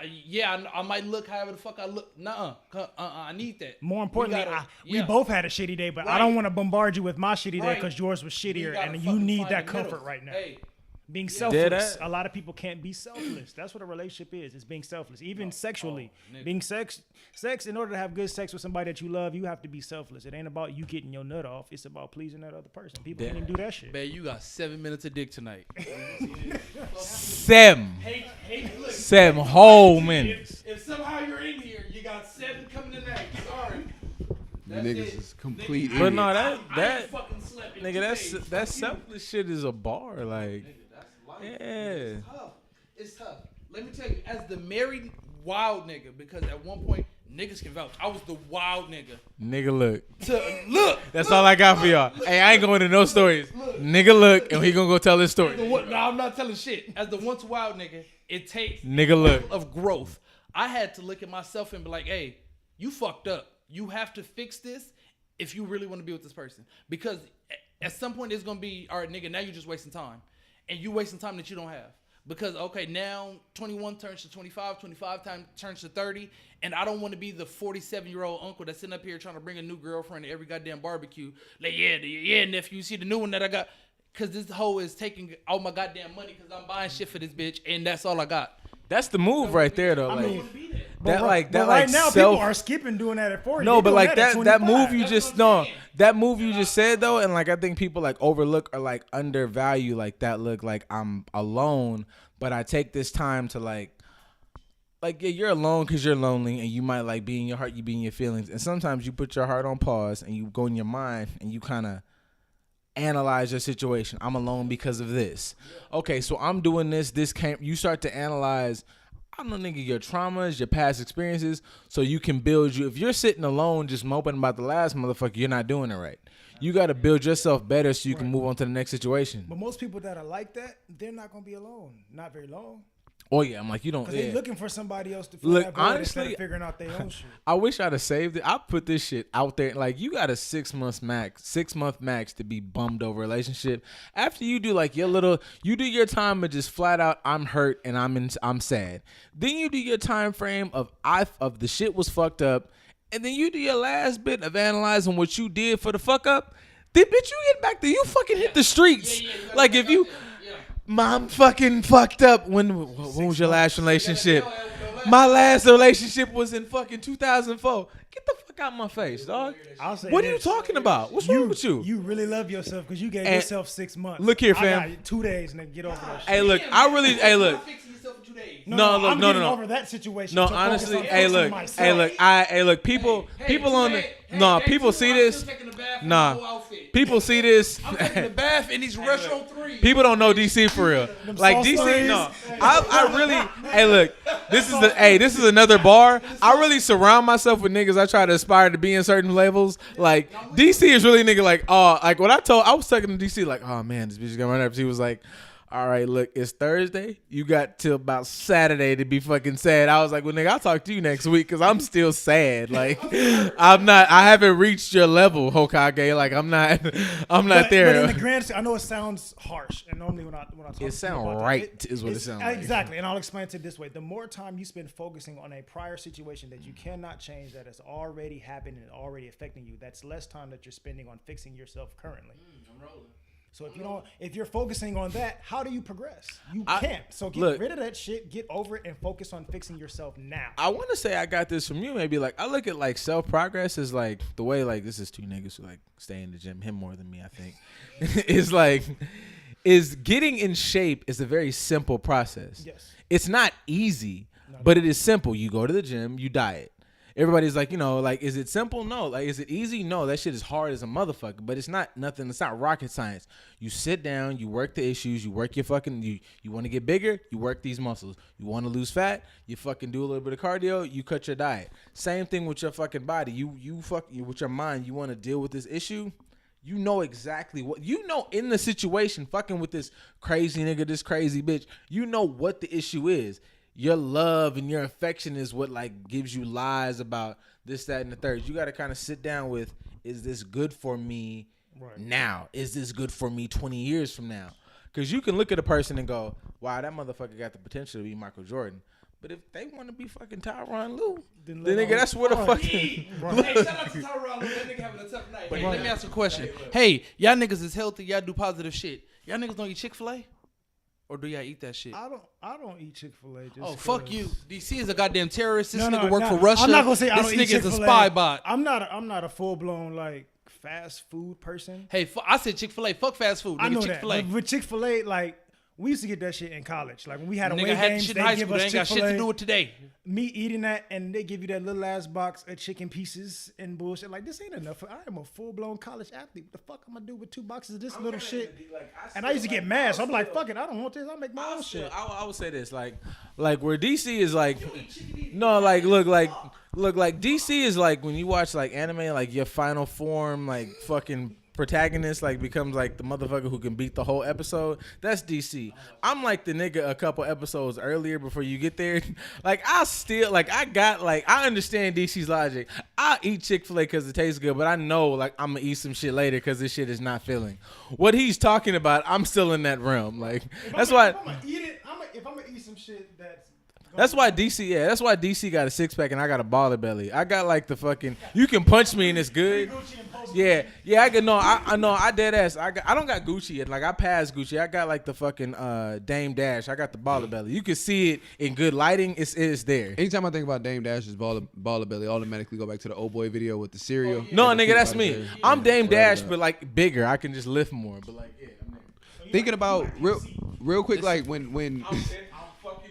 I might look however the fuck I look. Nuh-uh. I need that. More importantly, we yeah. both had a shitty day, but I Right. don't want to bombard you with my shitty day Right. because yours was We shittier, gotta and you fucking need find that the comfort middle. right now. Hey. Being Dead selfless. ass. A lot of people can't be selfless. That's what a relationship is. It's being selfless. Even sexually. nigga. Being sex, in order to have good sex with somebody that you love, you have to be selfless. It ain't about you getting your nut off. It's about pleasing that other person. People can't even do that shit. Babe, you got 7 minutes of dick tonight. Seven whole minutes. If somehow you're in here, you got 7 coming tonight. Sorry. Niggas is complete But idiots. no, I that ain't fucking slept in nigga, 2 that's days. that selfless shit is a bar. Like, That's life. yeah. It's tough. It's tough. Let me tell you, as the married wild nigga, because at one point niggas can vouch. I was the wild nigga. Nigga, look. Look. That's all I got for y'all. Hey, I ain't going into no stories. Nigga, look, and he gonna go tell his story. No, I'm not telling shit. As the once wild nigga, it takes Nigga, look. of growth. I had to look at myself and be like, hey, you fucked up. You have to fix this if you really want to be with this person. Because at some point it's going to be, all right, nigga, now you're just wasting time. And you wasting time that you don't have. Because, okay, now 21 turns to 25, 25 turns to 30, and I don't want to be the 47-year-old uncle that's sitting up here trying to bring a new girlfriend to every goddamn barbecue. Like, yeah, nephew, you see the new one that I got? Because this hoe is taking all my goddamn money because I'm buying shit for this bitch, and that's all I got. That's the move right there, though. I Like, mean, that, like, but that, right like, now, self. people are skipping doing that at 40. No, They but doing like at that 25. move you That's just what I'm saying. that move you just said though, and like I think people like overlook or like undervalue like that look like I'm alone, but I take this time to like yeah, you're alone because you're lonely and you might like be in your heart, you be in your feelings, and sometimes you put your heart on pause and you go in your mind and you kind of analyze your situation. I'm alone because of this. Okay, so I'm doing this. You start to analyze. I don't know, nigga, your traumas, your past experiences, so you can build you. If you're sitting alone just moping about the last motherfucker, you're not doing it right. You got to build yourself better so you can move on to the next situation. But most people that are like that, they're not going to be alone. Not very long. Oh, yeah, I'm like, you don't. Because Yeah. they're looking for somebody else to fill Look, that void instead honestly, of figuring out their own shit. I wish I'd have saved it. I put this shit out there. Like, you got a 6 month max to be bummed over a relationship. After you do like you do your time of just flat out, I'm hurt and I'm sad. Then you do your time frame of the shit was fucked up, and then you do your last bit of analyzing what you did for the fuck up. Then bitch, you get back there, you fucking hit the streets. Like if you. Mom fucking fucked up. When was your last relationship? My last relationship was in fucking 2004. Get the fuck out of my face, dog. I'll say What are you this. talking about? What's wrong with you? You really love yourself because you gave And yourself 6 months. look here, I fam. got 2 days and then get over that shit. Hey, look, I really, hey, look. No, look, I'm no, getting no. over that situation. No, to focus honestly, on hey, fixing look, myself. hey, look, people on the, people see this. Nah, people see this. I'm taking a bath in these Retro 3. People don't know DC for real. Like sauce DC, stories. no. I really, hey, look, this is another bar. I really surround myself with niggas I try to aspire to be in certain levels. Like DC is really nigga like, oh, like what I was talking to DC like, oh man, this bitch is gonna run up. She was like, all right, look, it's Thursday. You got till about Saturday to be fucking sad. I was like, well, nigga, I'll talk to you next week because I'm still sad. Like, I haven't reached your level, Hokage. Like, I'm not there. But in the grand, I know it sounds harsh, and normally when I talk, It sound about right that, is what it sounds like. Exactly, and I'll explain it this way: the more time you spend focusing on a prior situation that you cannot change, that has already happened and already affecting you, that's less time that you're spending on fixing yourself currently. I'm rolling. So if you're focusing on that, how do you progress? You can't. So get look, rid of that shit, get over it, and focus on fixing yourself now. I want to say I got this from you. Maybe like I look at like self progress is like the way like this is two niggas who like stay in the gym. Him more than me, I think. is getting in shape is a very simple process. Yes. It's not easy, but it is simple. You go to the gym, you diet. Everybody's like, like, is it simple? No. Like, is it easy? No. That shit is hard as a motherfucker. But it's not nothing. It's not rocket science. You sit down, you work the issues, you work your fucking, you want to get bigger, you work these muscles. You want to lose fat, you fucking do a little bit of cardio, you cut your diet. Same thing with your fucking body. You fucking, with your mind, you want to deal with this issue. You know exactly what, in the situation, fucking with this crazy nigga, this crazy bitch, you know what the issue is. Your love and your affection is what like gives you lies about this, that, and the third. You got to kind of sit down with, is this good for me now? Is this good for me 20 years from now? Because you can look at a person and go, wow, that motherfucker got the potential to be Michael Jordan. But if they want to be fucking Tyronn Lue, then nigga, that's what the fucking... Hey, shout out to Tyronn Lue. That nigga having a tough night. Hey, let me ask you a question. Hey, y'all niggas is healthy. Y'all do positive shit. Y'all niggas don't eat Chick-fil-A? Or do y'all eat that shit? I don't eat Chick-fil-A. Oh, fuck you. DC is a goddamn terrorist. This No, nigga work for no, Russia. I'm not gonna say I this don't eat nigga is a Chick-fil-A. spy bot. I'm not a full blown like fast food person. Hey, I said Chick-fil-A. Fuck fast food. Nigga, I know Chick-fil-A. that. But with Chick-fil-A, like we used to get that shit in college. Like when we had away Nigga had games, shit they in high give school. us They ain't got shit to Chick-fil-A. do with today. Me eating that, and they give you that little ass box of chicken pieces and bullshit. Like this ain't enough. I am a full blown college athlete. What the fuck am I gonna do with 2 boxes of this little shit? And I used to get mad. So I'm like, fuck it. I don't want this. I'll make my own shit. I would say this, like where DC is like, no, like look like DC is like when you watch like anime, like your final form, like fucking protagonist like becomes like the motherfucker who can beat the whole episode. That's DC. I'm like the nigga a couple episodes earlier before you get there. Like I still like I understand DC's logic. I eat Chick-fil-A because it tastes good, but I know like I'm gonna eat some shit later because this shit is not filling. What he's talking about, I'm still in that realm. Like that's why. If I'm gonna eat it, if I'm gonna eat some shit That's why DC, that's why DC got a 6-pack and I got a baller belly. I got like the fucking, you can punch me and it's good. Yeah, I can. No, I know. I dead ass. I don't got Gucci yet. Like I passed Gucci. I got like the fucking Dame Dash. I got the baller belly. You can see it in good lighting. It's there. Anytime I think about Dame Dash's baller belly, I automatically go back to the old boy video with the cereal. No, nigga, that's me. I'm Dame Dash, but like bigger. I can just lift more. But like, yeah, I'm there. Thinking about real quick, like when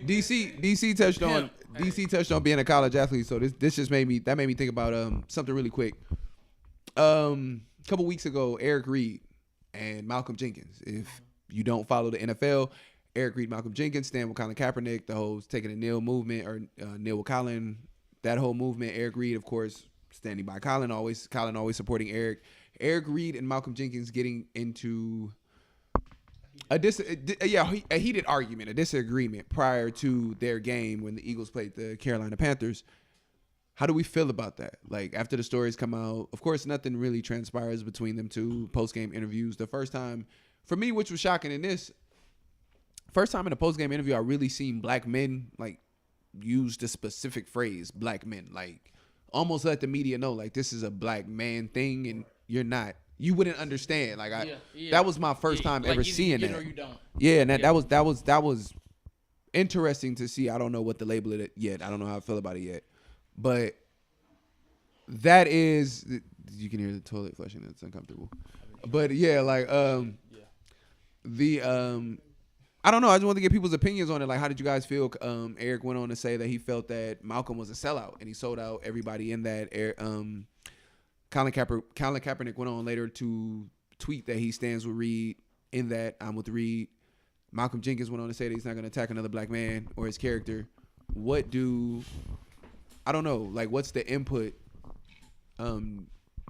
DC touched on being a college athlete. So this just made me think about something really quick. A couple weeks ago, Eric Reed and Malcolm Jenkins. If you don't follow the NFL, Eric Reed, Malcolm Jenkins stand with Colin Kaepernick, the whole taking a kneel movement, or kneel with Colin, that whole movement. Eric Reed, of course, standing by Colin always supporting Eric. Eric Reed and Malcolm Jenkins getting into a heated argument, a disagreement prior to their game when the Eagles played the Carolina Panthers. How do we feel about that? Like after the stories come out, of course, nothing really transpires between them two. Post-game interviews. The first time for me, which was shocking in this, first time in a post-game interview, I really seen black men like use the specific phrase "black men," like almost let the media know like this is a black man thing, and you're not. You wouldn't understand. Like that was my first time like ever either seeing you get that. or you don't. Yeah, and that was interesting to see. I don't know what to label it yet. I don't know how I feel about it yet. But that is, you can hear the toilet flushing. It's uncomfortable. But yeah, like I don't know. I just want to get people's opinions on it. Like, how did you guys feel? Eric went on to say that he felt that Malcolm was a sellout and he sold out everybody in that. Colin Kaepernick went on later to tweet that he stands with Reed. In that, I'm with Reed. Malcolm Jenkins went on to say that he's not going to attack another black man or his character. I don't know. Like, what's the input? I don't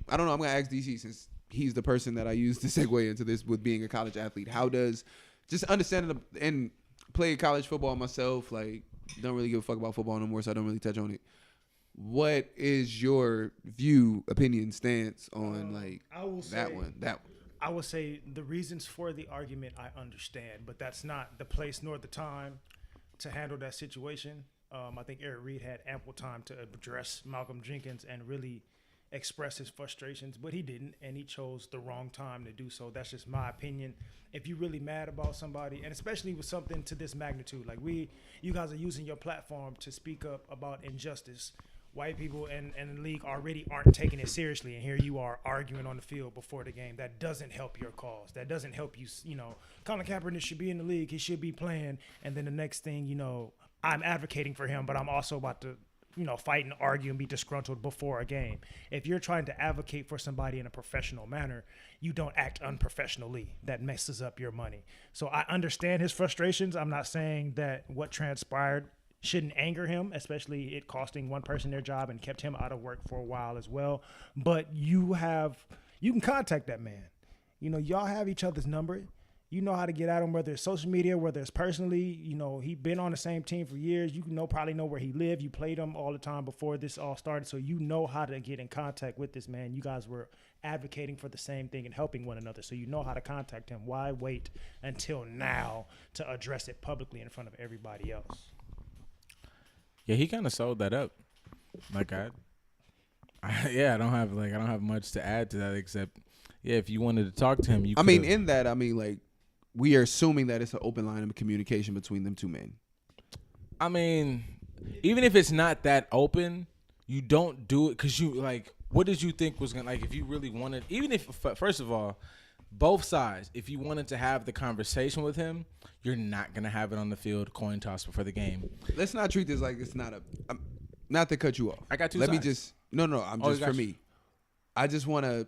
know. I'm going to ask DC since he's the person that I use to segue into this with being a college athlete. How does just understanding and playing college football myself, like, don't really give a fuck about football no more, so I don't really touch on it. What is your view, opinion, stance on that one? I would say the reasons for the argument I understand, but that's not the place nor the time to handle that situation. I think Eric Reed had ample time to address Malcolm Jenkins and really express his frustrations, but he didn't, and he chose the wrong time to do so. That's just my opinion. If you're really mad about somebody, and especially with something to this magnitude, like you guys are using your platform to speak up about injustice. White people and the league already aren't taking it seriously, and here you are arguing on the field before the game. That doesn't help your cause. That doesn't help you. Colin Kaepernick should be in the league. He should be playing. And then the next thing, I'm advocating for him, but I'm also about to, fight and argue and be disgruntled before a game. If you're trying to advocate for somebody in a professional manner, you don't act unprofessionally. That messes up your money. So I understand his frustrations. I'm not saying that what transpired shouldn't anger him, especially it costing one person their job and kept him out of work for a while as well. But you can contact that man. Y'all have each other's number. You know how to get at him, whether it's social media, whether it's personally. He been on the same team for years. You probably know where he lived. You played him all the time before this all started, so you know how to get in contact with this man. You guys were advocating for the same thing and helping one another, so you know how to contact him. Why wait until now to address it publicly in front of everybody else? Yeah, he kind of sold that up. Like I don't have much to add to that except, if you wanted to talk to him, you. Like, we are assuming that it's an open line of communication between them two men. I mean, even if it's not that open, you don't do it because what did you think was gonna if you really wanted? Even if first of all, both sides, if you wanted to have the conversation with him, you're not going to have it on the field, coin toss before the game. Let's not treat this like it's not not to cut you off. I got two sides. Let me just, I'm just for me. I just want to,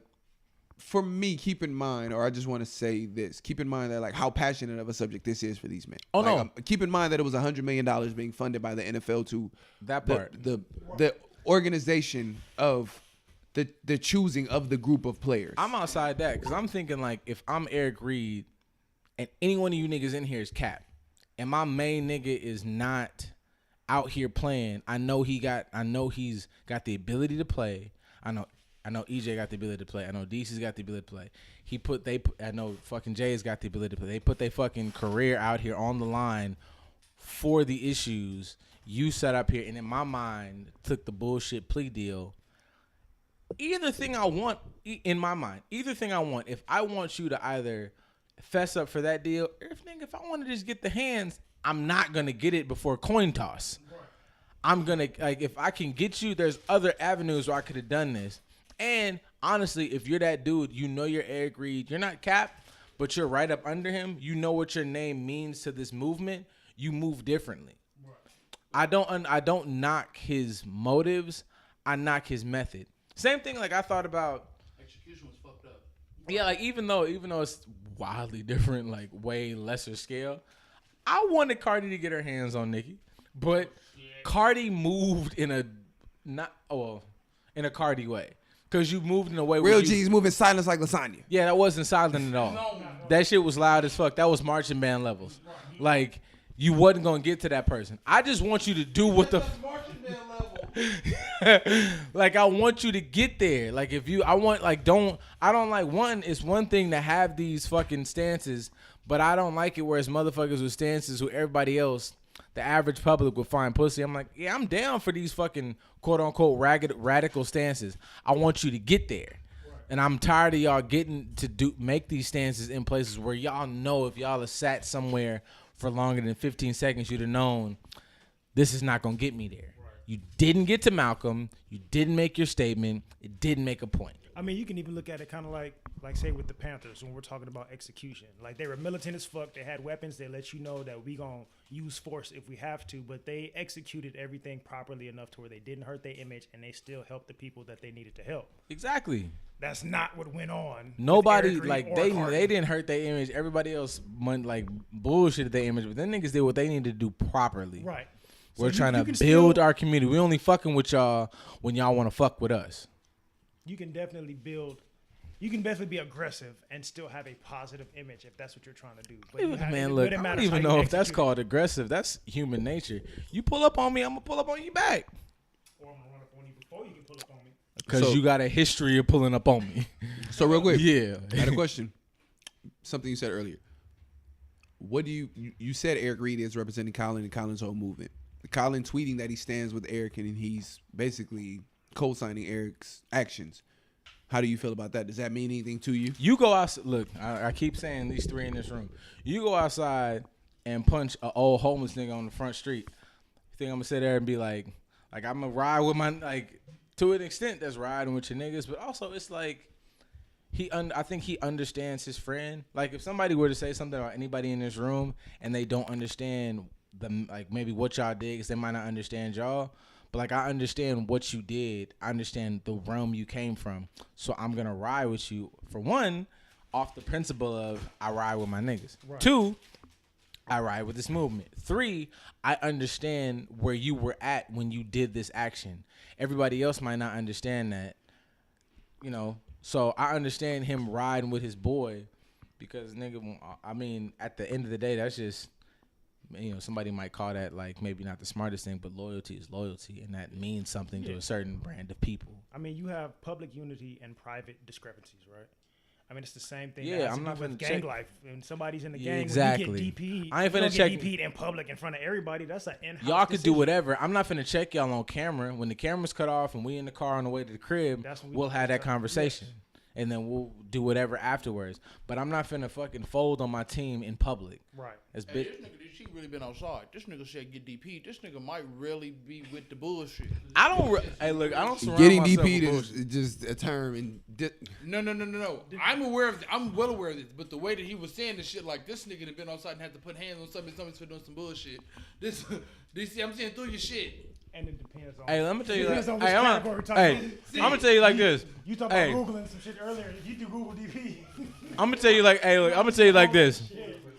for me, keep in mind, or I just want to say this, keep in mind that how passionate of a subject this is for these men. Keep in mind that it was $100 million being funded by the NFL to that part. The organization of the choosing of the group of players. I'm outside that because I'm thinking if I'm Eric Reed and any one of you niggas in here is Cap and my main nigga is not out here playing, I know he's got the ability to play. I know EJ got the ability to play. I know DC's got the ability to play. I know fucking Jay's got the ability to play. They put their fucking career out here on the line for the issues you set up here, and in my mind took the bullshit plea deal. Either thing I want, if I want you to either fess up for that deal, or if I want to just get the hands, I'm not going to get it before coin toss. I'm going to, if I can get you, there's other avenues where I could have done this. And honestly, if you're that dude, you're Eric Reed, you're not Cap, but you're right up under him. You know what your name means to this movement. You move differently. I don't knock his motives. I knock his method. Same thing I thought about. Execution was fucked up. Yeah, even though it's wildly different, way lesser scale, I wanted Cardi to get her hands on Nicki, but Cardi moved in a Cardi way. Because you moved in a way Real G's moving silence like lasagna. Yeah, that wasn't silent at all. No. That shit was loud as fuck. That was marching band levels. You wasn't going to get to that person. I just want you to do what the... marching band level. I want you to get there. It's one thing to have these fucking stances, but I don't like it where it's motherfuckers with stances who everybody else, the average public, would find pussy. I'm like, yeah, I'm down for these fucking quote unquote radical stances. I want you to get there. And I'm tired of y'all getting to make these stances in places where y'all know if y'all are sat somewhere for longer than 15 seconds, you'd have known this is not going to get me there. Right. You didn't get to Malcolm. You didn't make your statement. It didn't make a point. I mean, you can even look at it kind of like say with the Panthers when we're talking about execution. Like, they were militant as fuck. They had weapons. They let you know that we going to use force if we have to. But they executed everything properly enough to where they didn't hurt their image and they still helped the people that they needed to help. Exactly. That's not what went on. Nobody, like, they didn't hurt their image. Everybody else, like, bullshitted their image. But them niggas did what they needed to do properly. Right. We're trying to build our community. We only fucking with y'all when y'all want to fuck with us. You can definitely build. You can definitely be aggressive and still have a positive image if that's what you're trying to do. But man, look, I don't even know if that's called aggressive. That's human nature. You pull up on me, I'm gonna pull up on you back. Or I'm gonna run up on you before you can pull up on me. Because you got a history of pulling up on me. So real quick, yeah. I had a question. Something you said earlier. What do you said Eric Reed is representing Colin and Colin's whole movement. Colin tweeting that he stands with Eric and he's basically co-signing Eric's actions. How do you feel about that? Does that mean anything to you? You go outside. Look, I keep saying these three in this room. You go outside and punch an old homeless nigga on the front street. You think I'm gonna sit there and be like I'm gonna ride with my, like, to an extent that's riding with your niggas, but also it's like I think he understands his friend. Like, if somebody were to say something about anybody in this room and they don't understand maybe what y'all did, because they might not understand y'all. But, like, I understand what you did. I understand the realm you came from. So I'm going to ride with you, for one, off the principle of I ride with my niggas. Right. 2, I ride with this movement. 3, I understand where you were at when you did this action. Everybody else might not understand that, you know. So I understand him riding with his boy because, nigga, I mean, at the end of the day, that's just, you know, somebody might call that, like, maybe not the smartest thing, but loyalty is loyalty, and that means something to a certain brand of people. I mean, you have public unity and private discrepancies, right? I mean, it's the same thing. Yeah, I'm not with gang life. When somebody's in the gang, exactly. when you get DP'd, I ain't finna check DP'd in public in front of everybody. That's an in-house y'all could decision. do whatever. I'm not finna check y'all on camera. When the camera's cut off and we in the car on the way to the crib, we'll have that conversation. Yes. And then we'll do whatever afterwards. But I'm not finna fucking fold on my team in public. Right. This nigga, she really been outside. This nigga said get DP'd. This nigga might really be with the bullshit. I don't. Hey, look, I don't surround getting myself DP'd with is just a term. And No. I'm well aware of this. But the way that he was saying this shit, like, this nigga that been outside and had to put hands on somebody for doing some bullshit. This I'm saying through your shit. And it depends on. Hey, let me tell you. I'm gonna tell you like this. You talked about Googling some shit earlier. If you do Google DP. I'm gonna tell you like, hey, look, I'm gonna tell you like this.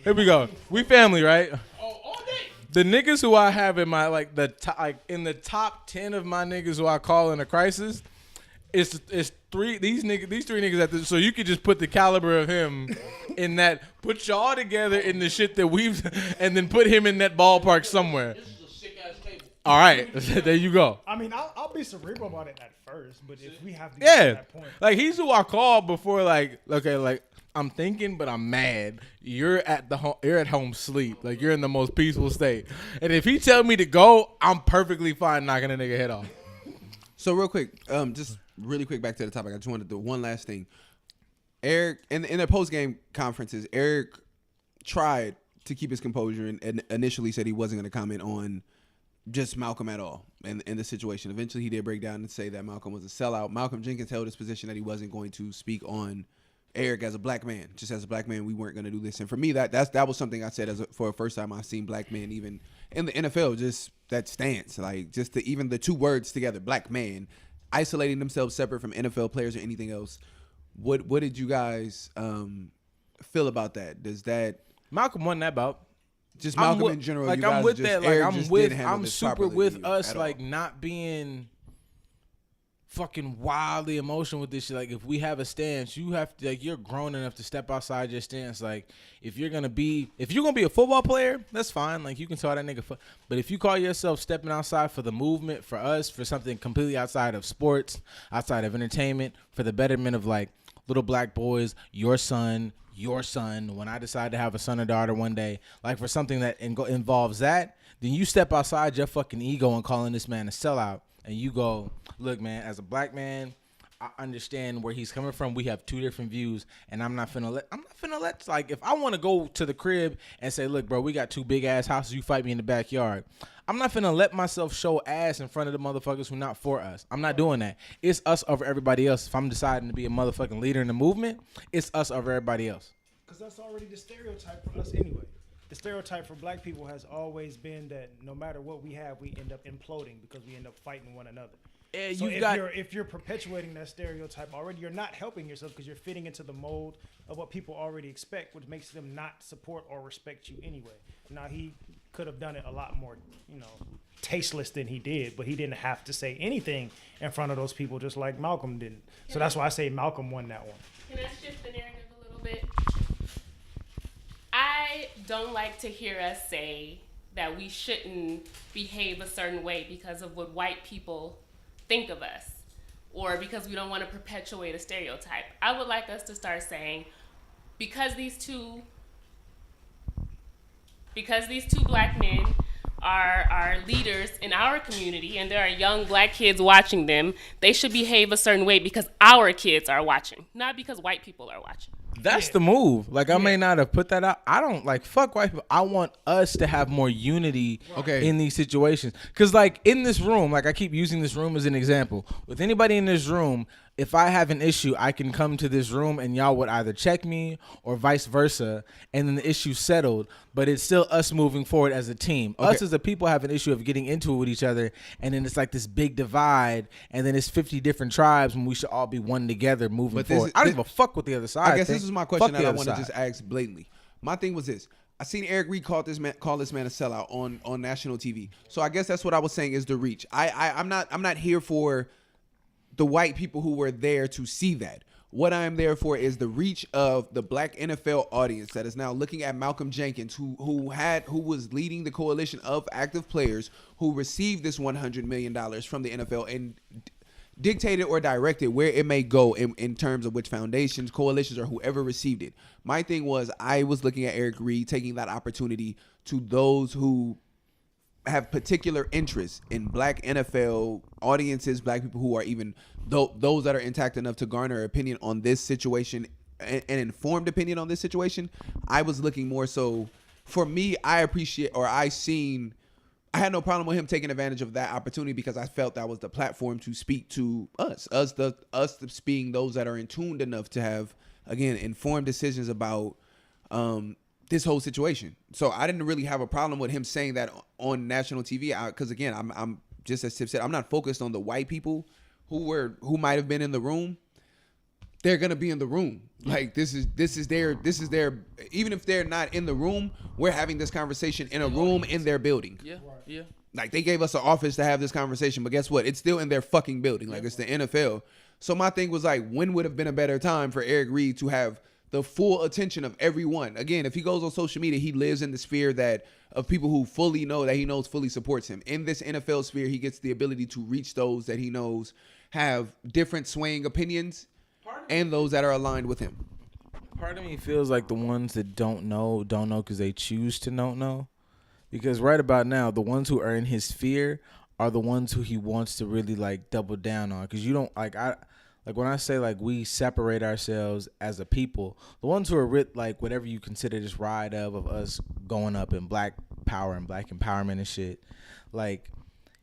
Here we go. We family, right? All day. The niggas who I have in my in the top 10 of my niggas who I call in a crisis, it's these three niggas at the, so you could just put the caliber of him in that. Put y'all together in the shit that we've, and then put him in that ballpark somewhere. All right, there you go. I mean, I'll be cerebral about it at first, but if we have to get to that point. Like, he's who I called before, like, okay, like, I'm thinking, but I'm mad. You're at home sleep. Like, you're in the most peaceful state. And if he tell me to go, I'm perfectly fine knocking a nigga head off. So real quick, just really quick back to the topic. I just wanted to do one last thing. Eric, in their post-game conferences, Eric tried to keep his composure and initially said he wasn't going to comment on just Malcolm at all in the situation. Eventually, he did break down and say that Malcolm was a sellout. Malcolm Jenkins held his position that he wasn't going to speak on Eric as a black man. Just as a black man, we weren't going to do this. And for me, that was something I said for the first time I've seen black men even in the NFL, just that stance. Like, just even the two words together, black man, isolating themselves separate from NFL players or anything else. What did you guys feel about that? Does that... Malcolm won that bout. Just Malcolm in general. Like, I'm with that. Like, I'm super with us, like, not being fucking wildly emotional with this shit. Like, if we have a stance, you have to, like, you're grown enough to step outside your stance. Like, if you're gonna be a football player, that's fine. Like, you can tell that nigga. But if you call yourself stepping outside for the movement, for us, for something completely outside of sports, outside of entertainment, for the betterment of, like, little black boys, your son, when I decide to have a son or daughter one day, like, for something that involves that, then you step outside your fucking ego and calling this man a sellout, and you go, look, man, as a black man, I understand where he's coming from. We have two different views, and I'm not finna let like if I want to go to the crib and say, look, bro, we got two big ass houses. You fight me in the backyard. I'm not finna let myself show ass in front of the motherfuckers who not for us. I'm not doing that. It's us over everybody else. If I'm deciding to be a motherfucking leader in the movement, it's us over everybody else. Because that's already the stereotype for us anyway. The stereotype for black people has always been that no matter what we have, we end up imploding because we end up fighting one another. Yeah, So if you're perpetuating that stereotype already, you're not helping yourself because you're fitting into the mold of what people already expect, which makes them not support or respect you anyway. Now, he could have done it a lot more, tasteless than he did, but he didn't have to say anything in front of those people, just like Malcolm didn't. So that's why I say Malcolm won that one. Can I shift the narrative a little bit? I don't like to hear us say that we shouldn't behave a certain way because of what white people think of us, or because we don't want to perpetuate a stereotype. I would like us to start saying, because these two black men are leaders in our community and there are young black kids watching them, they should behave a certain way because our kids are watching, not because white people are watching. That's the move. Like, I may not have put that out. I don't, like, fuck white people. I want us to have more unity in these situations. Because, like, in this room, like, I keep using this room as an example. With anybody in this room, if I have an issue, I can come to this room and y'all would either check me or vice versa, and then the issue's settled. But it's still us moving forward as a team. Us as a people have an issue of getting into it with each other, and then it's like this big divide, and then it's 50 different tribes when we should all be one together moving forward. I don't give a fuck what the other side I guess thinks. this is my question that I want to side. just ask blatantly. My thing was this. I seen Eric Reed call this man a sellout on national TV. So I guess that's what I was saying is the reach. I'm not here for the white people who were there to see that. What I am there for is the reach of the black NFL audience that is now looking at Malcolm Jenkins, who was leading the coalition of active players who received this $100 million from the NFL and dictated or directed where it may go in terms of which foundations, coalitions, or whoever received it. My thing was I was looking at Eric Reed taking that opportunity to those who have particular interests in black NFL audiences, black people who are even those that are intact enough to garner opinion on this situation, an informed opinion on this situation. I was looking more so for me. I had no problem with him taking advantage of that opportunity because I felt that was the platform to speak to us being those that are in tuned enough to have, again, informed decisions about this whole situation. So I didn't really have a problem with him saying that on national TV because, again, I'm just as Tip said, I'm not focused on the white people who might have been in the room. They're gonna be in the room. Like this is their even if they're not in the room, we're having this conversation in a room in their building. Yeah. Like they gave us an office to have this conversation, but guess what? It's still in their fucking building. Like it's the NFL. So my thing was like, when would have been a better time for Eric Reed to have the full attention of everyone? Again, if he goes on social media, he lives in the sphere of people who fully know that he knows fully supports him. In this NFL sphere, he gets the ability to reach those that he knows have different swaying opinions and those that are aligned with him. Part of me feels like the ones that don't know because they choose to don't know. Because right about now, the ones who are in his sphere are the ones who he wants to really like double down on. Because you don't like when I say like we separate ourselves as a people, the ones who are like whatever you consider this ride of us going up in black power and black empowerment and shit, like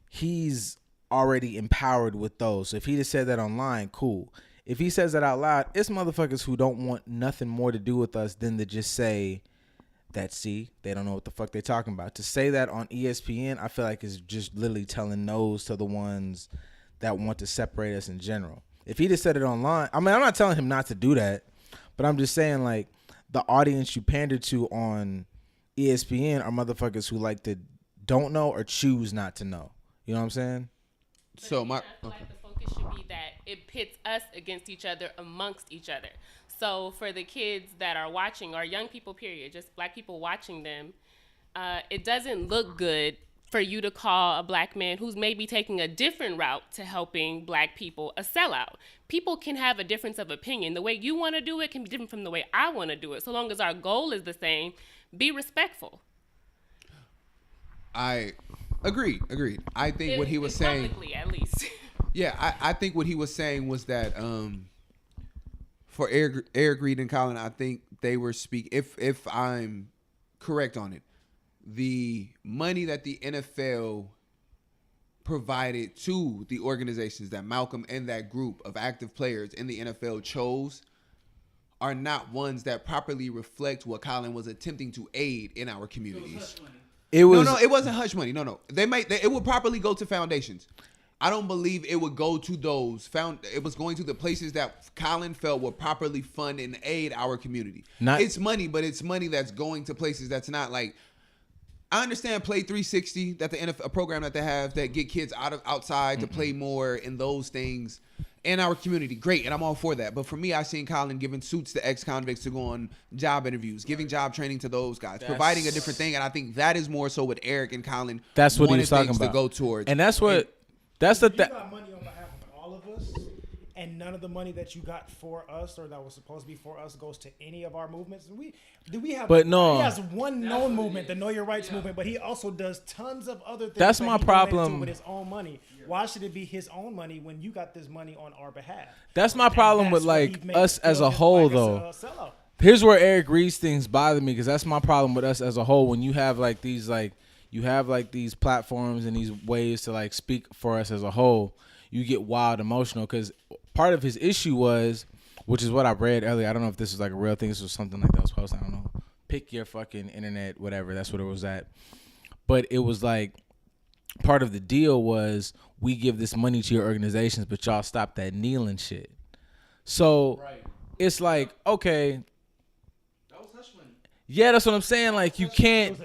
he's already empowered with those. So if he just said that online, cool. If he says that out loud, it's motherfuckers who don't want nothing more to do with us than to just say that, see, they don't know what the fuck they're talking about. To say that on ESPN, I feel like is just literally telling no's to the ones that want to separate us in general. If he just said it online, I mean, I'm not telling him not to do that, but I'm just saying like the audience you pander to on ESPN are motherfuckers who like to don't know or choose not to know. You know what I'm saying? But so I feel like the focus should be that it pits us against each other, amongst each other. So for the kids that are watching, or young people, period, just black people watching them, it doesn't look good for you to call a black man who's maybe taking a different route to helping black people a sellout. People can have a difference of opinion. The way you want to do it can be different from the way I want to do it. So long as our goal is the same, be respectful. Agreed. I think what he was saying, publicly at least. Yeah, I think what he was saying was that for Eric Reed and Colin, I think they were speaking. If I'm correct on it, the money that the NFL provided to the organizations that Malcolm and that group of active players in the NFL chose are not ones that properly reflect what Colin was attempting to aid in our communities. It was No, it wasn't hush money. No. It would properly go to foundations. I don't believe it would go to those it was going to the places that Colin felt would properly fund and aid our community. It's money, but it's money that's going to places that's not like. I understand Play 360, that the NFL, a program that they have that get kids outside to play more in those things in our community. Great, and I'm all for that. But for me, I seen Colin giving suits to ex-convicts to go on job interviews, giving job training to those guys, providing a different thing. And I think that is more so what Eric and Colin that's what he was talking things about to go towards. And that's what that's the You got money on behalf of all of us, and none of the money that you got for us or that was supposed to be for us goes to any of our movements. We have? But no. He has one known movement, the Know Your Rights movement, but he also does tons of other things. That's that my he donated to problem with his own money. Why should it be his own money when you got this money on our behalf? That's my problem with like us as a whole though. Sellout. Here's where Eric Reed's things bother me because that's my problem with us as a whole. When you have like these these platforms and these ways to like speak for us as a whole, you get wild emotional because part of his issue was, which is what I read earlier. I don't know if this is like a real thing. This was something like that was posted. I don't know. Pick your fucking internet, whatever. That's what it was at. But it was like part of the deal was we give this money to your organizations, but y'all stop that kneeling shit. So it's like, okay. That was hush money. Yeah, that's what I'm saying. Like you can't.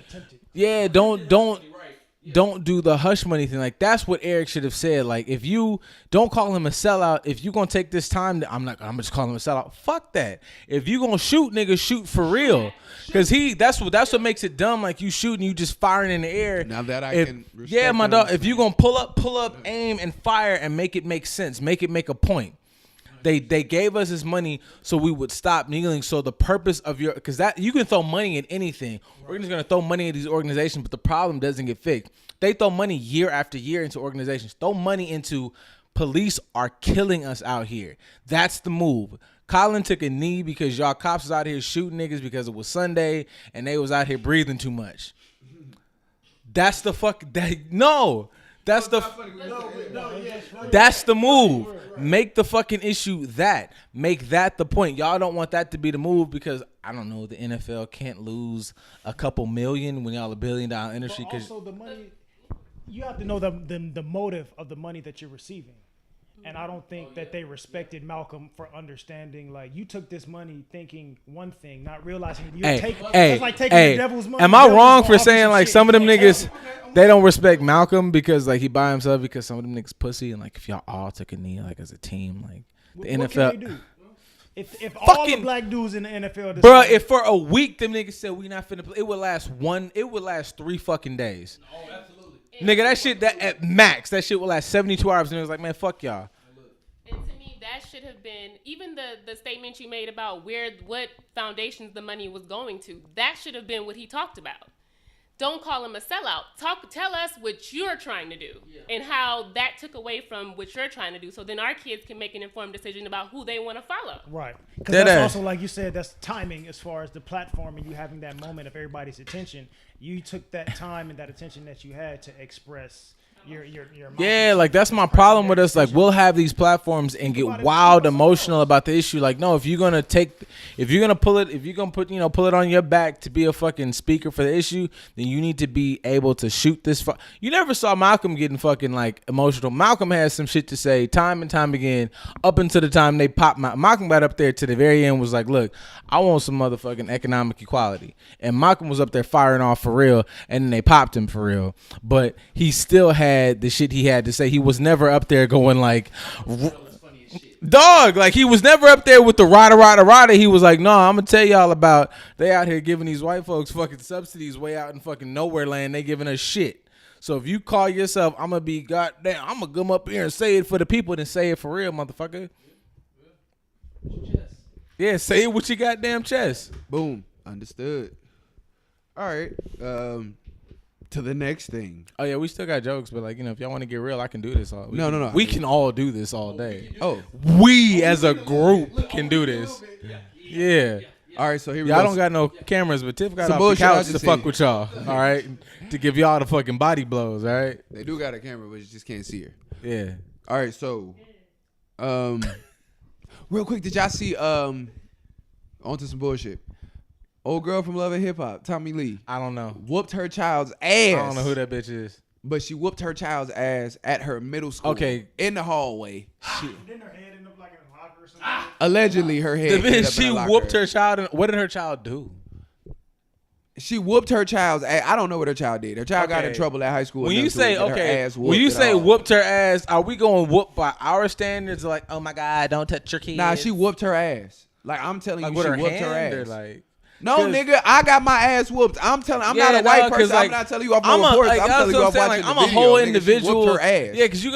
Yeah, don't do the hush money thing. Like that's what Eric should have said. Like if you don't call him a sellout, if you gonna take this time, I'm just calling him a sellout. Fuck that. If you gonna shoot, nigga, shoot for real. Cause that's what makes it dumb. Like you shooting, you just firing in the air. Now that I can respect yeah, my and dog. understand. If you gonna pull up, aim and fire and make it make sense, make it make a point. They gave us this money so we would stop kneeling. So the purpose of because that you can throw money at anything. We're just gonna throw money at these organizations, but the problem doesn't get fixed. They throw money year after year into organizations. Throw money into police are killing us out here. That's the move. Colin took a knee because y'all cops was out here shooting niggas because it was Sunday and they was out here breathing too much. That's the fuck that no. That's the move. Make the fucking issue that. Make that the point. Y'all don't want that to be the move because I don't know, the NFL can't lose a couple million when y'all $1 billion industry. But also the money, you have to know the motive of the money that you're receiving. And I don't think that they respected Malcolm for understanding. Like you took this money thinking one thing, not realizing it's like taking the devil's money. Am I wrong for saying like some of them niggas they don't respect Malcolm because like he by himself because some of them niggas pussy and like if y'all all took a knee like as a team like the what NFL. Can they do? If all the black dudes in the NFL, bro, if for a week them niggas said we not finna play, it would last 3 fucking days. Oh, absolutely. Nigga, that shit that at max, that shit will last 72 hours and it was like, man, fuck y'all. And to me, that should have been even the statement you made about what foundations the money was going to. That should have been what he talked about. Don't call him a sellout. Tell us what you're trying to do and how that took away from what you're trying to do. So then our kids can make an informed decision about who they want to follow. Right. Because that's also, like you said, that's timing as far as the platform and you having that moment of everybody's attention. You took that time and that attention that you had to express your yeah, like that's my problem with us. Like we'll have these platforms and get wild emotional about the issue. Like no, if you're gonna pull it on your back to be a fucking speaker for the issue, then you need to be able to shoot this. You never saw Malcolm getting fucking like emotional. Malcolm has some shit to say time and time again. Up until the time they popped Malcolm got up there to the very end was like, look, I want some motherfucking economic equality, and Malcolm was up there firing off for real, and then they popped him for real, but he still had the shit he had to say. He was never up there going like dog, like he was never up there with the rada. He was like, no, I'm gonna tell y'all about they out here giving these white folks fucking subsidies way out in fucking nowhere land. They giving us shit. So if you call yourself, I'm gonna be goddamn, I'm gonna come up here and say it for the people, then say it for real, motherfucker. Yeah, say it with your goddamn chest. Boom. Understood. All right. to the next thing. Oh yeah, we still got jokes, but like if y'all want to get real, I can do this all. No. We can all do this all day. Oh, We as a group can do this. Yeah. all right. So here we go. Y'all don't got no cameras, but Tiff got Some off the bullshit I couch to just fuck said. with y'all. All right, to give y'all the fucking body blows. All right. They do got a camera, but you just can't see her. Yeah. All right. So, real quick, did y'all see onto some bullshit? Old girl from Love and Hip Hop, Tommy Lee, I don't know. whooped her child's ass. I don't know who that bitch is. But she whooped her child's ass at her middle school. Okay. In the hallway. Didn't her head end up like in a locker or something? Allegedly, her head. The ended bitch, up in she a locker. whooped her child. And what did her child do? She whooped her child's ass. I don't know what her child did. Her child got in Okay. trouble at high school. When enough you to say get her okay, ass when you whooped say at all. whooped her ass, are we going whoop by our standards? Like, oh my god, don't touch your kids. Nah, she whooped her ass. Like I'm telling like you, with she her whooped hand her or ass. like. No, 'Cause- nigga, I got my ass whooped. I'm telling. I'm not a white person. I'm not telling you off no reports. I'm telling you off watching I'm the a video. whole Nigga, she individual. whooped her ass. Yeah, because you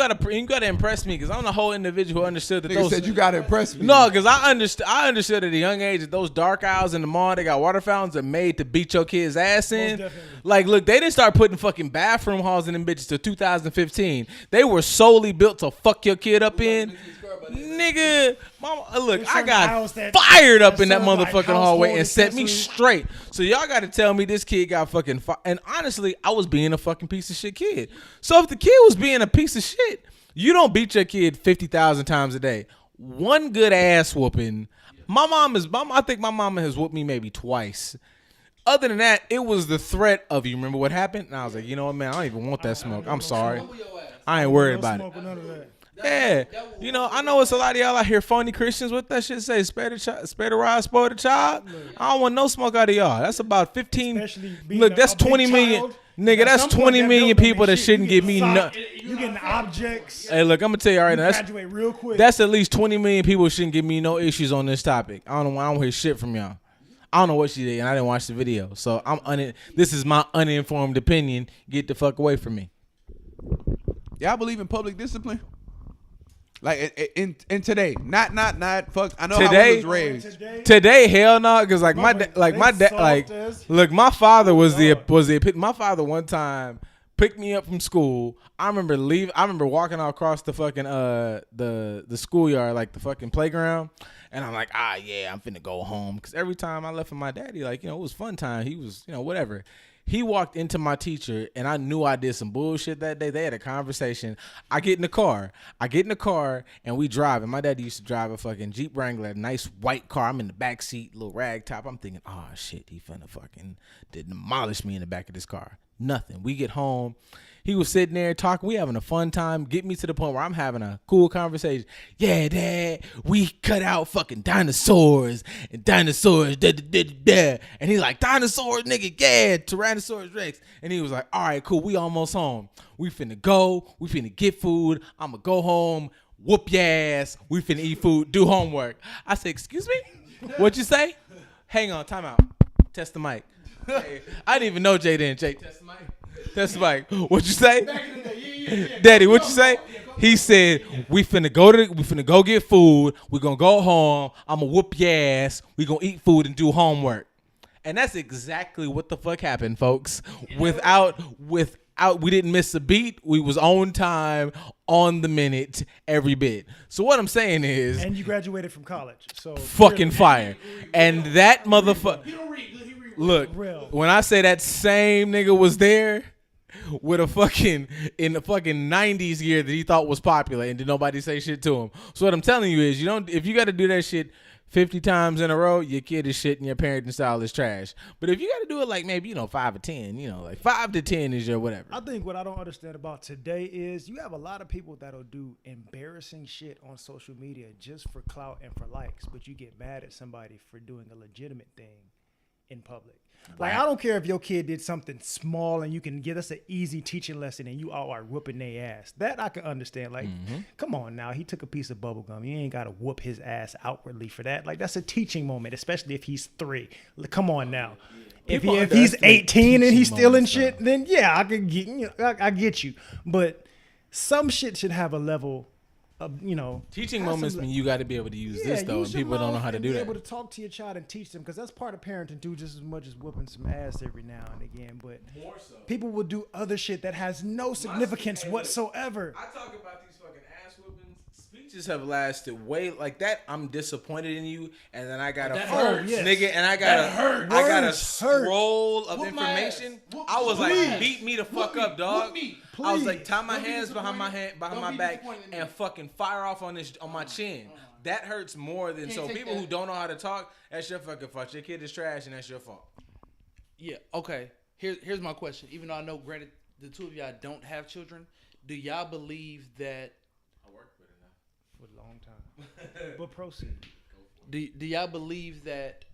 gotta impress me. Because I'm the whole individual who understood that Nigga those. said you gotta impress me. No, because I understood at a young age that those dark aisles in the mall, they got water fountains that made to beat your kid's ass in. definitely. Like, look, they didn't start putting fucking bathroom halls in them bitches till 2015. They were solely built to fuck your kid up in. Nigga, mama, look, There's I certain got aisles that fired up in that serve, like, motherfucking hallway and household set me accessories. straight. So y'all got to tell me this kid got fucking and honestly, I was being a fucking piece of shit kid. So if the kid was being a piece of shit, you don't beat your kid 50,000 times a day. One good ass whooping. I think my mama has whooped me maybe twice. Other than that, it was the threat of, you remember what happened? And I was like, you know what, man, I don't even want that smoke. I'm sorry. I ain't worried about it. Smoke with none of that. Yeah, I know it's a lot of y'all out here phony Christians. What that shit say? Spare the rod, spoil the child. I don't want no smoke out of y'all. That's about 15. Especially being Look, that's a big 20 million. child. Nigga, At that's some point, 20 that million built on people that shit. shouldn't You give me getting no. sock- You getting objects. Hey, look, I'm gonna tell you all right You now. graduate real quick. That's at least 20 million people shouldn't give me no issues on this topic. I don't hear shit from y'all. I don't know what she did, and I didn't watch the video. So this is my uninformed opinion. Get the fuck away from me. Y'all believe in public discipline? Like in today, not fuck. I know Today? how we was raised. Today, hell no, because like my dad, soft like as- look, my father was the Lord. my father one time picked me up from school. I remember walking across the fucking the schoolyard, like the fucking playground, and I'm like, yeah, I'm finna go home, because every time I left with my daddy, like, it was fun time. He was, whatever. He walked into my teacher, and I knew I did some bullshit that day. They had a conversation. I get in the car, and we drive. And my daddy used to drive a fucking Jeep Wrangler, a nice white car. I'm in the back seat, little rag top. I'm thinking, oh shit, he finna fucking demolish me in the back of this car. Nothing. We get home. He was sitting there talking. We having a fun time. Get me to the point where I'm having a cool conversation. Yeah, Dad, we cut out fucking dinosaurs and dinosaurs. Da, da, da, da, da. And he's like, dinosaurs, nigga, yeah, Tyrannosaurus Rex. And he was like, all right, cool. We almost home. We finna go. We finna get food. I'ma go home. Whoop your ass. We finna eat food. Do homework. I said, excuse me? What'd you say? Hang on. Time out. Test the mic. Hey, I didn't even know Jada and Jay. Test the mic. Test the mic. What'd you say? Daddy, what'd you say? He said, we finna go get food. We gonna go home. I'ma whoop your ass. We gonna eat food and do homework. And that's exactly what the fuck happened, folks. Without we didn't miss a beat. We was on time, on the minute, every bit. So what I'm saying is, And you graduated from college, so fucking fire. And that motherfucker. Look, Real. when I say that same nigga was there with in the fucking 90s year that he thought was popular, and did nobody say shit to him. So what I'm telling you is, if you got to do that shit 50 times in a row, your kid is shit and your parenting style is trash. But if you got to do it like maybe 5 or 10, like 5 to 10 is your whatever. I think what I don't understand about today is you have a lot of people that'll do embarrassing shit on social media just for clout and for likes, but you get mad at somebody for doing a legitimate thing in public. Like, I don't care if your kid did something small and you can give us an easy teaching lesson and you all are whooping their ass. That I can understand. Like, come on now. He took a piece of bubble gum. You ain't got to whoop his ass outwardly for that. Like, that's a teaching moment, especially if he's 3. Like, come on now. If he's 18 and he's stealing shit, then yeah, I can get I get you. But some shit should have a level Teaching have moments some- mean you got to be able to use this though, use and your people don't know mouth how to and do be that. able to talk to your child and teach them, because that's part of parenting too, just as much as whooping some ass every now and again. But More so. people will do other shit that has no significance whatsoever. I talk about these fucking ass whoopings. Speeches have lasted way like that. I'm disappointed in you, and then I got a hurts. Yes. nigga, and I got a Words hurt. scroll of Whoop my information. ass. Whoop I was my like, ass. beat me the fuck Whoop up, me. dog. Whoop me. I was like, Please. tie my Don't be hands behind my disappointed. behind Don't my be back, disappointed in me. and fucking fire off on my chin. That hurts more than Can't so. take People that. who don't know how to talk, that's your fucking fault. Your kid is trash, and that's your fault. Yeah. Okay. Here's my question. Even though I know, granted, the two of y'all don't have children, do y'all believe that? I worked with it now. For a long time. But proceed. Do y'all believe that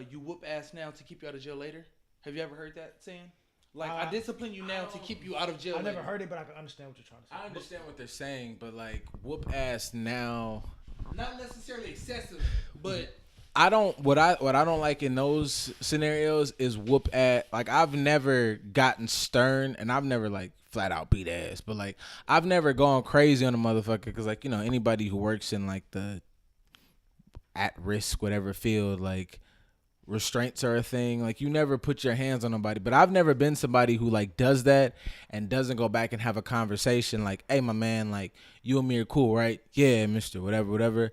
you whoop ass now to keep you out of jail later? Have you ever heard that saying? Like, I discipline you now to keep you out of jail. I never later. heard it, but I can understand what you're trying to say. I understand what they're saying, but like whoop ass now. Not necessarily excessive, but I don't what I don't like in those scenarios is whoop at like I've never gotten stern and I've never like flat out beat ass, but like I've never gone crazy on a motherfucker because like anybody who works in like the at risk whatever field, like restraints are a thing. Like you never put your hands on nobody, but I've never been somebody who like does that and doesn't go back and have a conversation like, hey my man, like you and me are cool, right? Yeah, mister, whatever.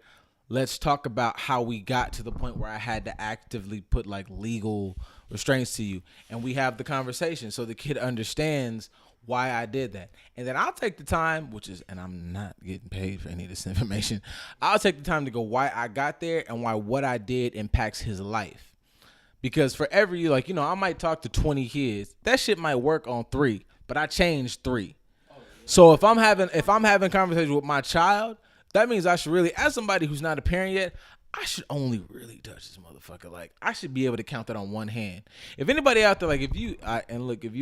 Let's talk about how we got to the point where I had to actively put like legal restraints to you. And we have the conversation so the kid understands why I did that. And then I'll take the time, and I'm not getting paid for any of this information. I'll take the time to go why I got there and why what I did impacts his life. Because for every, I might talk to 20 kids. That shit might work on 3, but I changed 3. So if I'm having conversations with my child, that means I should really, as somebody who's not a parent yet, I should only really touch this motherfucker. Like, I should be able to count that on one hand. If anybody out there, like, if you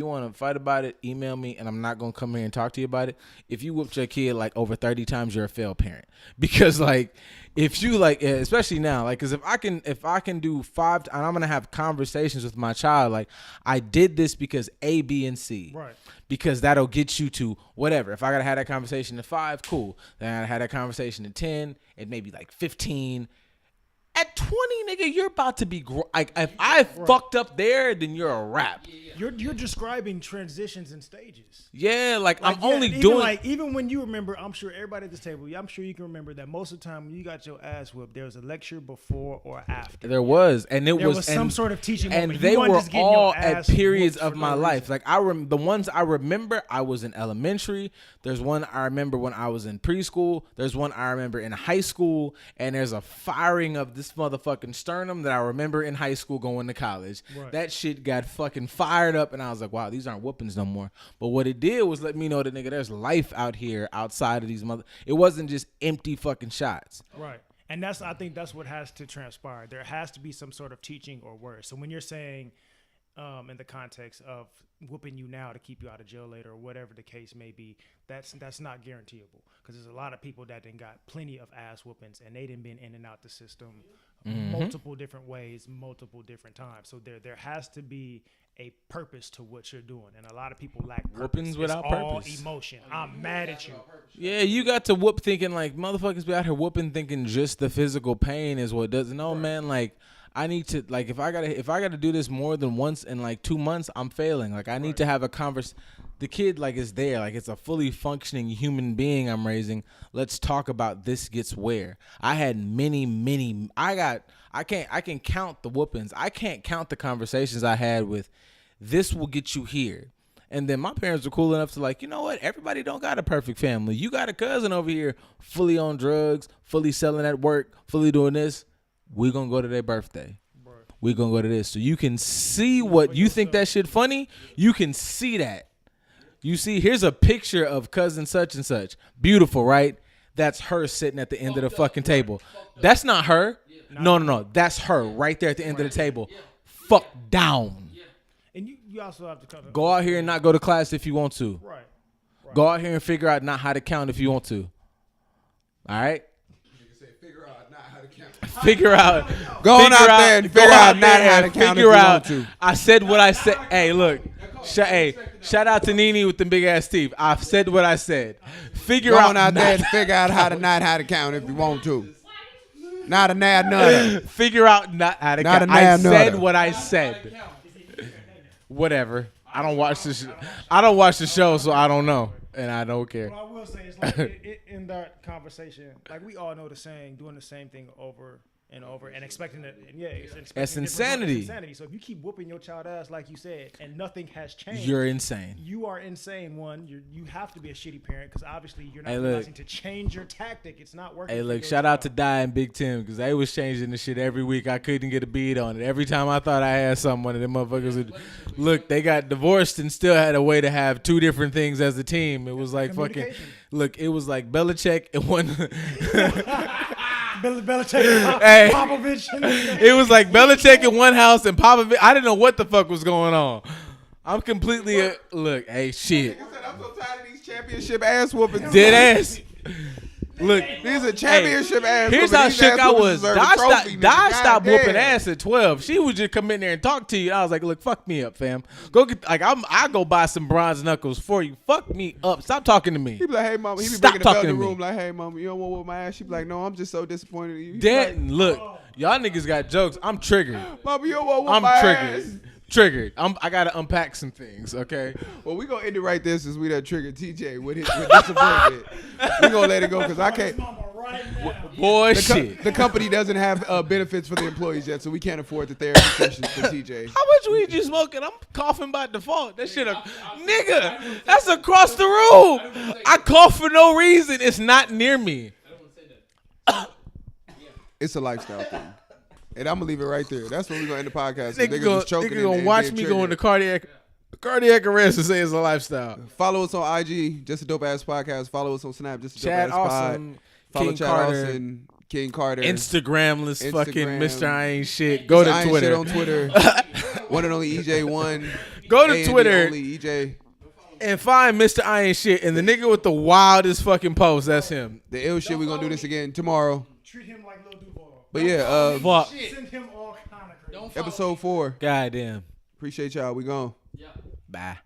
want to fight about it, email me, and I'm not going to come here and talk to you about it. If you whooped your kid, like, over 30 times, you're a failed parent. Because, like, if you, like, especially now, like, because if I can do 5, and I'm going to have conversations with my child, like, I did this because A, B, and C. Right. Because that'll get you to whatever. If I got to have that conversation at 5, cool. Then I got to have that conversation at 10, and maybe, like, 15. At 20, nigga, you're about to be like. If I fucked up there, then you're a wrap. You're describing transitions and stages. Yeah, like I'm Yeah, only even doing. like even when you remember, I'm sure everybody at this table, I'm sure you can remember that most of the time when you got your ass whooped, there was a lecture before or after. There was, and There was some sort of teaching and moment. they You weren't were just getting all your at ass periods whooped of for my no life. reason. Like the ones I remember, I was in elementary. There's one I remember when I was in preschool. There's one I remember in high school, and there's a firing of this motherfucking sternum that I remember in high school going to college. Right. That shit got fucking fired up, and I was like, wow, these aren't whoopings no more. But what it did was let me know that, nigga, there's life out here outside of these it wasn't just empty fucking shots. Right. And I think that's what has to transpire. There has to be some sort of teaching or worse. So when you're saying in the context of whooping you now to keep you out of jail later or whatever the case may be, that's not guaranteeable, because there's a lot of people that done got plenty of ass whoopings and they done been in and out the system multiple different ways, multiple different times. So there has to be a purpose to what you're doing, and a lot of people lack purpose. Whoopings without it's all purpose. emotion. I'm mad at you. Yeah, you got to whoop thinking like motherfuckers be out here whooping thinking just the physical pain is what does it. No, man, like I need to, like, if I gotta do this more than once in like 2 months, I'm failing. Like I need to have a the kid like is there, like it's a fully functioning human being I'm raising. Let's talk about this gets where. I had many I can count the whoopings. I can't count the conversations I had with this will get you here. And then my parents were cool enough to like, you know what? Everybody don't got a perfect family. You got a cousin over here fully on drugs, fully selling at work, fully doing this. We're going to go to their birthday. We're going to go to this. So you can see what you think that shit funny. You can see that. You see, here's a picture of cousin such and such. Beautiful, right? That's her sitting at the end of the fucking table. That's not her. No. That's her right there at the end of the table. Fuck down. And you also have to kind of Go out here and not go to class if you want to. right. Go out here and figure out not how to count if you want to. All right? Figure out not how to count. Figure out. Go on out there and figure out not how to count if you want to. I said what I said. Hey, look. Shout out to Nene with the big ass teeth. I've said what I said. Figure Go out on out there and figure out how to count if you want to. Not a nad nutter. Figure out not how to Not count. a I nad said nutter. what I said. Whatever. I don't watch this. I don't watch the show, so I don't know, and I don't care. What I will say is like in that conversation, like we all know the saying, doing the same thing over and over and expecting it. Yeah, That's insanity. Insanity. So if you keep whooping your child ass like you said, and nothing has changed, You're insane. You are insane. One, you have to be a shitty parent because obviously you're not Hey, realizing to change your tactic. It's not working. Hey, for look, your shout out to child. Di and Big Tim because they was changing the shit every week. I couldn't get a beat on it. Every time I thought I had something, one of them motherfuckers would look. They got divorced and still had a way to have two different things as a team. It was like fucking. Look, it was like Belichick and one. Belichick, Hey. Popovich. It was like Belichick in one house and Popovich. I didn't know what the fuck was going on. I'm completely look. Hey, shit. I'm so tired of these championship ass whoopings. Dead ass. Look, These are championship ass. here's whoopings. how These shook ass I whoopings was. deserve a trophy, nigga. Di stopped Goddamn. whooping ass at 12. She would just come in there and talk to you. I was like, look, fuck me up, fam. Go get I go buy some bronze knuckles for you. Fuck me up. Stop talking to me. He be like, hey, mama. He be Stop bringing the bell talking in the to me. room like, hey, mama, you don't want to whoop my ass? She be like, no, I'm just so disappointed in you. He be Dead. like, Look, y'all niggas got jokes. I'm triggered. mama, you don't want to whoop I'm my triggered. ass? Triggered. I gotta unpack some things. Okay. Well, we gonna end it right there since we done triggered TJ with disappointment. We gonna let it go because I can't. Boy, The, shit. the company doesn't have benefits for the employees yet, so we can't afford the therapy sessions for TJ. How much weed you smoking? I'm coughing by default. That shit, nigga, that's across the room. I cough for no reason. It's not near me. It's a lifestyle thing. And I'm gonna leave it right there. That's when we're gonna end the podcast. Niggas Nigga just choking gonna and watch getting me triggered. go into cardiac arrest and say it's a lifestyle. Follow us on IG, Just a Dope Ass Podcast. Follow us on Snap, Just a Dope Chad Ass Pod. Awesome, Follow King Chad Carter, Austin, King Carter. Instagramless fucking Instagram. Mr. I Ain't Shit. Go to I Ain't Twitter. Shit on Twitter. One and only EJ1. Go to A&D Twitter Only EJ. and find Mr. I Ain't Shit. And the nigga with the wildest fucking post, that's him. The ill shit. We're gonna do this again tomorrow. Treat him like Lil Duval. But yeah, Fuck. Send him all kind of crazy. episode 4. Goddamn. Appreciate y'all. We gone. Bye.